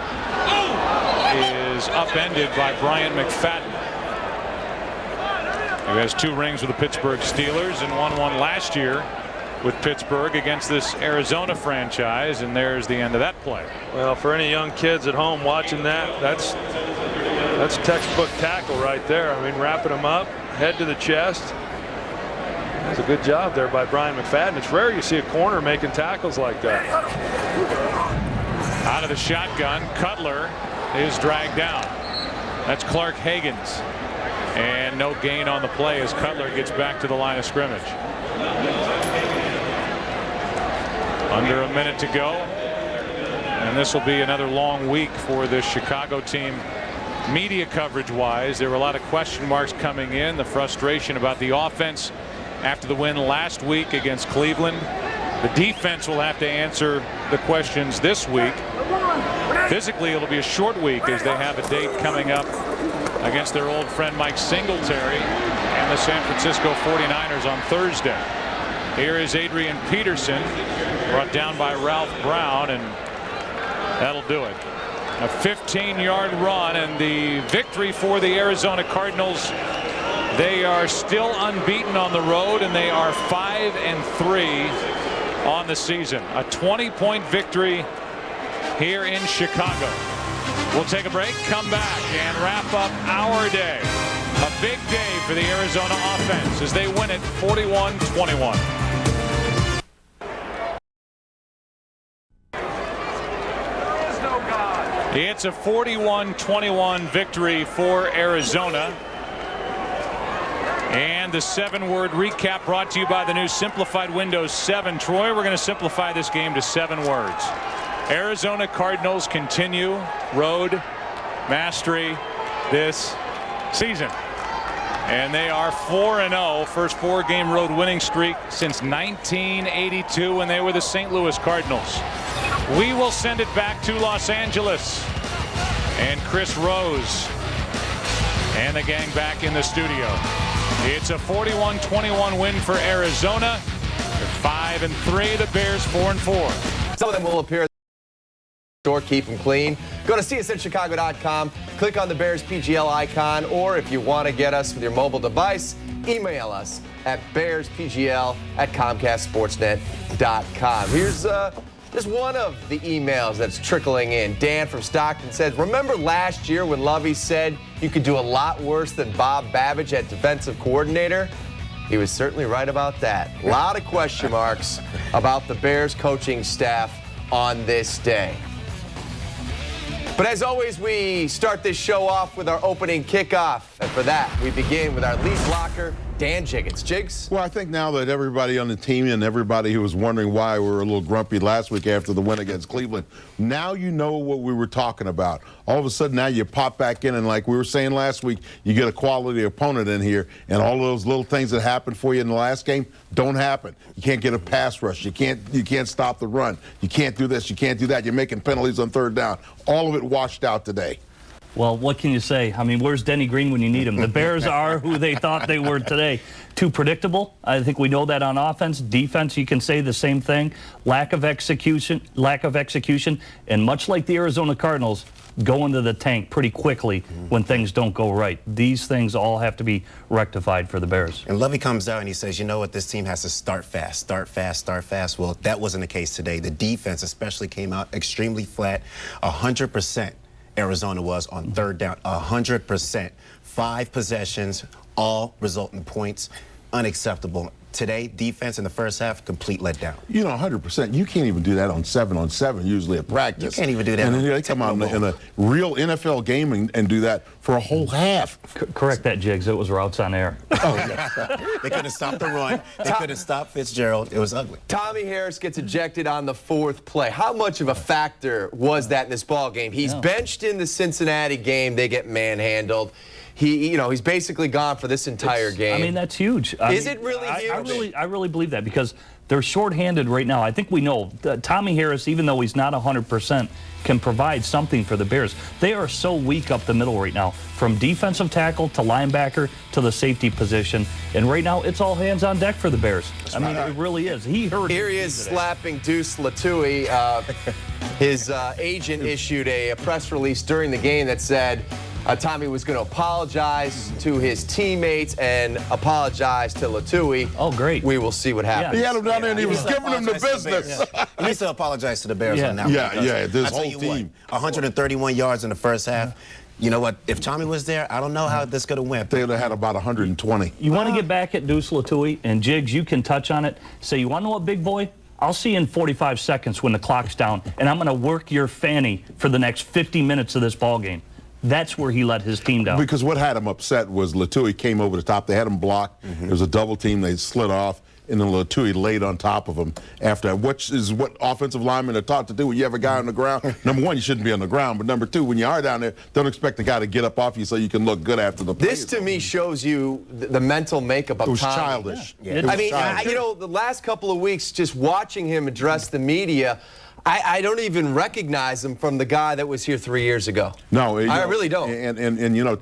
is upended by Brian McFadden, who has 2 rings with the Pittsburgh Steelers and won one last year with Pittsburgh against this Arizona franchise. And there's the end of that play. Well, for any young kids at home watching that, that's textbook tackle right there. I mean, wrapping them up, head to the chest. That's a good job there by Brian McFadden. It's rare you see a corner making tackles like that. Out of the shotgun, Cutler is dragged down. That's Clark Hagan's. And no gain on the play as Cutler gets back to the line of scrimmage. Under a minute to go. And this will be another long week for this Chicago team. Media coverage wise, there were a lot of question marks coming in. The frustration about the offense after the win last week against Cleveland. The defense will have to answer the questions this week. Physically, it'll be a short week as they have a date coming up against their old friend Mike Singletary and the San Francisco 49ers on Thursday. Here is Adrian Peterson, brought down by Ralph Brown, and that'll do it. A 15-yard run, and the victory for the Arizona Cardinals. They are still unbeaten on the road, and they are 5-3 on the season. A 20-point victory here in Chicago. We'll take a break, come back, and wrap up our day. A big day for the Arizona offense as they win it 41-21. It's a 41-21 victory for Arizona. And the 7-word recap brought to you by the new simplified Windows 7. Troy, we're going to simplify this game to 7 words. Arizona Cardinals continue road mastery this season. And they are 4-0, first 4-game road winning streak since 1982 when they were the St. Louis Cardinals. We will send it back to Los Angeles. And Chris Rose and the gang back in the studio. It's a 41-21 win for Arizona. They're 5-3. The Bears 4-4. Some of them will appear Store, keep them clean. Go to csnchicago.com, click on the Bears PGL icon, or if you want to get us with your mobile device, email us at bearspgl@comcastsportsnet.com. Here's just one of the emails that's trickling in. Dan from Stockton says, remember last year when Lovey said you could do a lot worse than Bob Babbage at defensive coordinator? He was certainly right about that. A lot of question marks about the Bears coaching staff on this day. But as always, we start this show off with our opening kickoff. And for that, we begin with our lead blocker, Dan Jiggins. Jigs? Well, I think now that everybody on the team and everybody who was wondering why we were a little grumpy last week after the win against Cleveland, now you know what we were talking about. All of a sudden now you pop back in, and like we were saying last week, you get a quality opponent in here, and all of those little things that happened for you in the last game don't happen. You can't get a pass rush. You can't stop the run. You can't do this. You can't do that. You're making penalties on third down. All of it washed out today. Well, what can you say? I mean, where's Denny Green when you need him? The Bears are who they thought they were today. Too predictable. I think we know that on offense. Defense, you can say the same thing. Lack of execution, and much like the Arizona Cardinals, go into the tank pretty quickly when things don't go right. These things all have to be rectified for the Bears. And Lovey comes out and he says, you know what, this team has to start fast, start fast, start fast. Well, that wasn't the case today. The defense especially came out extremely flat, 100%. Arizona was on third down, 100%. 5 possessions, all result in points. Unacceptable. Today, defense in the first half, complete letdown. You know, 100%. You can't even do that on 7-on-7 usually at practice. You can't even do that. And then they come out in a real NFL game and do that for a whole half. Correct that, Jigs. It was routes on air. Oh, yeah. They couldn't stop the run. They couldn't stop Fitzgerald. It was ugly. Tommy Harris gets ejected on the 4th play. How much of a factor was that in this ball game? He's benched in the Cincinnati game. They get manhandled. He's basically gone for this entire game. I mean, that's huge. Is it really huge? I really believe that because they're shorthanded right now. I think we know that Tommy Harris, even though he's not 100%, can provide something for the Bears. They are so weak up the middle right now, from defensive tackle to linebacker to the safety position. And right now, it's all hands on deck for the Bears. I mean, it really is. Here he is slapping Deuce Latui. His agent issued a press release during the game that said, Tommy was going to apologize to his teammates and apologize to Latui. Oh, great. We will see what happens. He had him down there and he was giving him the business. He needs to apologize to the Bears on that one. This whole team. 131 yards in the first half. You know what? If Tommy was there, I don't know how this could have went. They would have had about 120. You want to get back at Deuce Latui, and Jigs, you can touch on it. Say, you want to know what, big boy? I'll see you in 45 seconds when the clock's down, and I'm going to work your fanny for the next 50 minutes of this ball game. That's where he let his team down. Because what had him upset was Latui came over the top. They had him blocked. There was a double team. They slid off, and then Latui laid on top of him after that, which is what offensive linemen are taught to do. When you have a guy on the ground, number one, you shouldn't be on the ground. But number two, when you are down there, don't expect the guy to get up off you so you can look good after the play. This, to me, shows you the mental makeup of Tommy. It was childish. Yeah. I mean, the last couple of weeks, just watching him address the media, I don't even recognize him from the guy that was here 3 years ago. No, I really don't. And you know,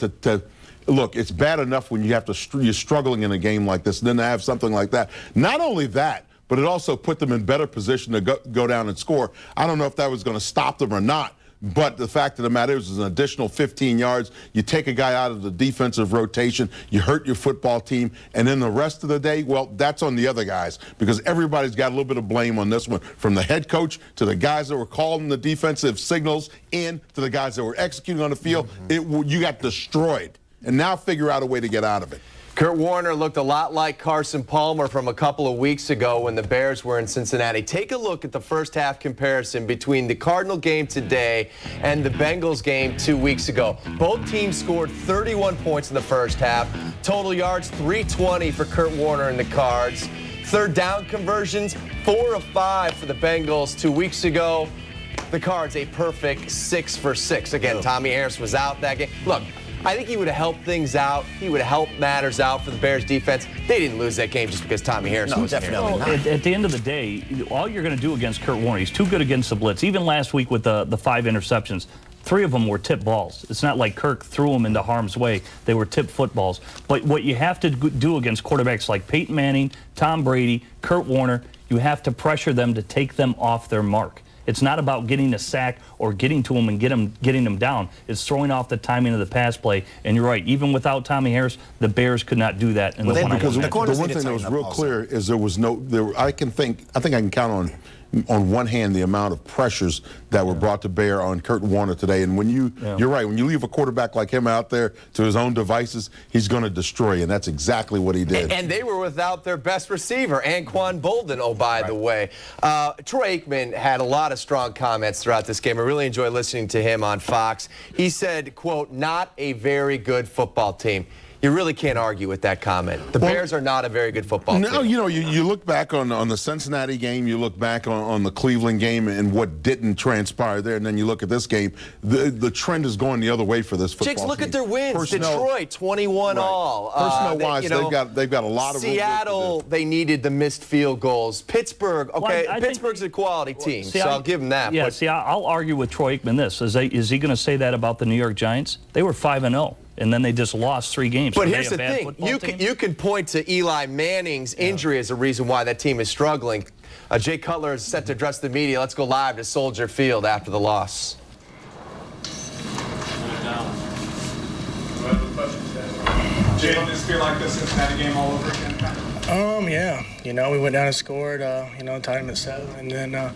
look, it's bad enough when you have to you're struggling in a game like this, and then to have something like that. Not only that, but it also put them in better position to go down and score. I don't know if that was going to stop them or not. But the fact of the matter is an additional 15 yards. You take a guy out of the defensive rotation, you hurt your football team, and then the rest of the day, well, that's on the other guys because everybody's got a little bit of blame on this one, from the head coach to the guys that were calling the defensive signals in to the guys that were executing on the field. You got destroyed, and now figure out a way to get out of it. Kurt Warner looked a lot like Carson Palmer from a couple of weeks ago when the Bears were in Cincinnati. Take a look at the first half comparison between the Cardinal game today and the Bengals game 2 weeks ago. Both teams scored 31 points in the first half. Total yards, 320 for Kurt Warner and the Cards. Third down conversions, 4 of 5 for the Bengals 2 weeks ago. The Cards, a perfect 6 for 6. Again, Tommy Harris was out that game. Look, I think he would have helped things out. He would have helped matters out for the Bears defense. They didn't lose that game just because Tommy Harris was definitely not. At the end of the day, all you're going to do against Kurt Warner, he's too good against the blitz. Even last week with the 5 interceptions, 3 of them were tipped balls. It's not like Kirk threw them into harm's way. They were tipped footballs. But what you have to do against quarterbacks like Peyton Manning, Tom Brady, Kurt Warner, you have to pressure them to take them off their mark. It's not about getting a sack or getting to them and getting them down. It's throwing off the timing of the pass play. And you're right, even without Tommy Harris, the Bears could not do that in the one-on-one. Because the one thing that was real clear is there was no. I think I can count on one hand the amount of pressures that were brought to bear on Kurt Warner today. And when you're right, when you leave a quarterback like him out there to his own devices, he's going to destroy you, and that's exactly what he did. And they were without their best receiver, Anquan Bolden, oh, by the way. Troy Aikman had a lot of strong comments throughout this game. I really enjoyed listening to him on Fox. He said, quote, not a very good football team. You really can't argue with that comment. The Bears are not a very good football team. No, you know, you look back on the Cincinnati game, you look back on the Cleveland game and what didn't transpire there, and then you look at this game, the trend is going the other way for this football Chicks, look team. at their wins. Detroit, 21 all. Personnel-wise, they've got a lot of Seattle, they needed the missed field goals. Pittsburgh, okay, well, Pittsburgh's a quality team, so I'll give them that. Yeah, see, I'll argue with Troy Aikman this. Is he going to say that about the New York Giants? They were 5-0. And then they just lost 3 games. But here's the thing. You can point to Eli Manning's injury as a reason why that team is struggling. Jay Cutler is set to address the media. Let's go live to Soldier Field after the loss. Jay, does this feel like the Cincinnati game all over again? Yeah. You know, we went down and scored, tied him at 7. And then a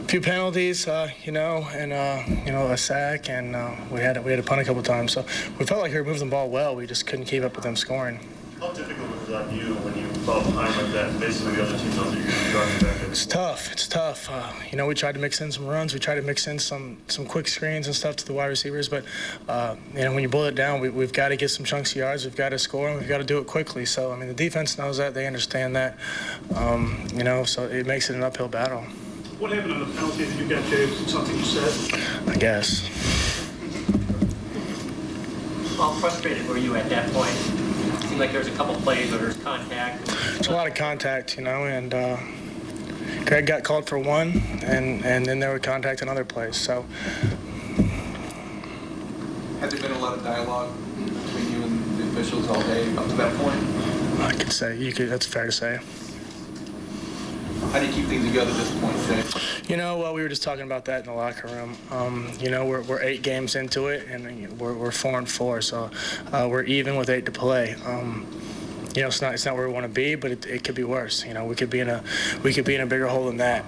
few penalties, and, a sack. And we had to punt a couple times. So we felt like we were moving the ball well. We just couldn't keep up with them scoring. How difficult was that you when you fell behind like that? Basically, the other team knows that you're driving back. It's tough. It's tough. We tried to mix in some runs. We tried to mix in some quick screens and stuff to the wide receivers. But, when you boil it down, we've got to get some chunks of yards. We've got to score, and we've got to do it quickly. So, the defense knows that. They understand that. So it makes it an uphill battle. What happened on the penalty that you got, Jay? Something you said? I guess. How frustrated were you at that point? It seemed like there was a couple plays where there's contact. It's a lot of contact, and Greg got called for one, and then there was contact in other plays. So, Has there been a lot of dialogue between you and the officials all day up to that point? I could say that's fair to say. How do you keep things together at this point, Jay? We were just talking about that in the locker room. We're 8 games into it, and we're 4-4, so we're even with 8 to play. It's not where we want to be, but it could be worse. We could be in a bigger hole than that.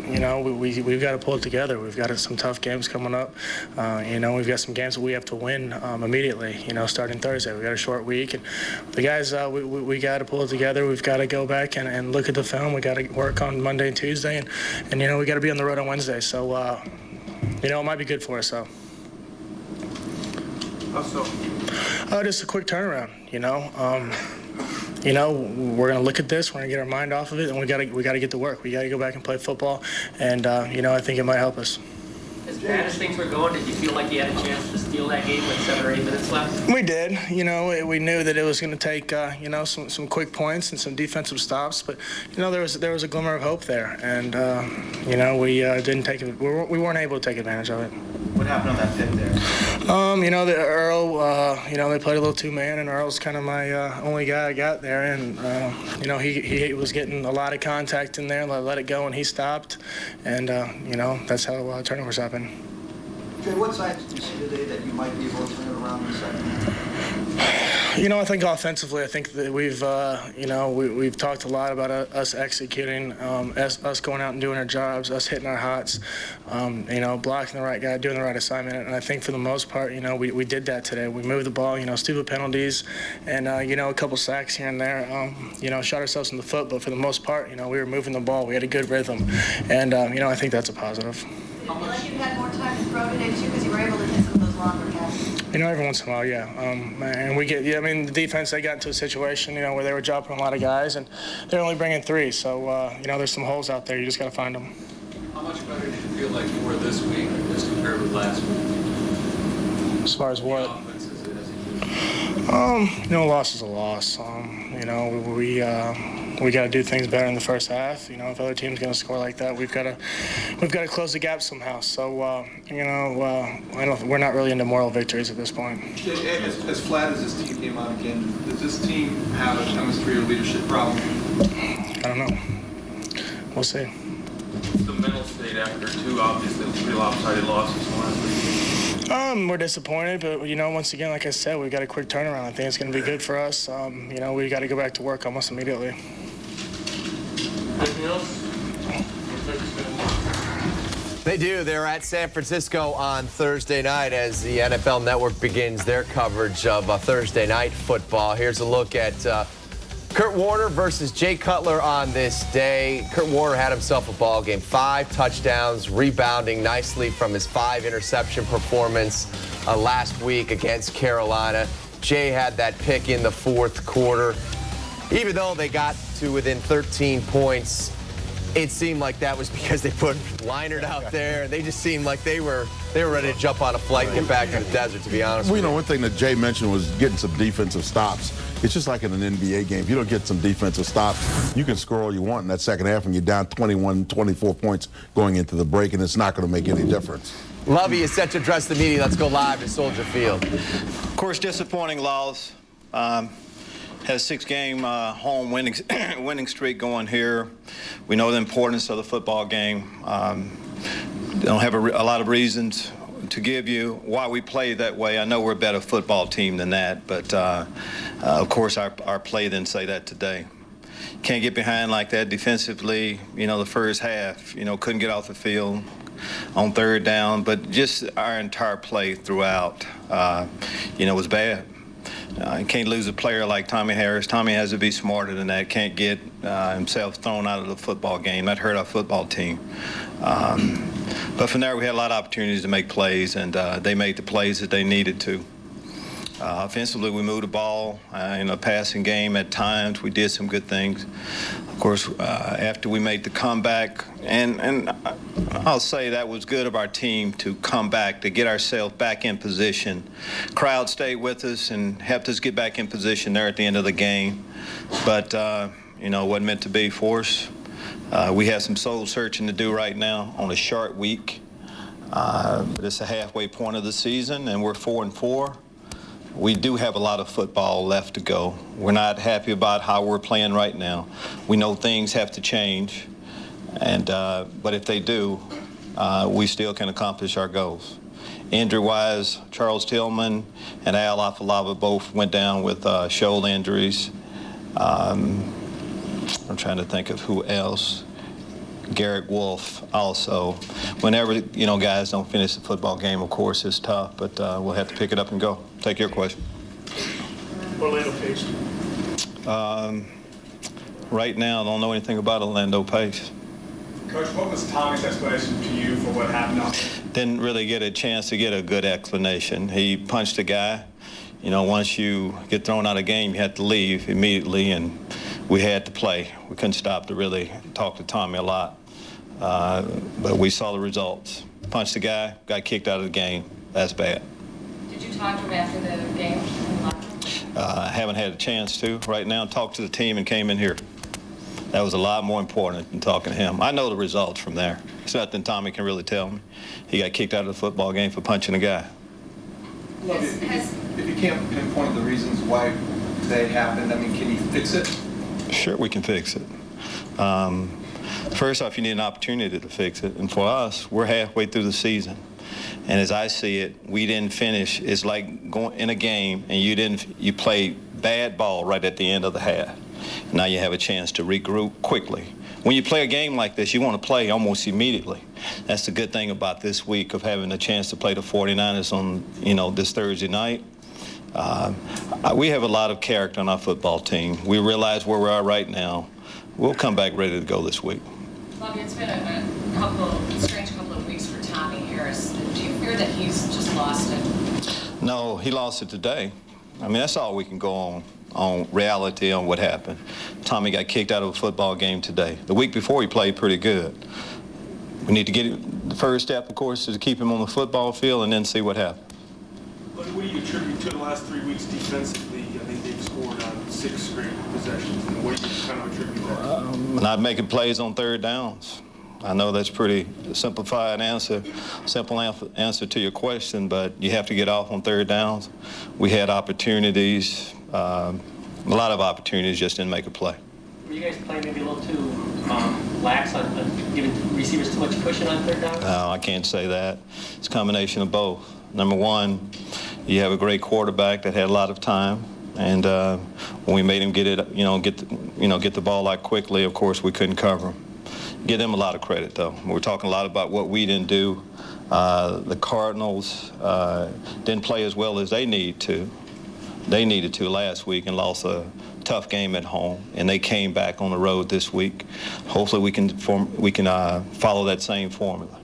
We've got to pull it together. We've got some tough games coming up. We've got some games that we have to win immediately. Starting Thursday, we got a short week, and the guys we got to pull it together. We've got to go back and look at the film. We got to work on Monday and Tuesday, and we got to be on the road on Wednesday. So it might be good for us. So. How so? Just a quick turnaround. We're going to look at this. We're going to get our mind off of it, and we got to get to work. We got to go back and play football, and I think it might help us. As bad as things were going, did you feel like you had a chance to steal that game with 7 or 8 minutes left? We did. We knew that it was going to take some quick points and some defensive stops, but there was a glimmer of hope there, and we didn't take it. We weren't able to take advantage of it. What happened on that hit there? The Earl, they played a little 2-man, and Earl's kind of my only guy I got there, and he was getting a lot of contact in there, let it go, and he stopped, and that's how turnovers happen. Jay, what signs did you see today that you might be able to turn it around in the second half? I think offensively, I think that we've talked a lot about us executing, us going out and doing our jobs, us hitting our hots, blocking the right guy, doing the right assignment. And I think for the most part, we did that today. We moved the ball, stupid penalties, and a couple sacks here and there. Shot ourselves in the foot, but for the most part, we were moving the ball. We had a good rhythm, and I think that's a positive. I feel like you had more time to throw today too, because you were able to hit some of those longer passes. Every once in a while, yeah. And we get, the defense, they got into a situation, where they were dropping a lot of guys, and they're only bringing 3. So, there's some holes out there. You just got to find them. How much better did you feel like you were this week as compared with last week? As far as what? Loss is a loss. We got to do things better in the first half. If other teams going to score like that, we've got to close the gap somehow. So we're not really into moral victories at this point. As flat as this team came out again, does this team have a chemistry or leadership problem? I don't know. We'll see. the mental state after two obviously pretty lopsided losses last week? We're disappointed, but once again, like I said, we got a quick turnaround. I think it's going to be good for us. We got to go back to work almost immediately. Anything else? They do. They're at San Francisco on Thursday night as the NFL Network begins their coverage of Thursday night football. Here's a look at Kurt Warner versus Jay Cutler on this day. Kurt Warner had himself a ball game, 5 touchdowns, rebounding nicely from his 5-interception performance last week against Carolina. Jay had that pick in the fourth quarter. Even though they got to within 13 points, it seemed like that was because they put Leinart out there. They just seemed like they were ready to jump on a flight and get back to the desert, to be honest with you. One thing that Jay mentioned was getting some defensive stops. It's just like in an NBA game. If you don't get some defensive stops, you can score all you want in that second half and you're down 21, 24 points going into the break, and it's not going to make any difference. Lovey is set to address the media. Let's go live to Soldier Field. Of course, disappointing loss. Has 6-game home winning streak going here. We know the importance of the football game. Don't have a lot of reasons to give you why we play that way. I know we're a better football team than that, but of course our play didn't say that today. Can't get behind like that defensively. The first half, couldn't get off the field on third down, but just our entire play throughout, was bad. You can't lose a player like Tommy Harris. Tommy has to be smarter than that. Can't get himself thrown out of the football game. That hurt our football team. But from there, we had a lot of opportunities to make plays, and they made the plays that they needed to. Offensively, we moved the ball in a passing game at times. We did some good things. Of course, after we made the comeback, and I'll say that was good of our team to come back, to get ourselves back in position. Crowd stayed with us and helped us get back in position there at the end of the game. But, it wasn't meant to be for us. We have some soul searching to do right now on a short week. But it's a halfway point of the season, and we're 4-4. We do have a lot of football left to go. We're not happy about how we're playing right now. We know things have to change, and but if they do, we still can accomplish our goals. Injury-wise, Charles Tillman and Al Afalava both went down with shoulder injuries. I'm trying to think of who else. Garrett Wolf also. Whenever, guys don't finish the football game, of course, it's tough, but we'll have to pick it up and go. Take your question. Orlando Pace. Right now, I don't know anything about Orlando Pace. Coach, what was Tommy's explanation to you for what happened out there? Didn't really get a chance to get a good explanation. He punched a guy. Once you get thrown out of the game, you have to leave immediately, and we had to play. We couldn't stop to really talk to Tommy a lot. But we saw the results. Punched the guy, got kicked out of the game. That's bad. Did you talk to him after the game? I haven't had a chance to right now. Talked to the team and came in here. That was a lot more important than talking to him. I know the results from there. It's nothing Tommy can really tell me. He got kicked out of the football game for punching a guy. If you can't pinpoint the reasons why they happened, can you fix it? Sure, we can fix it. First off, you need an opportunity to fix it. And for us, we're halfway through the season. And as I see it, we didn't finish. It's like going in a game and you played bad ball right at the end of the half. Now you have a chance to regroup quickly. When you play a game like this, you want to play almost immediately. That's the good thing about this week of having a chance to play the 49ers on, this Thursday night. We have a lot of character on our football team. We realize where we are right now. We'll come back ready to go this week. Bobby, it's been a strange couple of weeks for Tommy Harris. Do you fear that he's just lost it? No, he lost it today. That's all we can go on reality on what happened. Tommy got kicked out of a football game today. The week before, he played pretty good. We need to get the first step, of course, is to keep him on the football field and then see what happens. What do you attribute to the last 3 weeks defensively? I think they've scored 6 straight possessions. And what do you kind of attribute that? Not making plays on third downs. I know that's pretty simplified answer, simple answer to your question, but you have to get off on third downs. We had opportunities, a lot of opportunities, just didn't make a play. Were you guys playing maybe a little too lax on giving receivers too much cushion on third down? No, I can't say that. It's a combination of both. Number one, you have a great quarterback that had a lot of time, and when we made him get it, get the ball out quickly, of course we couldn't cover him. Give them a lot of credit, though. We're talking a lot about what we didn't do. The Cardinals didn't play as well as they needed to last week and lost a tough game at home, and they came back on the road this week. Hopefully we can follow that same formula.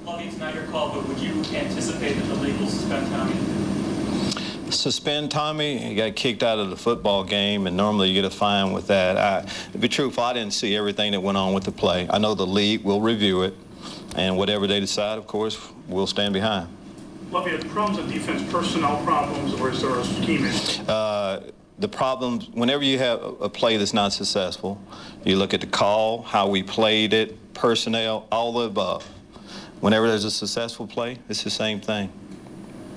Lovey, it's not your call, but would you anticipate that the league will suspend Tommy? Suspend Tommy? He got kicked out of the football game, and normally you get a fine with that. To be truthful, I didn't see everything that went on with the play. I know the league will review it, and whatever they decide, of course, we'll stand behind. Lovey, are the problems of defense personnel problems, or is there a scheme issue? The problems, whenever you have a play that's not successful, you look at the call, how we played it, personnel, all the above. Whenever there's a successful play, it's the same thing.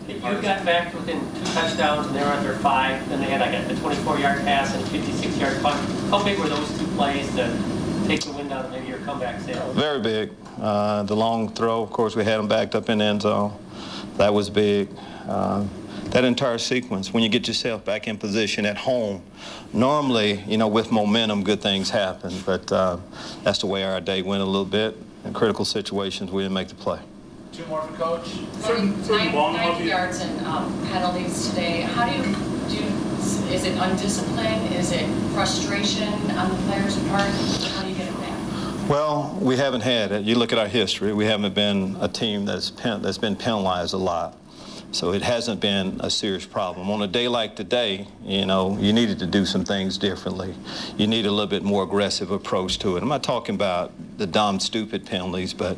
You got back within 2 touchdowns, and they were under 5. Then they had like a 24-yard pass and a 56-yard punt. How big were those 2 plays to take the wind out of maybe your comeback sales? Very big. The long throw, of course, we had them backed up in the end zone. That was big. That entire sequence, when you get yourself back in position at home, normally, with momentum, good things happen. But that's the way our day went a little bit. In critical situations, we didn't make the play. 2 more for Coach. 90 yards and penalties today. How do you is it undisciplined? Is it frustration on the players' part? How do you get it back? Well, we haven't had it. You look at our history, we haven't been a team that's been penalized a lot. So it hasn't been a serious problem. On a day like today, you needed to do some things differently. You need a little bit more aggressive approach to it. I'm not talking about the dumb, stupid penalties, but,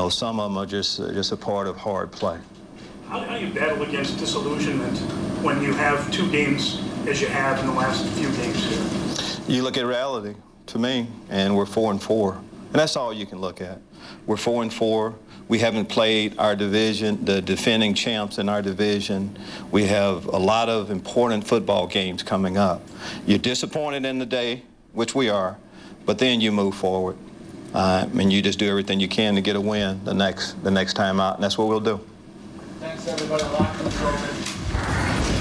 some of them are just a part of hard play. How do you battle against disillusionment when you have 2 games as you have in the last few games here? You look at reality, to me, and we're 4-4. And that's all you can look at. We're 4-4. We haven't played our division, the defending champs in our division. We have a lot of important football games coming up. You're disappointed in the day, which we are, but then you move forward. And you just do everything you can to get a win the next time out, and that's what we'll do. Thanks, everybody.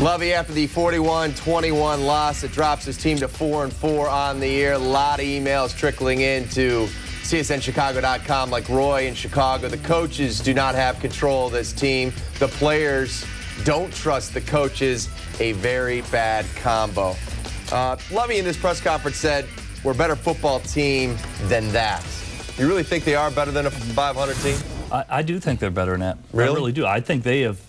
Lovey, after the 41-21 loss, it drops his team to 4-4 on the year. A lot of emails trickling in to CSNChicago.com, like Roy in Chicago. The coaches do not have control of this team. The players don't trust the coaches. A very bad combo. Lovey in this press conference said, we're a better football team than that. You really think they are better than a 500 team? I do think they're better than that. Really? I really do. I think they have,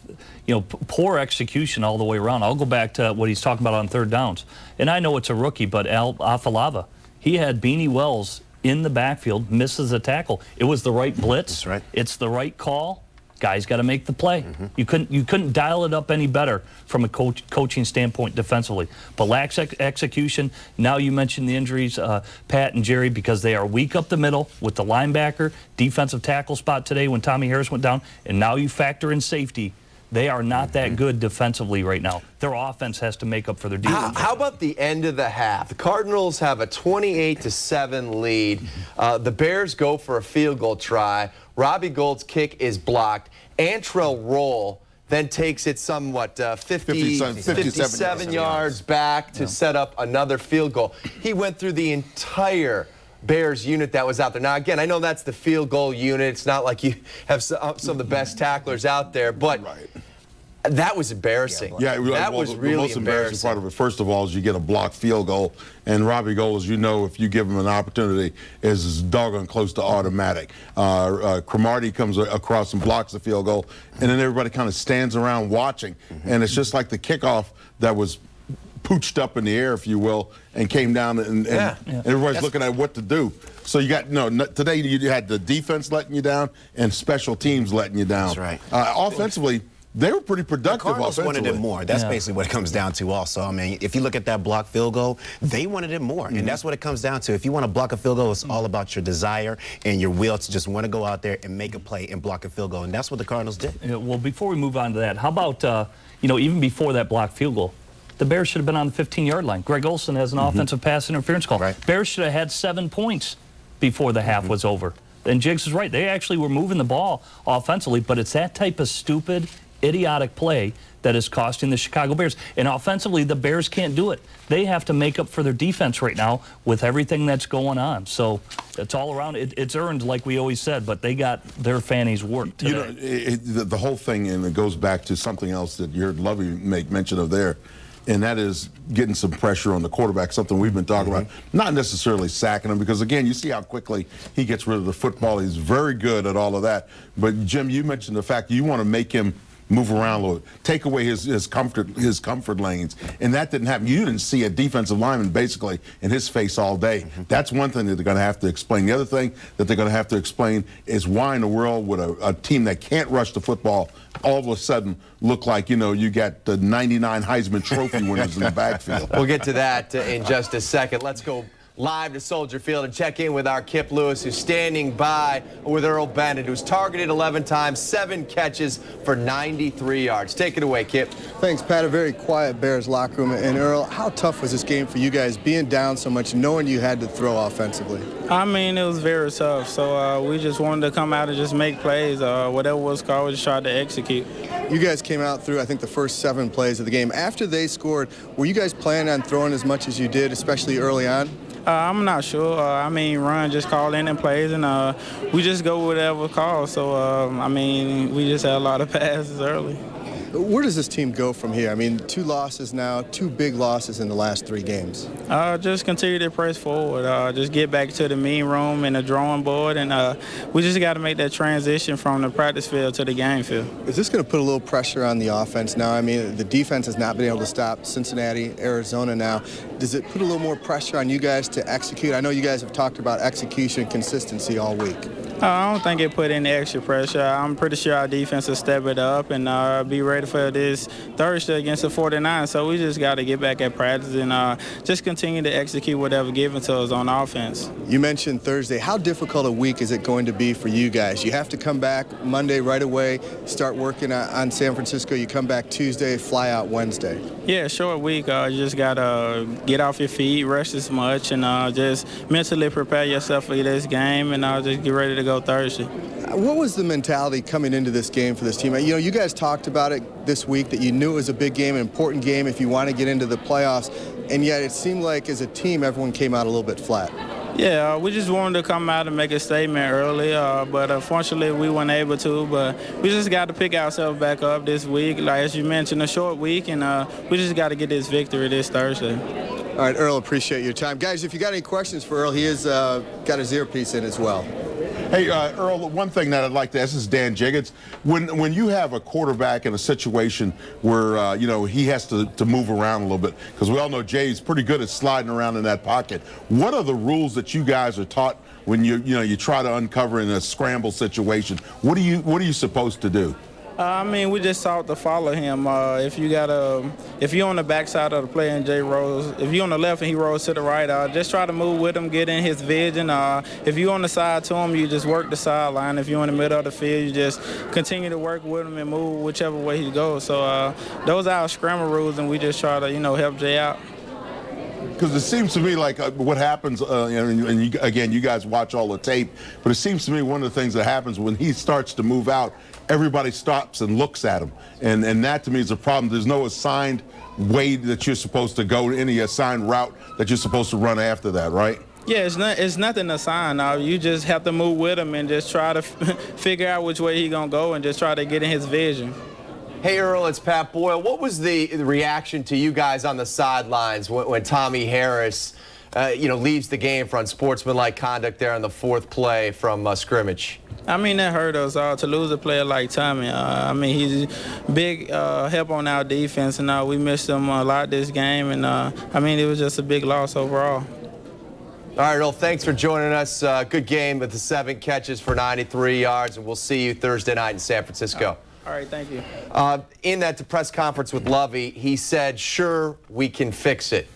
poor execution all the way around. I'll go back to what he's talking about on third downs. And I know it's a rookie, but Afalava, he had Beanie Wells in the backfield, misses a tackle. It was the right blitz. That's right. It's the right call. Guy's got to make the play. You couldn't dial it up any better from a coaching standpoint defensively. But lax execution. Now you mentioned the injuries, Pat and Jerry, because they are weak up the middle with the linebacker, defensive tackle spot today when Tommy Harris went down, and now you factor in safety. They are not that good defensively right now. Their offense has to make up for their defense. How about the end of the half? The Cardinals have a 28-7 lead. The Bears go for a field goal try. Robbie Gould's kick is blocked. Antrell Roll then takes it somewhat 57 yards back to set up another field goal. He went through the entire Bears unit that was out there. Now, again, I know that's the field goal unit. It's not like you have some of the best tacklers out there, but that was embarrassing. That was really the most embarrassing part of it, first of all, is you get a blocked field goal, and Robbie Gould, as you know, if you give him an opportunity, is doggone close to automatic. Cromartie comes across and blocks the field goal, and then everybody kind of stands around watching, and it's just like the kickoff that was pooched up in the air, if you will, and came down, and everybody's looking at what to do. So you got today you had the defense letting you down and special teams letting you down. That's right. Offensively, they were pretty productive. The Cardinals wanted it more. That's basically what it comes down to also. I mean, if you look at that block field goal, they wanted it more. And that's what it comes down to. If you want to block a field goal, it's all about your desire and your will to just want to go out there and make a play and block a field goal. And that's what the Cardinals did. Well, before we move on to that, how about, even before that block field goal, the Bears should have been on the 15-yard line. Greg Olsen has an offensive pass interference call. Bears should have had 7 points before the half was over. And Jiggs is right. They actually were moving the ball offensively, but it's that type of stupid, idiotic play that is costing the Chicago Bears. And offensively, the Bears can't do it. They have to make up for their defense right now with everything that's going on. So it's all around. It's earned, like we always said, but they got their fannies worked today. You know, the whole thing, and it goes back to something else that you heard Lovey make mention of there, and that is getting some pressure on the quarterback, something we've been talking about. Not necessarily sacking him, because, again, you see how quickly he gets rid of the football. He's very good at all of that. But, Jim, you mentioned the fact that you want to make him move around a little, take away his comfort lanes, and that didn't happen. You didn't see a defensive lineman basically in his face all day. That's one thing that they're going to have to explain. The other thing that they're going to have to explain is why in the world would a team that can't rush the football all of a sudden look like, you know, you got the 99 Heisman Trophy winners in the backfield. We'll get to that in just a second. Let's go live to Soldier Field and check in with our Kip Lewis, who's standing by with Earl Bennett, who's targeted 11 times, 7 catches for 93 yards. Take it away, Kip. Thanks, Pat. A very quiet Bears locker room. And Earl, how tough was this game for you guys, being down so much, knowing you had to throw offensively? I mean, it was very tough. So we just wanted to come out and just make plays. Whatever was called, we just tried to execute. You guys came out through, I think, the first 7 plays of the game. After they scored, were you guys planning on throwing as much as you did, especially early on? I'm not sure. I mean, Ron just called in and plays, and we just go with whatever calls. So, I mean, we just had a lot of passes early. Where does this team go from here? I mean, 2 losses now, 2 big losses in the last 3 games. Just continue to press forward. Just get back to the meeting room and the drawing board, and we just got to make that transition from the practice field to the game field. Is this going to put a little pressure on the offense now? I mean, the defense has not been able to stop Cincinnati, Arizona now. Does it put a little more pressure on you guys to execute? I know you guys have talked about execution consistency all week. I don't think it put any extra pressure. I'm pretty sure our defense will step it up and be ready for this Thursday against the 49ers. So we just got to get back at practice and just continue to execute whatever given to us on offense. You mentioned Thursday. How difficult a week is it going to be for you guys? You have to come back Monday right away, start working on San Francisco. You come back Tuesday, fly out Wednesday. Yeah, short week. You just got to get off your feet, rest as much, and just mentally prepare yourself for this game and just get ready to go Thursday. What was the mentality coming into this game for this team? You know, you guys talked about it this week, that you knew it was a big game, an important game if you want to get into the playoffs, and yet it seemed like as a team everyone came out a little bit flat. Yeah, we just wanted to come out and make a statement early, but unfortunately we weren't able to. But we just got to pick ourselves back up this week. Like as you mentioned, a short week, and we just got to get this victory this Thursday. All right, Earl, appreciate your time. Guys, if you got any questions for Earl, he has got his earpiece in as well. Hey, Earl, one thing that I'd like to ask is Dan Jiggins. When you have a quarterback in a situation where, you know, he has to move around a little bit, because we all know Jay's pretty good at sliding around in that pocket, what are the rules that you guys are taught when you try to uncover in a scramble situation? What are you supposed to do? I mean, we just sought to follow him. If you're on the backside of the play and Jay rolls, if you're on the left and he rolls to the right, just try to move with him, get in his vision. If you're on the side to him, you just work the sideline. If you're in the middle of the field, you just continue to work with him and move whichever way he goes. So those are our scramble rules, and we just try to, help Jay out. Because it seems to me like what happens, again, you guys watch all the tape, but it seems to me one of the things that happens when he starts to move out, everybody stops and looks at him. And that to me is a problem. There's no assigned way that you're supposed to go, any assigned route that you're supposed to run after that, right? Yeah, it's nothing assigned. You just have to move with him and just try to figure out which way he's going to go and just try to get in his vision. Hey, Earl, it's Pat Boyle. What was the reaction to you guys on the sidelines when Tommy Harris, leaves the game for unsportsmanlike conduct there on the 4th play from scrimmage? I mean, that hurt us to lose a player like Tommy. I mean, he's big help on our defense, and we missed him a lot this game. And, I mean, it was just a big loss overall. All right, Earl, thanks for joining us. Good game with the 7 catches for 93 yards, and we'll see you Thursday night in San Francisco. All right, thank you. In that press conference with Lovey, he said, sure, we can fix it.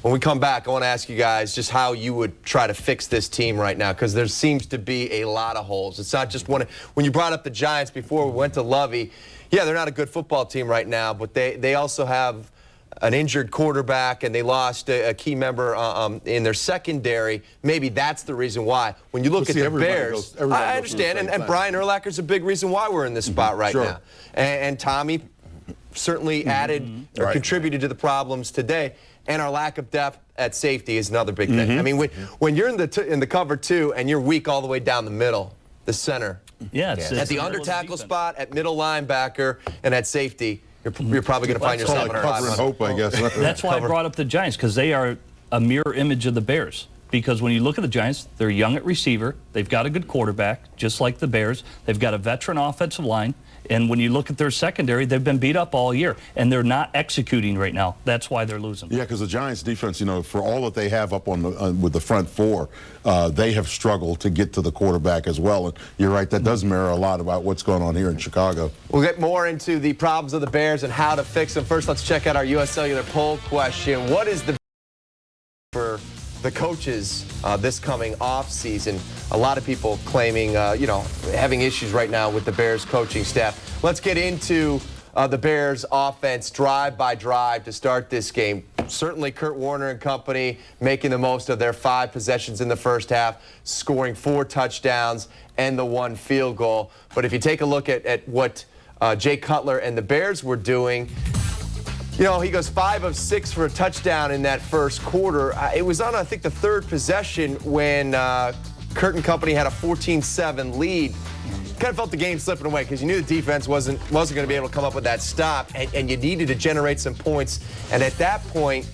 When we come back, I want to ask you guys just how you would try to fix this team right now, because there seems to be a lot of holes. It's not just one. When you brought up the Giants before we went to Lovey, yeah, they're not a good football team right now, but they also have an injured quarterback and they lost a key member in their secondary, maybe that's the reason why. When you look at the Bears, I understand, and Brian Urlacher's a big reason why we're in this spot right now. And Tommy certainly added or contributed to the problems today. And our lack of depth at safety is another big thing. I mean, when you're in the cover 2 and you're weak all the way down the middle, the center, at the under tackle spot, at middle linebacker, and at safety, you're probably going to find yourself in a covering hope, I guess. That's why I brought up the Giants, because they are a mirror image of the Bears. Because when you look at the Giants, they're young at receiver. They've got a good quarterback, just like the Bears. They've got a veteran offensive line. And when you look at their secondary, they've been beat up all year. And they're not executing right now. That's why they're losing. Yeah, because the Giants defense, you know, for all that they have up on with the front 4, they have struggled to get to the quarterback as well. And you're right, that does mirror a lot about what's going on here in Chicago. We'll get more into the problems of the Bears and how to fix them. First, let's check out our U.S. Cellular poll question. What is the for the coaches this coming off season? A lot of people claiming, you know, having issues right now with the Bears coaching staff. Let's get into the Bears offense drive by drive to start this game. Certainly Kurt Warner and company making the most of their 5 possessions in the first half, scoring 4 touchdowns and the 1 field goal. But if you take a look at what Jay Cutler and the Bears were doing, you know, he goes 5 of 6 for a touchdown in that first quarter. It was on, I think, the 3rd possession when Kurt and company had a 14-7 lead. Kind of felt the game slipping away because you knew the defense wasn't going to be able to come up with that stop, and you needed to generate some points. And at that point,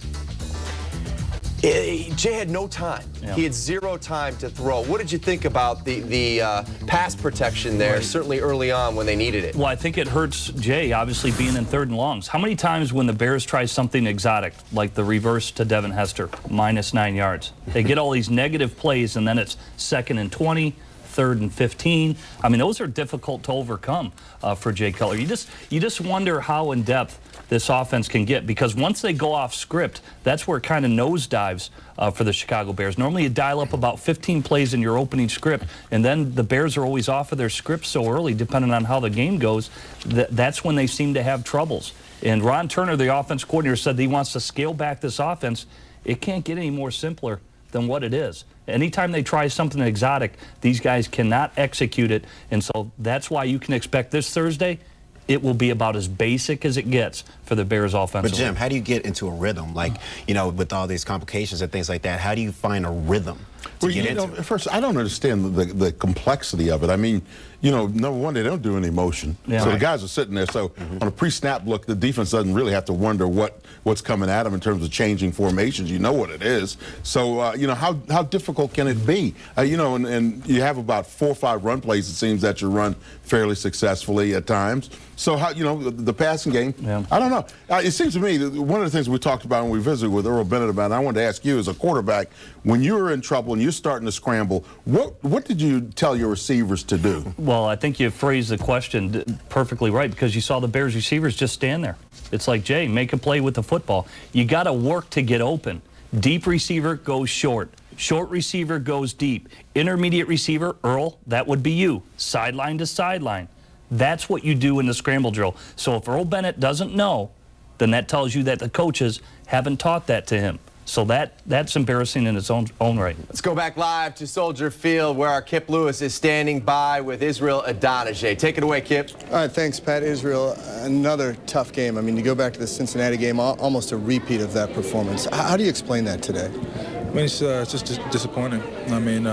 Jay had no time. He had 0 time to throw. What did you think about the pass protection there, certainly early on when they needed it? Well, I think it hurts Jay, obviously, being in 3rd and longs. How many times when the Bears try something exotic, like the reverse to Devin Hester, -9 yards, they get all these negative plays, and then it's 2nd and 20, 3rd and 15. I mean, those are difficult to overcome for Jay Cutler. You just wonder how in depth this offense can get, because once they go off script, that's where it kind of nosedives for the Chicago Bears. Normally you dial up about 15 plays in your opening script, and then the Bears are always off of their script so early, depending on how the game goes. That's when they seem to have troubles. And Ron Turner, the offense coordinator, said that he wants to scale back this offense. It can't get any more simpler than what it is. Anytime they try something exotic, these guys cannot execute it. And so that's why you can expect this Thursday, it will be about as basic as it gets for the Bears offense. But Jim, how do you get into a rhythm? Like, you know, with all these complications and things like that, how do you find a rhythm to get into it? First, I don't understand the complexity of it. I mean, you know, number one, they don't do any motion. So the guys are sitting there. So on a pre-snap look, the defense doesn't really have to wonder what's coming at them in terms of changing formations. You know what it is. So, you know, how difficult can it be? You know, and you have about 4 or 5 run plays, it seems, that you run fairly successfully at times. So, how, you know, the passing game, I don't know. It seems to me that one of the things we talked about when we visited with Earl Bennett about, and I wanted to ask you as a quarterback, when you were in trouble and you're starting to scramble, what did you tell your receivers to do? Well, I think you phrased the question perfectly right, because you saw the Bears receivers just stand there. It's like, Jay, make a play with the football. You got to work to get open. Deep receiver goes short. Short receiver goes deep. Intermediate receiver, Earl, that would be you. Sideline to sideline. That's what you do in the scramble drill. So if Earl Bennett doesn't know, then that tells you that the coaches haven't taught that to him. So that's embarrassing in its own right. Let's go back live to Soldier Field, where our Kip Lewis is standing by with Israel Adonijah. Take it away, Kip. All right, thanks, Pat. Israel, another tough game. I mean, you go back to the Cincinnati game, almost a repeat of that performance. How do you explain that today? I mean, it's just disappointing. I mean,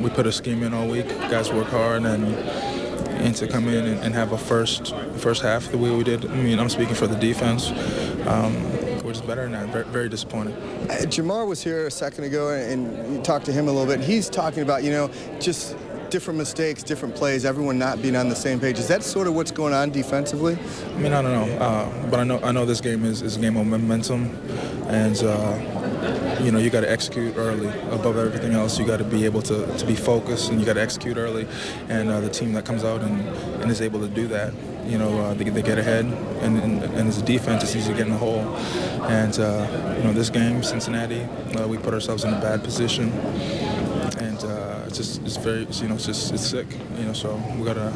we put a scheme in all week. Guys work hard, and to come in and have a first half the way we did. I mean, I'm speaking for the defense. We're just better than that. Very, very disappointing. Jamar was here a second ago, and you talked to him a little bit. He's talking about, you know, just different mistakes, different plays, everyone not being on the same page. Is that sort of what's going on defensively? I mean, I don't know, but I know this game is a game of momentum, and you know, you got to execute early. Above everything else, you got to be able to be focused, and you got to execute early. And the team that comes out and is able to do that, you know, they get ahead, and as a defense, it's easy to get in the hole. And you know, this game, Cincinnati, we put ourselves in a bad position, and it's very, it's sick, so we gotta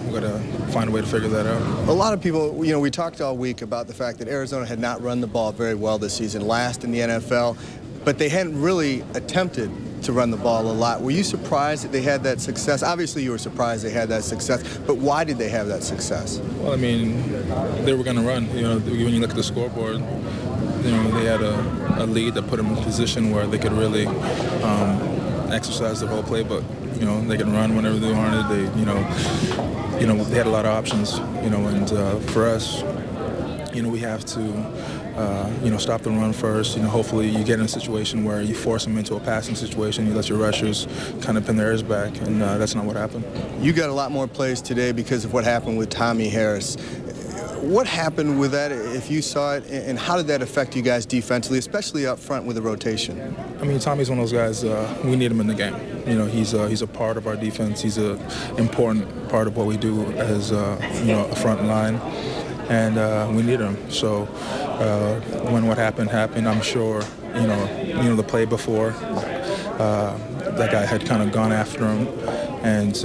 find a way to figure that out. A lot of people, we talked all week about the fact that Arizona had not run the ball very well this season, last in the NFL, but they hadn't really attempted to run the ball a lot. Were you surprised that they had that success? Obviously you were surprised they had that success, but why did they have that success? Well, I mean, they were going to run. When you look at the scoreboard, they had a lead that put them in a position where they could really exercise their whole playbook. They could run whenever they wanted. They had a lot of options. And for us, we have to, stop the run first. Hopefully you get in a situation where you force them into a passing situation. You let your rushers kind of pin their ears back, and that's not what happened. You got a lot more plays today because of what happened with Tommy Harris. What happened with that, if you saw it, and how did that affect you guys defensively, especially up front with the rotation? I mean, Tommy's one of those guys, we need him in the game. He's a part of our defense. He's an important part of what we do as, a front line. And we need him. So when what happened, I'm sure, the play before, that guy had kind of gone after him. And,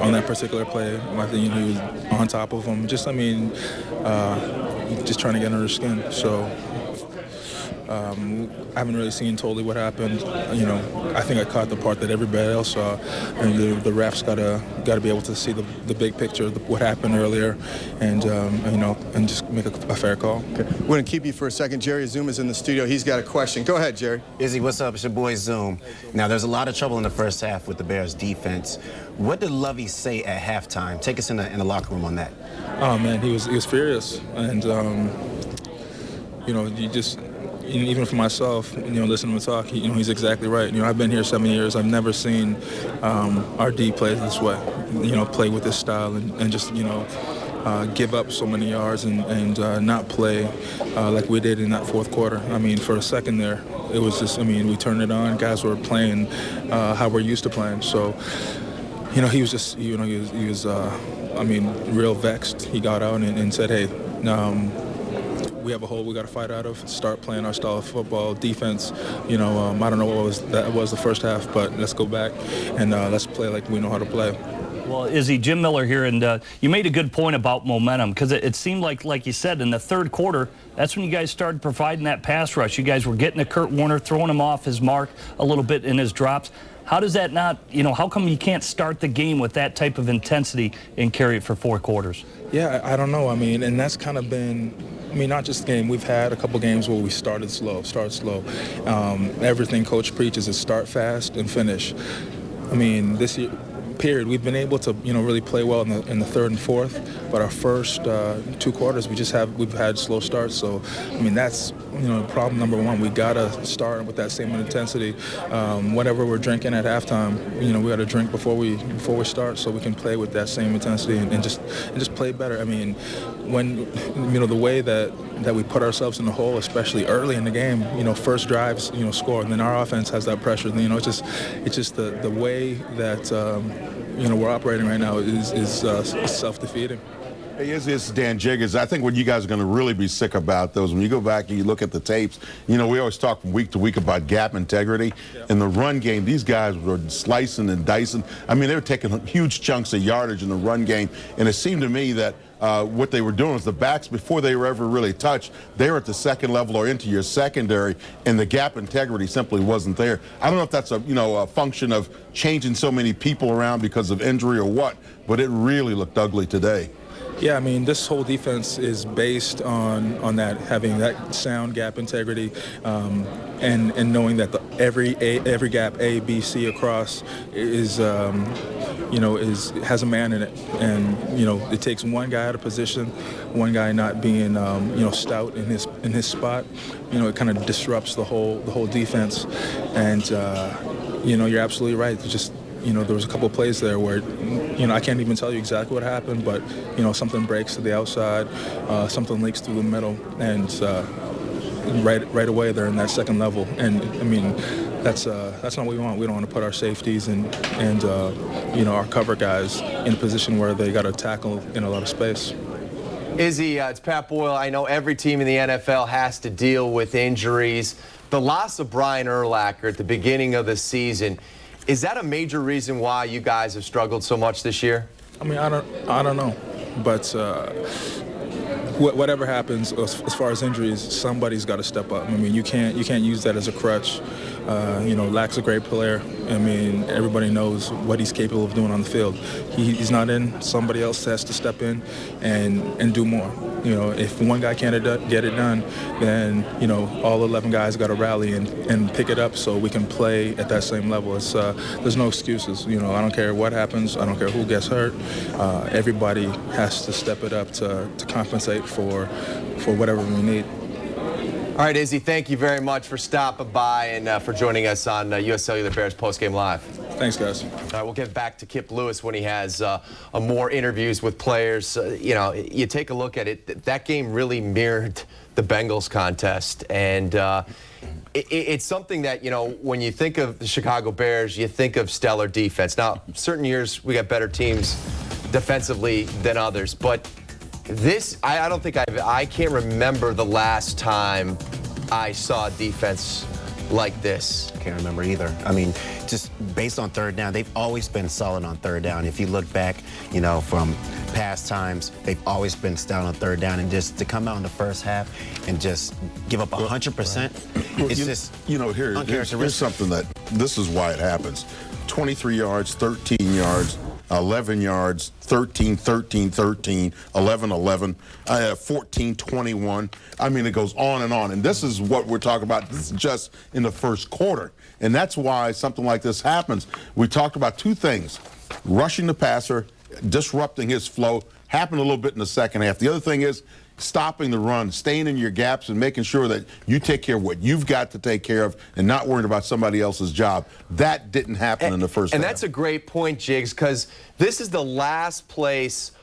on that particular play, I think he was on top of him. Just trying to get under his skin. So I haven't really seen totally what happened. I think I caught the part that everybody else saw, and the refs got to be able to see the big picture of what happened earlier, and and just make a fair call. Okay. We're going to keep you for a second. Jerry Zoom is in the studio. He's got a question. Go ahead, Jerry. Izzy, what's up? It's your boy Zoom. Now, there's a lot of trouble in the first half with the Bears defense. What did Lovie say at halftime? Take us in the locker room on that. Oh man, he was furious, and you just. Even for myself, listening to him talk, he's exactly right. I've been here 7 years. I've never seen our D play this way. Play with this style and just give up so many yards and not play like we did in that fourth quarter. I mean, for a second there, it was just. We turned it on. Guys were playing how we're used to playing. So, he was just. He was. Real vexed. He got out and said, "Hey." We have a hole we got to fight out of. Start playing our style of football, defense. I don't know what that was the first half, but let's go back and let's play like we know how to play. Well, Izzy, Jim Miller here, and you made a good point about momentum, because it seemed like you said, in the third quarter, that's when you guys started providing that pass rush. You guys were getting to Kurt Warner, throwing him off his mark a little bit in his drops. How does that not, how come you can't start the game with that type of intensity and carry it for 4 quarters? Yeah, I don't know. And that's kind of been, not just the game. We've had a couple games where we start slow. Everything Coach preaches is start fast and finish. This year, period, we've been able to, really play well in the third and fourth, but our first 2 quarters, we've had slow starts. So, that's, problem number one. We gotta start with that same intensity. Whatever we're drinking at halftime, we gotta drink before we start, so we can play with that same intensity and just play better. When the way that we put ourselves in the hole, especially early in the game, first drives, score, and then our offense has that pressure. It's just the way that we're operating right now is self-defeating. Hey, it's Dan Jiggers. I think what you guys are going to really be sick about those, when you go back and you look at the tapes, we always talk from week to week about gap integrity. Yeah. In the run game, these guys were slicing and dicing. They were taking huge chunks of yardage in the run game, and it seemed to me that what they were doing was the backs, before they were ever really touched, they were at the second level or into your secondary, and the gap integrity simply wasn't there. I don't know if that's a function of changing so many people around because of injury or what, but it really looked ugly today. Yeah, this whole defense is based on that, having that sound gap integrity, and knowing that every gap, A, B, C across is has a man in it, and it takes one guy out of position, one guy not being stout in his spot. It kind of disrupts the whole defense, and you're absolutely right. There was a couple of plays there where, I can't even tell you exactly what happened, but, something breaks to the outside, something leaks through the middle, and right away they're in that second level. And, that's not what we want. We don't want to put our safeties and our cover guys in a position where they got to tackle in a lot of space. Izzy, it's Pat Boyle. I know every team in the NFL has to deal with injuries. The loss of Brian Urlacher at the beginning of the season, Is that a major reason why you guys have struggled so much this year? I mean, I don't know, but whatever happens as far as injuries, somebody's got to step up. I mean, you can't use that as a crutch. You know, Lack's a great player. I mean, everybody knows what he's capable of doing on the field. He's not in. Somebody else has to step in and do more. You know, if one guy can't get it done, then, you know, all 11 guys got to rally and pick it up so we can play at that same level. There's no excuses. You know, I don't care what happens. I don't care who gets hurt. Everybody has to step it up to compensate for whatever we need. All right, Izzy, thank you very much for stopping by and for joining us on U.S. Cellular Bears Postgame Live. Thanks, guys. All right, we'll get back to Kip Lewis when he has more interviews with players. You know, you take a look at it, that game really mirrored the Bengals contest. And it's something that, you know, when you think of the Chicago Bears, you think of stellar defense. Now, certain years we got better teams defensively than others, but this, I don't think I can't remember the last time I saw a defense like this. Can't remember either. I mean, just based on third down, they've always been solid on third down. If you look back, you know, from past times, they've always been stout on third down, and just to come out in the first half and just give up 100%, it's just, you know, here's something that this is why it happens. 23 yards, 13 yards, 11 yards, 13, 13, 13, 11, 11, 14, 21. I mean, it goes on. And this is what we're talking about. This is just in the first quarter. And that's why something like this happens. We talked about two things: rushing the passer, disrupting his flow, happened a little bit in the second half. The other thing is stopping the run, staying in your gaps and making sure that you take care of what you've got to take care of and not worrying about somebody else's job. That didn't happen in the first half. And that's a great point, Jiggs, because this is the last place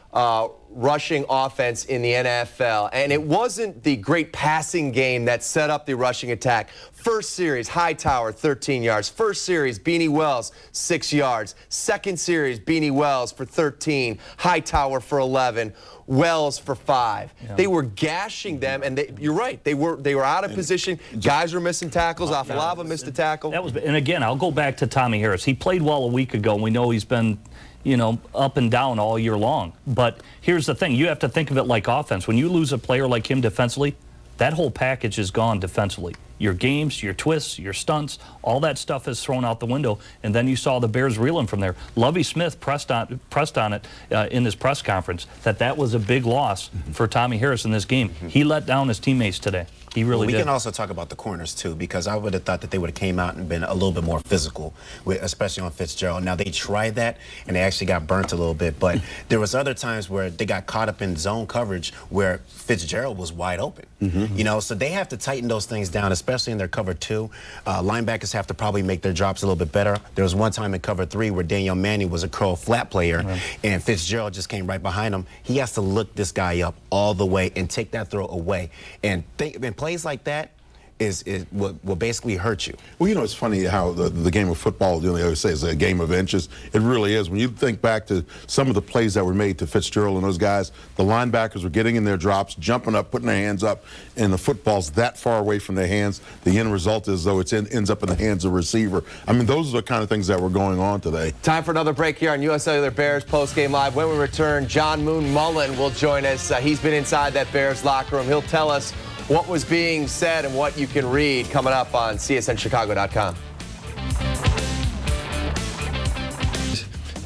rushing offense in the NFL. And it wasn't the great passing game that set up the rushing attack. First series, Hightower, 13 yards. First series, Beanie Wells, 6 yards. Second series, Beanie Wells for 13. Hightower for 11. Wells for 5. Yeah. They were gashing them, and you're right. They were out of position. Guys were missing tackles. Afalava missed a tackle. And again, I'll go back to Tommy Harris. He played well a week ago. We know he's been, you know, up and down all year long. But here's the thing. You have to think of it like offense. When you lose a player like him defensively, that whole package is gone defensively. Your games, your twists, your stunts, all that stuff is thrown out the window. And then you saw the Bears reeling from there. Lovie Smith pressed on it in his press conference that was a big loss for Tommy Harris in this game. He let down his teammates today. He really did. We can also talk about the corners, too, because I would have thought that they would have came out and been a little bit more physical, especially on Fitzgerald. Now, they tried that, and they actually got burnt a little bit. But there was other times where they got caught up in zone coverage where Fitzgerald was wide open. You know, so they have to tighten those things down, especially in their cover 2. Linebackers have to probably make their drops a little bit better. There was one time in cover 3 where Daniel Manning was a curl flat player, and Fitzgerald just came right behind him. He has to look this guy up all the way and take that throw away. And plays like that will basically hurt you. Well, you know, it's funny how the game of football, you know, they always say, is a game of inches. It really is. When you think back to some of the plays that were made to Fitzgerald and those guys, the linebackers were getting in their drops, jumping up, putting their hands up, and the football's that far away from their hands. The end result is, though, it ends up in the hands of the receiver. I mean, those are the kind of things that were going on today. Time for another break here on U.S. Cellular Bears Postgame Live. When we return, John Moon Mullen will join us. He's been inside that Bears locker room. He'll tell us what was being said and what you can read coming up on csnchicago.com.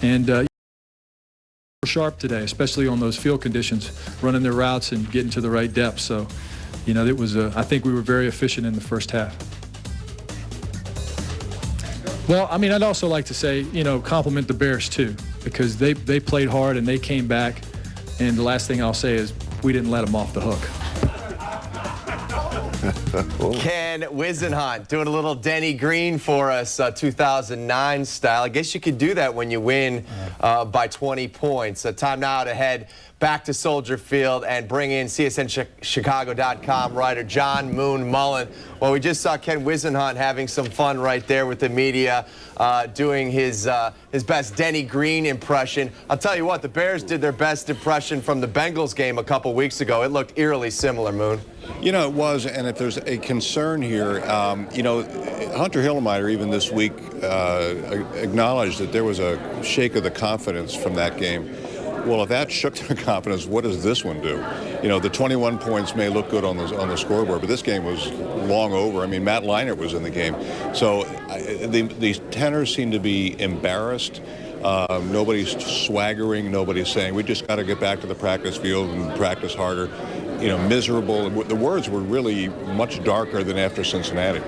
And sharp today, especially on those field conditions, running their routes and getting to the right depth. So, you know, it was. I think we were very efficient in the first half. Well, I mean, I'd also like to say, you know, compliment the Bears too, because they played hard and they came back. And the last thing I'll say is we didn't let them off the hook. Ken Wisenhunt doing a little Denny Green for us, 2009 style. I guess you could do that when you win by 20 points. Time now to head back to Soldier Field and bring in CSNChicago.com writer John Moon Mullen. Well, we just saw Ken Wisenhunt having some fun right there with the media, doing his best Denny Green impression. I'll tell you what, the Bears did their best impression from the Bengals game a couple weeks ago. It looked eerily similar, Moon. You know, it was, and if there's a concern here, you know, Hunter Hillmeyer even this week acknowledged that there was a shake of the confidence from that game. Well, if that shook their confidence, what does this one do? You know, the 21 points may look good on the scoreboard, but this game was long over. I mean, Matt Leinart was in the game. So the tenors seem to be embarrassed. Nobody's swaggering. Nobody's saying, we just got to get back to the practice field and practice harder. You know, miserable. The words were really much darker than after Cincinnati.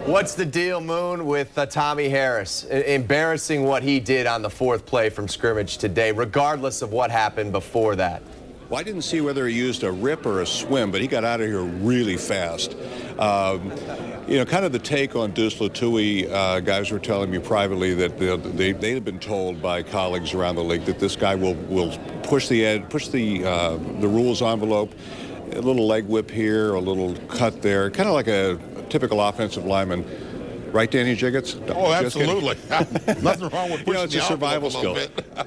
What's the deal, Moon, with Tommy Harris? Embarrassing what he did on the fourth play from scrimmage today, regardless of what happened before that. Well, I didn't see whether he used a rip or a swim, but he got out of here really fast. You know, kind of the take on Deuce Latui, guys were telling me privately that they had been told by colleagues around the league that this guy will push the edge, push the rules envelope, a little leg whip here, a little cut there, kind of like a typical offensive lineman. Right, Danny Jiggets? Oh, absolutely. Nothing wrong with pushing, you know, it's a survival skill.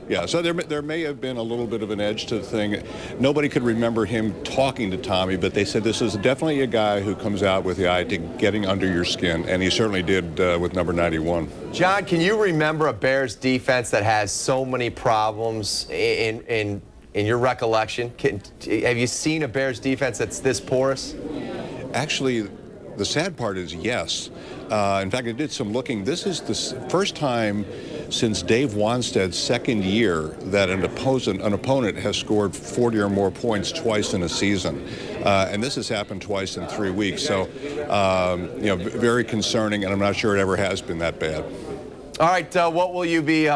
Yeah, so there may have been a little bit of an edge to the thing. Nobody could remember him talking to Tommy, but they said this is definitely a guy who comes out with the eye to getting under your skin, and he certainly did with number 91. John, can you remember a Bears defense that has so many problems in your recollection? Have you seen a Bears defense that's this porous? Actually, the sad part is yes. In fact, I did some looking. This is the first time since Dave Wanstead's second year that an opponent has scored 40 or more points twice in a season. And this has happened twice in 3 weeks. So, you know, very concerning, and I'm not sure it ever has been that bad. All right, what will you be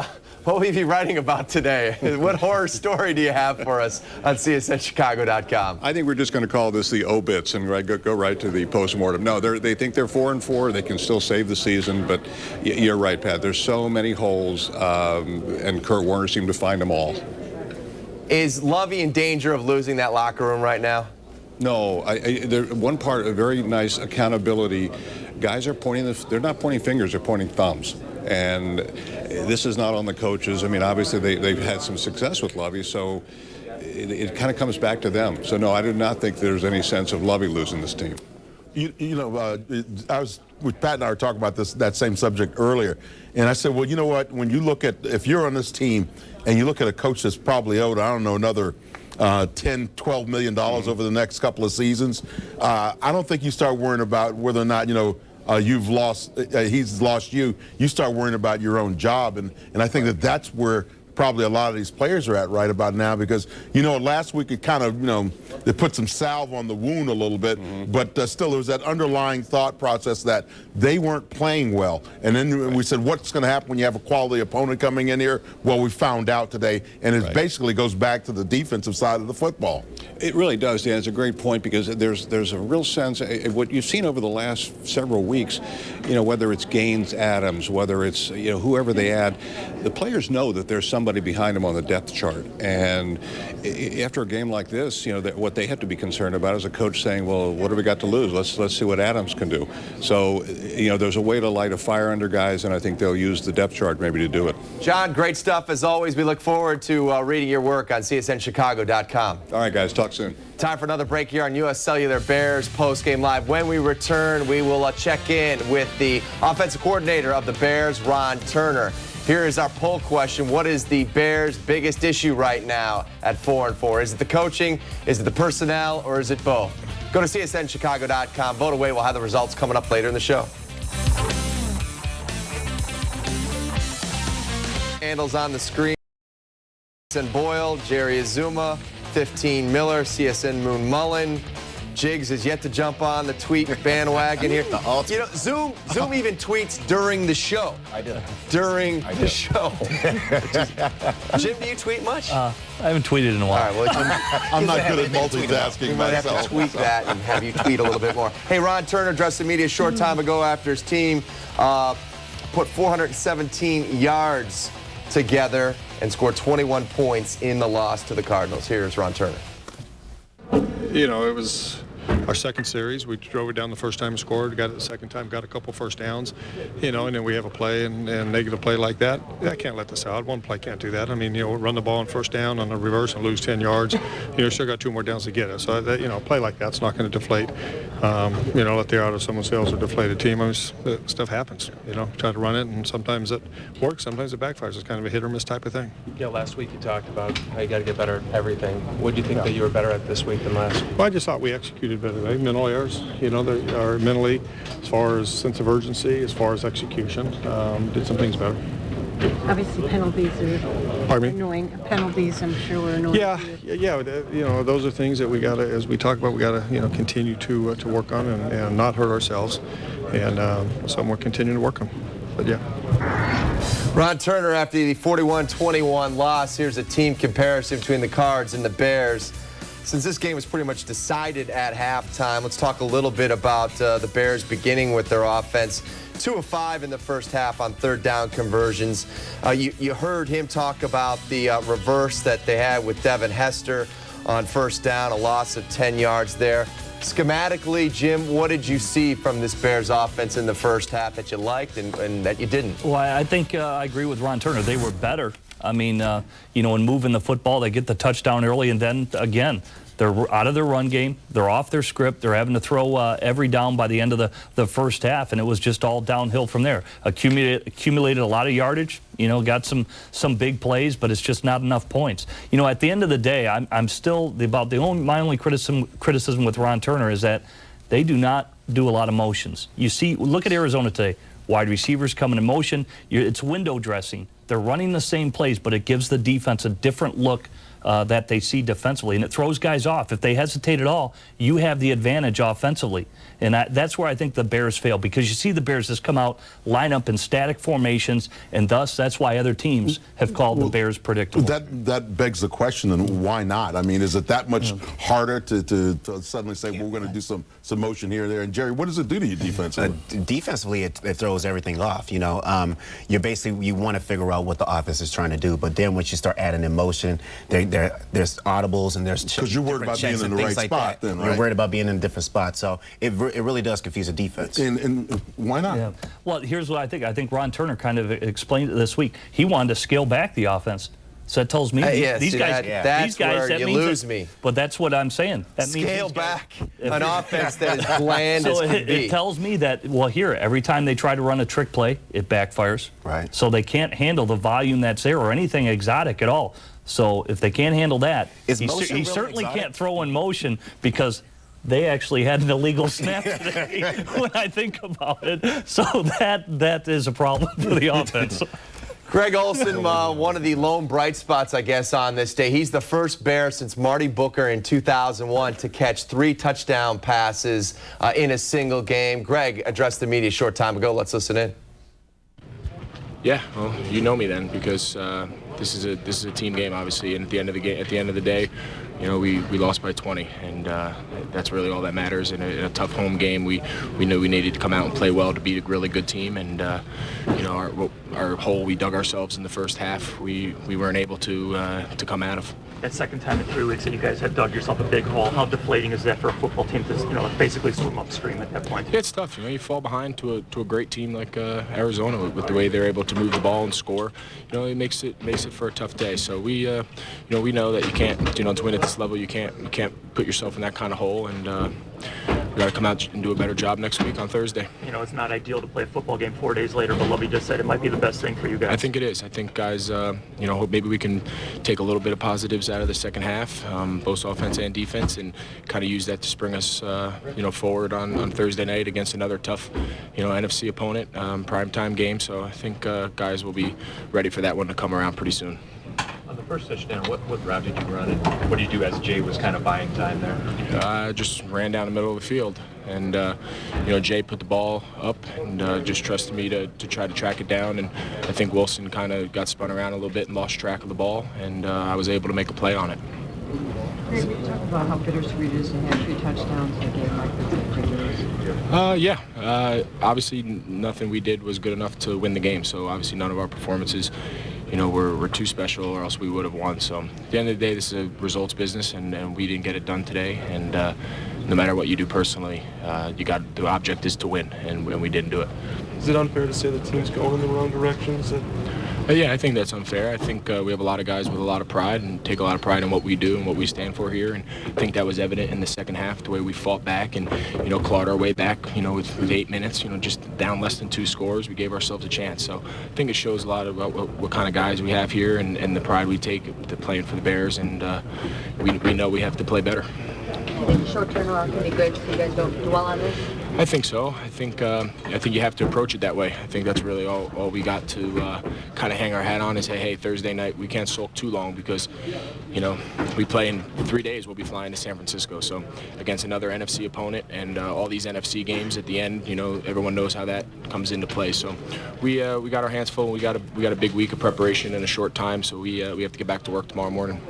writing about today? What horror story do you have for us on CSNChicago.com? I think we're just going to call this the obits and go right to the postmortem. No, they think they're 4-4. They can still save the season, but you're right, Pat. There's so many holes, and Kurt Warner seemed to find them all. Is Lovey in danger of losing that locker room right now? No. One part, a very nice accountability. Guys are they're not pointing fingers, they're pointing thumbs. And this is not on the coaches. I mean, obviously they've had some success with Lovey, so it kind of comes back to them. So no, I do not think there's any sense of Lovey losing this team. You know, I was with Pat and I were talking about that same subject earlier, and I said, well, you know what? When you look at, if you're on this team and you look at a coach that's probably owed, I don't know, another $10, $12 million over the next couple of seasons, I don't think you start worrying about whether or not, you know, he's lost you. You start worrying about your own job, and I think that's where probably a lot of these players are at right about now, because, you know, last week it kind of, you know, they put some salve on the wound a little bit, but still there was that underlying thought process that they weren't playing well. And then we said, what's going to happen when you have a quality opponent coming in here? Well, we found out today, and it basically goes back to the defensive side of the football. It really does, Dan. It's a great point, because there's a real sense, what you've seen over the last several weeks, you know, whether it's Gaines, Adams, whether it's, you know, whoever they add, the players know that there's somebody behind them on the depth chart. And after a game like this, you know, what they have to be concerned about is a coach saying, well, what have we got to lose? Let's see what Adams can do. So, you know, there's a way to light a fire under guys, and I think they'll use the depth chart maybe to do it. John, great stuff as always. We look forward to reading your work on CSNChicago.com. All right, guys, talk soon. Time for another break here on U.S. Cellular Bears Postgame Live. When we return, we will check in with the offensive coordinator of the Bears, Ron Turner. Here is our poll question. What is the Bears' biggest issue right now at 4-4? Is it the coaching? Is it the personnel? Or is it both? Go to CSNChicago.com. Vote away. We'll have the results coming up later in the show. Handles on the screen. CSN Boyle, Jerry Azuma, 15 Miller, CSN Moon Mullen. Jiggs is yet to jump on the tweet bandwagon here. You know, Zoom even tweets during the show. I do. During the show. Jim, do you tweet much? I haven't tweeted in a while. All right, well, I'm not good at multitasking we might have to tweak that and have you tweet a little bit more. Hey, Ron Turner addressed the media a short time ago after his team put 417 yards together and scored 21 points in the loss to the Cardinals. Here's Ron Turner. You know, it was our second series. We drove it down the first time and scored, got it the second time, got a couple first downs, you know, and then we have a play and negative play like that. I can't let this out. One play can't do that. I mean, you know, run the ball on first down on a reverse and lose 10 yards. You know, still got 2 more downs to get it. So, that, you know, a play like that's not going to deflate, you know, let the out of someone else or deflate a team. I mean, stuff happens, you know, try to run it, and sometimes it works, sometimes it backfires. It's kind of a hit or miss type of thing. Yeah, last week you talked about how you got to get better at everything. What do you think that you were better at this week than last week? Well, I just thought we executed better. Right? Mental errors, you know, they are mentally, as far as sense of urgency, as far as execution, did some things better. Obviously, penalties are annoying. Penalties, I'm sure, were annoying. Yeah. You know, those are things that we got to, as we talk about, we got to, you know, continue to work on and not hurt ourselves, and so we're continuing to work on. But yeah. Ron Turner after the 41-21 loss. Here's a team comparison between the Cards and the Bears. Since this game was pretty much decided at halftime, let's talk a little bit about the Bears beginning with their offense. 2 of 5 in the first half on third down conversions. You heard him talk about the reverse that they had with Devin Hester on first down, a loss of 10 yards there. Schematically, Jim, what did you see from this Bears offense in the first half that you liked and that you didn't? Well, I think I agree with Ron Turner. They were better. I mean, you know, in moving the football, they get the touchdown early, and then, again, they're out of their run game. They're off their script. They're having to throw every down by the end of the first half, and it was just all downhill from there. Accumulated a lot of yardage, you know, got some big plays, but it's just not enough points. You know, at the end of the day, I'm still my only criticism with Ron Turner is that they do not do a lot of motions. You see, look at Arizona today. Wide receivers coming in motion. It's window dressing. They're running the same plays, but it gives the defense a different look that they see defensively, and it throws guys off. If they hesitate at all, you have the advantage offensively, and that's where I think the Bears fail, because you see the Bears just come out, line up in static formations, and thus that's why other teams have called the Bears predictable. That begs the question, then why not? I mean, is it that much harder to suddenly say, well, we're going to do some motion here or there? And Jerry, what does it do to you defensively? Defensively, it throws everything off. You know, you want to figure out what the offense is trying to do, but then once you start adding emotion, there's audibles and there's because you're worried about being in the right spot. Then, right? You're worried about being in a different spot, so it really does confuse a defense. And why not? Yeah. Well, here's what I think. I think Ron Turner kind of explained it this week. He wanted to scale back the offense. So that tells me these guys that lose me. But that's what I'm saying. That means scale back an offense that is bland as can be. It tells me that, well, here, every time they try to run a trick play, it backfires. Right. So they can't handle the volume that's there or anything exotic at all. So if they can't handle that, he certainly can't throw in motion, because they actually had an illegal snap today when I think about it. So that is a problem for the offense. Greg Olsen, one of the lone bright spots, I guess, on this day. He's the first Bear since Marty Booker in 2001 to catch 3 touchdown passes in a single game. Greg addressed the media a short time ago. Let's listen in. Yeah, well, you know me then, because this is a team game, obviously, and at the end of the day, you know, we lost by 20, and that's really all that matters. In a tough home game, we knew we needed to come out and play well to beat a really good team, and you know, our hole we dug ourselves in the first half, we weren't able to come out of. That second time in 3 weeks that you guys had dug yourself a big hole, how deflating is that for a football team to, you know, basically swim upstream at that point? Yeah, it's tough. You know, you fall behind to a great team like Arizona with the way they're able to move the ball and score. You know, it makes it for a tough day. So we know that you can't, you know, to win at this level, you can't put yourself in that kind of hole, and we got to come out and do a better job next week on Thursday. You know, it's not ideal to play a football game 4 days later, but Lovey just said it might be the best thing for you guys. I think it is. I think, guys, you know, maybe we can take a little bit of positives out of the second half, both offense and defense, and kind of use that to spring us, you know, forward on Thursday night against another tough, you know, NFC opponent, primetime game. So I think guys will be ready for that one to come around pretty soon. On the first touchdown, what route did you run, and what did you do as Jay was kind of buying time there? Just ran down the middle of the field, and you know, Jay put the ball up and just trusted me to try to track it down, and I think Wilson kind of got spun around a little bit and lost track of the ball, and I was able to make a play on it. Greg, will you talk about how bittersweet it is to have 3 touchdowns in a game like this? Yeah. Obviously, nothing we did was good enough to win the game. So obviously, none of our performances, you know, we're too special or else we would have won. So at the end of the day, this is a results business, and we didn't get it done today. And no matter what you do personally, the object is to win, and we didn't do it. Is it unfair to say the team's going in the wrong direction? Yeah, I think that's unfair. I think we have a lot of guys with a lot of pride and take a lot of pride in what we do and what we stand for here. And I think that was evident in the second half, the way we fought back and, you know, clawed our way back, you know, with 8 minutes, you know, just down less than 2 scores. We gave ourselves a chance. So I think it shows a lot about what kind of guys we have here and the pride we take to playing for the Bears. And we know we have to play better. You think short turnaround can be good so you guys don't dwell on this? I think so. I think you have to approach it that way. I think that's really all we got to kind of hang our hat on is, hey, Thursday night we can't sulk too long because, you know, we play in 3 days. We'll be flying to San Francisco, so against another NFC opponent, and all these NFC games at the end, you know, everyone knows how that comes into play. So we got our hands full. We got a big week of preparation in a short time, so we have to get back to work tomorrow morning.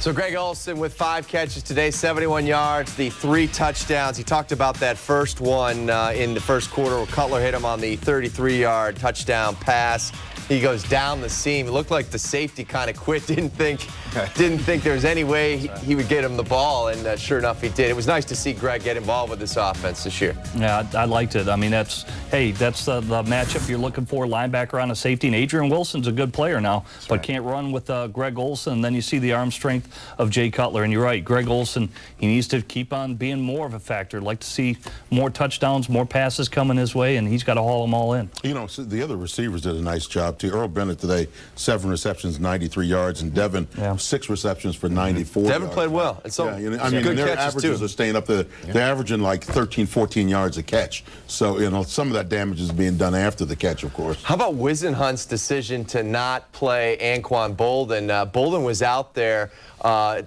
So Greg Olsen with 5 catches today, 71 yards, the 3 touchdowns. He talked about that first one in the first quarter where Cutler hit him on the 33-yard touchdown pass. He goes down the seam. It looked like the safety kind of quit, didn't think there was any way he would get him the ball, and sure enough, he did. It was nice to see Greg get involved with this offense this year. Yeah, I liked it. I mean, that's the matchup you're looking for, linebacker on a safety, and Adrian Wilson's a good player now, but can't run with Greg Olsen. And then you see the arm strength of Jay Cutler, and you're right, Greg Olsen, he needs to keep on being more of a factor. I'd like to see more touchdowns, more passes coming his way, and he's got to haul them all in. You know, so the other receivers did a nice job too. Earl Bennett today, 7 receptions, 93 yards, and Devin, 6 receptions for 94 Devin yards. played well. And so, yeah, I mean, good their catches averages too. are staying up there. They're averaging like 13, 14 yards a catch. So, you know, some of that damage is being done after the catch, of course. How about Wisenhunt's decision to not play Anquan Bolden? Bolden was out there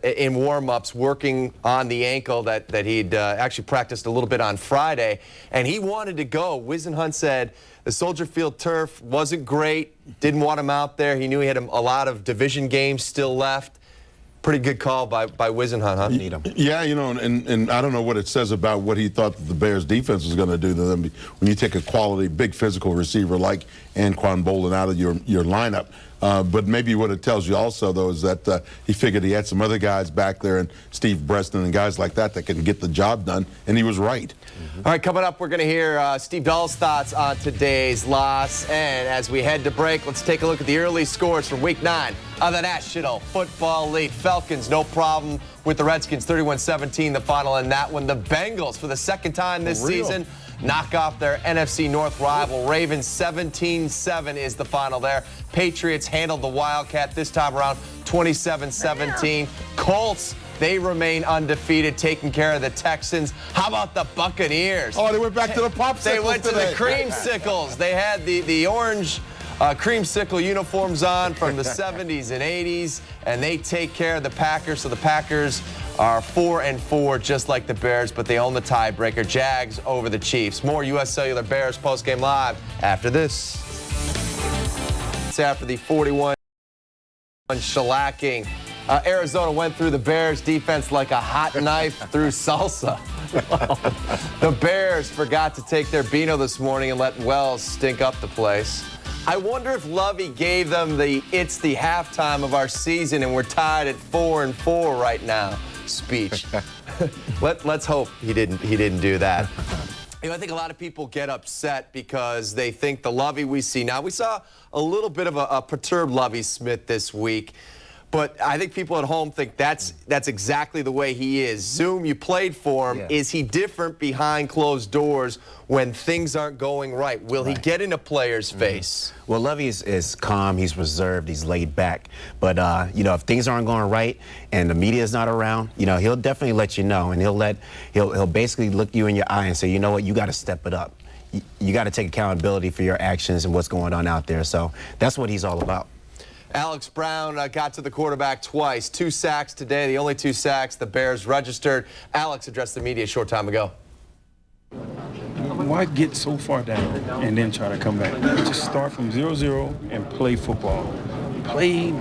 in warm-ups working on the ankle that he'd actually practiced a little bit on Friday, and he wanted to go. Wisenhunt said the Soldier Field turf wasn't great, didn't want him out there. He knew he had a lot of division games still left. Pretty good call by Wisenhunt, huh? Need him. Yeah, you know, and I don't know what it says about what he thought that the Bears defense was going to do to them when you take a quality, big physical receiver like Anquan Bolden out of your lineup. But maybe what it tells you also, though, is that he figured he had some other guys back there, and Steve Breston and guys like that can get the job done, and he was right. All right, coming up, we're going to hear Steve Dahl's thoughts on today's loss. And as we head to break, let's take a look at the early scores from Week 9 of the National Football League. Falcons, no problem with the Redskins, 31-17 the final in that one. The Bengals, for the second time this season, knock off their NFC North rival. Ravens 17-7 is the final there. Patriots handled the Wildcat this time around 27-17. Colts, they remain undefeated, taking care of the Texans. How about the Buccaneers? Oh, they went back to the popsicles. They went to the creamsicles. They had the orange creamsicle uniforms on from the 70s and 80s, and they take care of the Packers. So the Packers are 4-4, just like the Bears, but they own the tiebreaker. Jags over the Chiefs. More U.S. Cellular Bears postgame live after this. It's after the 41 shellacking. Arizona went through the Bears defense like a hot knife through salsa. The Bears forgot to take their Beano this morning and let Wells stink up the place. I wonder if Lovey gave them it's the halftime of our season and we're tied at 4-4 right now speech. Let's hope he didn't do that. You know, I think a lot of people get upset because they think the Lovey we see now. We saw a little bit of a perturbed Lovey Smith this week. But I think people at home think that's exactly the way he is. Zoom, you played for him. Yeah. Is he different behind closed doors when things aren't going right? Will he get in a player's face? Well, Lovey is calm. He's reserved. He's laid back. But, you know, if things aren't going right and the media is not around, you know, he'll definitely let you know. And he'll basically look you in your eye and say, you know what, you got to step it up. You got to take accountability for your actions and what's going on out there. So that's what he's all about. Alex Brown got to the quarterback twice. 2 sacks today, the only 2 sacks the Bears registered. Alex addressed the media a short time ago. Why get so far down and then try to come back? Just start from 0-0 and play football. Play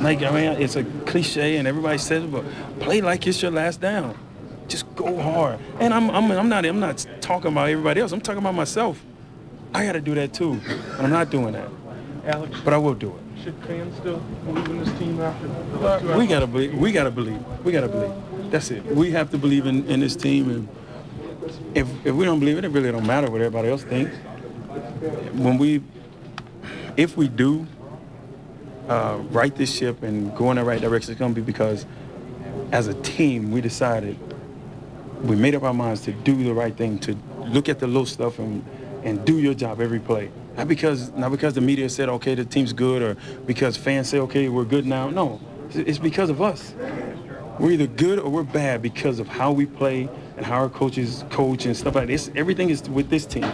like, I mean, it's a cliche and everybody says it, but play like it's your last down. Just go hard. And I'm not talking about everybody else. I'm talking about myself. I got to do that too, and I'm not doing that. Alex, but I will do it. Should fans still believe in this team after the last 2 hours? We gotta believe. We gotta believe. We gotta believe. That's it. We have to believe in this team, and if we don't believe it, it really don't matter what everybody else thinks. If we do right this ship and go in the right direction, it's gonna be because as a team we decided, we made up our minds to do the right thing, to look at the little stuff and do your job every play. Not because the media said, okay, the team's good, or because fans say, okay, we're good now. No, it's because of us. We're either good or we're bad because of how we play and how our coaches coach and stuff like this. Everything is with this team.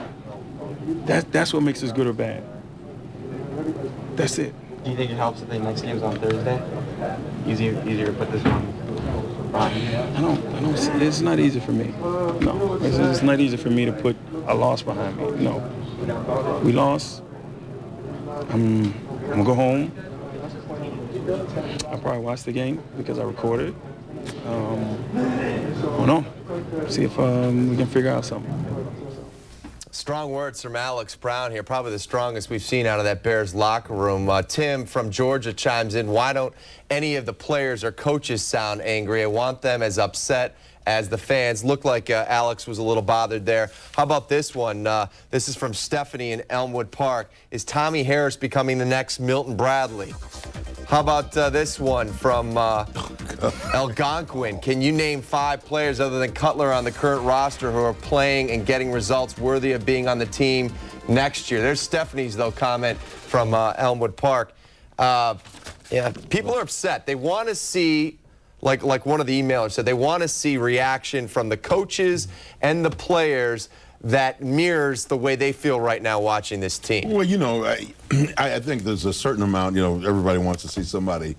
That's what makes us good or bad. That's it. Do you think it helps that the next game's on Thursday? Easier to put this one behind you? I don't. It's not easy for me. No, it's not easy for me to put a loss behind me. No, we lost. I'm gonna go home. I'll probably watch the game because I recorded it. I don't know. See if we can figure out something. Strong words from Alex Brown here, probably the strongest we've seen out of that Bears locker room. Tim from Georgia chimes in, why don't any of the players or coaches sound angry? I want them as upset as the fans. Looked like Alex was a little bothered there. How about this one? This is from Stephanie in Elmwood Park. Is Tommy Harris becoming the next Milton Bradley? How about this one from Algonquin? Can you name 5 players other than Cutler on the current roster who are playing and getting results worthy of being on the team next year? There's Stephanie's, though, comment from Elmwood Park. Yeah, people are upset. They want to see, like one of the emailers said, they want to see reaction from the coaches and the players that mirrors the way they feel right now watching this team. Well, you know, I think there's a certain amount, you know, everybody wants to see somebody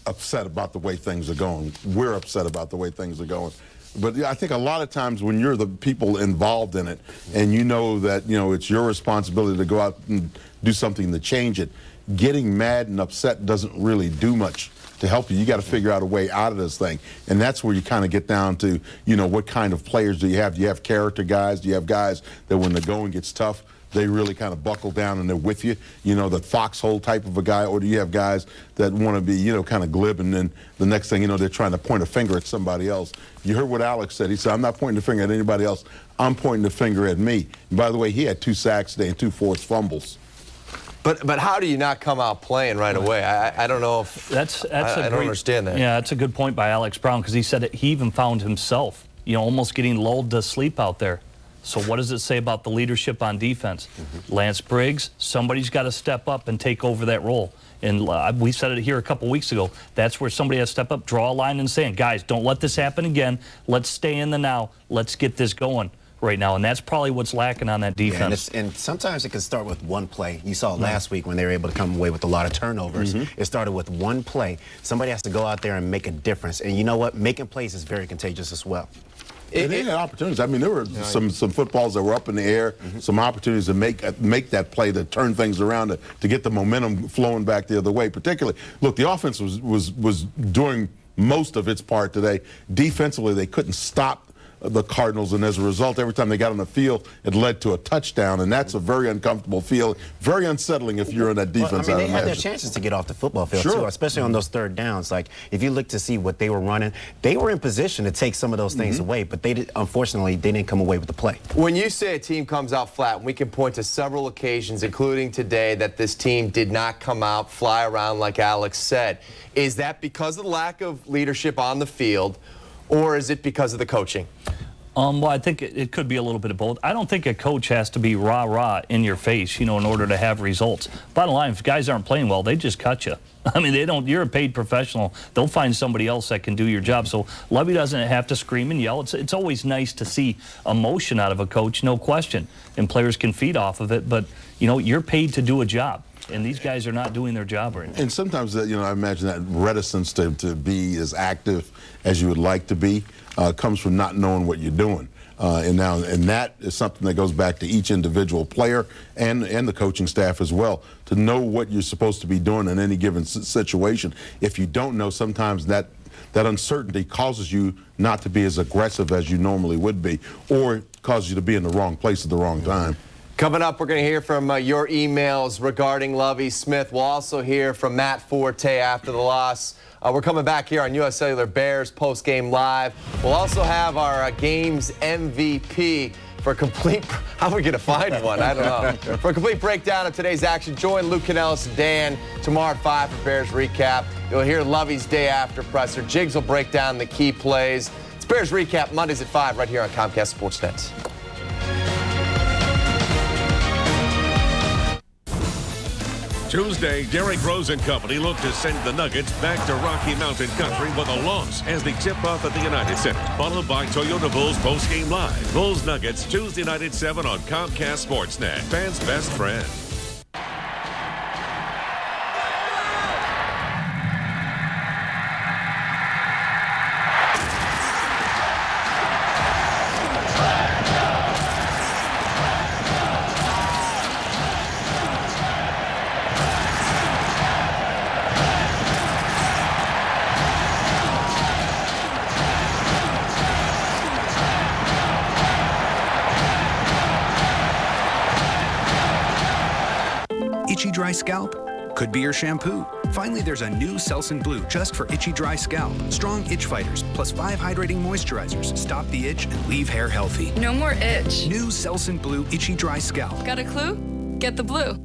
upset about the way things are going. We're upset about the way things are going. But yeah, I think a lot of times when you're the people involved in it and you know that, you know, it's your responsibility to go out and do something to change it, getting mad and upset doesn't really do much to help you. You got to figure out a way out of this thing. And that's where you kind of get down to, you know, what kind of players do you have? Do you have character guys? Do you have guys that when the going gets tough, they really kind of buckle down and they're with you, you know, the foxhole type of a guy? Or do you have guys that want to be, you know, kind of glib, and then the next thing you know, they're trying to point a finger at somebody else? You heard what Alex said. He said, I'm not pointing the finger at anybody else. I'm pointing the finger at me. And by the way, he had 2 sacks today and 2 forced fumbles. But how do you not come out playing right away? I don't know if I don't understand that. Yeah, that's a good point by Alex Brown, because he said he even found himself, you know, almost getting lulled to sleep out there. So what does it say about the leadership on defense? Lance Briggs, somebody's got to step up and take over that role. And we said it here a couple weeks ago. That's where somebody has to step up, draw a line and say, guys, don't let this happen again. Let's stay in the now. Let's get this going right now, and that's probably what's lacking on that defense. Yeah, and sometimes it can start with one play. You saw last week when they were able to come away with a lot of turnovers. It started with one play. Somebody has to go out there and make a difference. And you know what? Making plays is very contagious as well. They had opportunities. I mean, there were some footballs that were up in the air, some opportunities to make that play, to turn things around, to get the momentum flowing back the other way. Particularly, look, the offense was doing most of its part today. Defensively, they couldn't stop the Cardinals, and as a result, every time they got on the field, it led to a touchdown, and that's a very uncomfortable feeling, very unsettling if you're in that defense. Well, I mean, they had their chances to get off the football field, too, especially on those third downs. Like, if you look to see what they were running, they were in position to take some of those things away, but unfortunately, they didn't come away with the play. When you say a team comes out flat, we can point to several occasions, including today, that this team did not come out, fly around like Alex said. Is that because of the lack of leadership on the field, or is it because of the coaching? Well, I think it could be a little bit of both. I don't think a coach has to be rah-rah in your face, you know, in order to have results. Bottom line, if guys aren't playing well, they just cut you. I mean, you're a paid professional. They'll find somebody else that can do your job. So Lovey doesn't have to scream and yell. It's always nice to see emotion out of a coach, no question. And players can feed off of it. But, you know, you're paid to do a job. And these guys are not doing their job right now. And sometimes, you know, I imagine that reticence to be as active as you would like to be comes from not knowing what you're doing. And that is something that goes back to each individual player and the coaching staff as well, to know what you're supposed to be doing in any given situation. If you don't know, sometimes that uncertainty causes you not to be as aggressive as you normally would be, or causes you to be in the wrong place at the wrong time. Coming up, we're going to hear from your emails regarding Lovie Smith. We'll also hear from Matt Forte after the loss. We're coming back here on U.S. Cellular Bears Post-Game Live. We'll also have our game's MVP for a complete... How are we going to find one? I don't know. For a complete breakdown of today's action, join Luke Canellis and Dan tomorrow at 5 for Bears Recap. You'll hear Lovie's day after presser. Jiggs will break down the key plays. It's Bears Recap Mondays at 5 right here on Comcast Sportsnet. Tuesday, Derrick Rose and company look to send the Nuggets back to Rocky Mountain Country with a loss as they tip off at the United Center, followed by Toyota Bulls Post-Game Live. Bulls Nuggets Tuesday night at 7 on Comcast Sportsnet. Fans' best friend. Itchy dry scalp? Could be your shampoo. Finally, there's a new Selsun Blue just for itchy dry scalp. Strong itch fighters, plus 5 hydrating moisturizers. Stop the itch and leave hair healthy. No more itch. New Selsun Blue itchy dry scalp. Got a clue? Get the blue.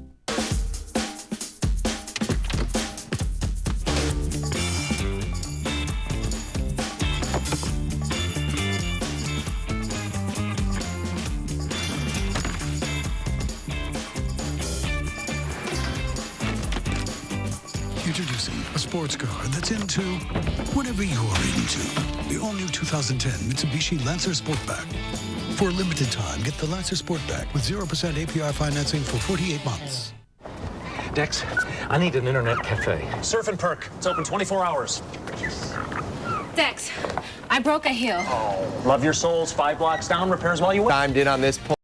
Introducing a sports car that's into whatever you're into. The all-new 2010 Mitsubishi Lancer Sportback. For a limited time, get the Lancer Sportback with 0% APR financing for 48 months. Dex, I need an internet cafe. Surf and Perk. It's open 24 hours. Dex, I broke a heel. Oh, love your souls. 5 blocks down. Repairs while you wait. Timed in on this point.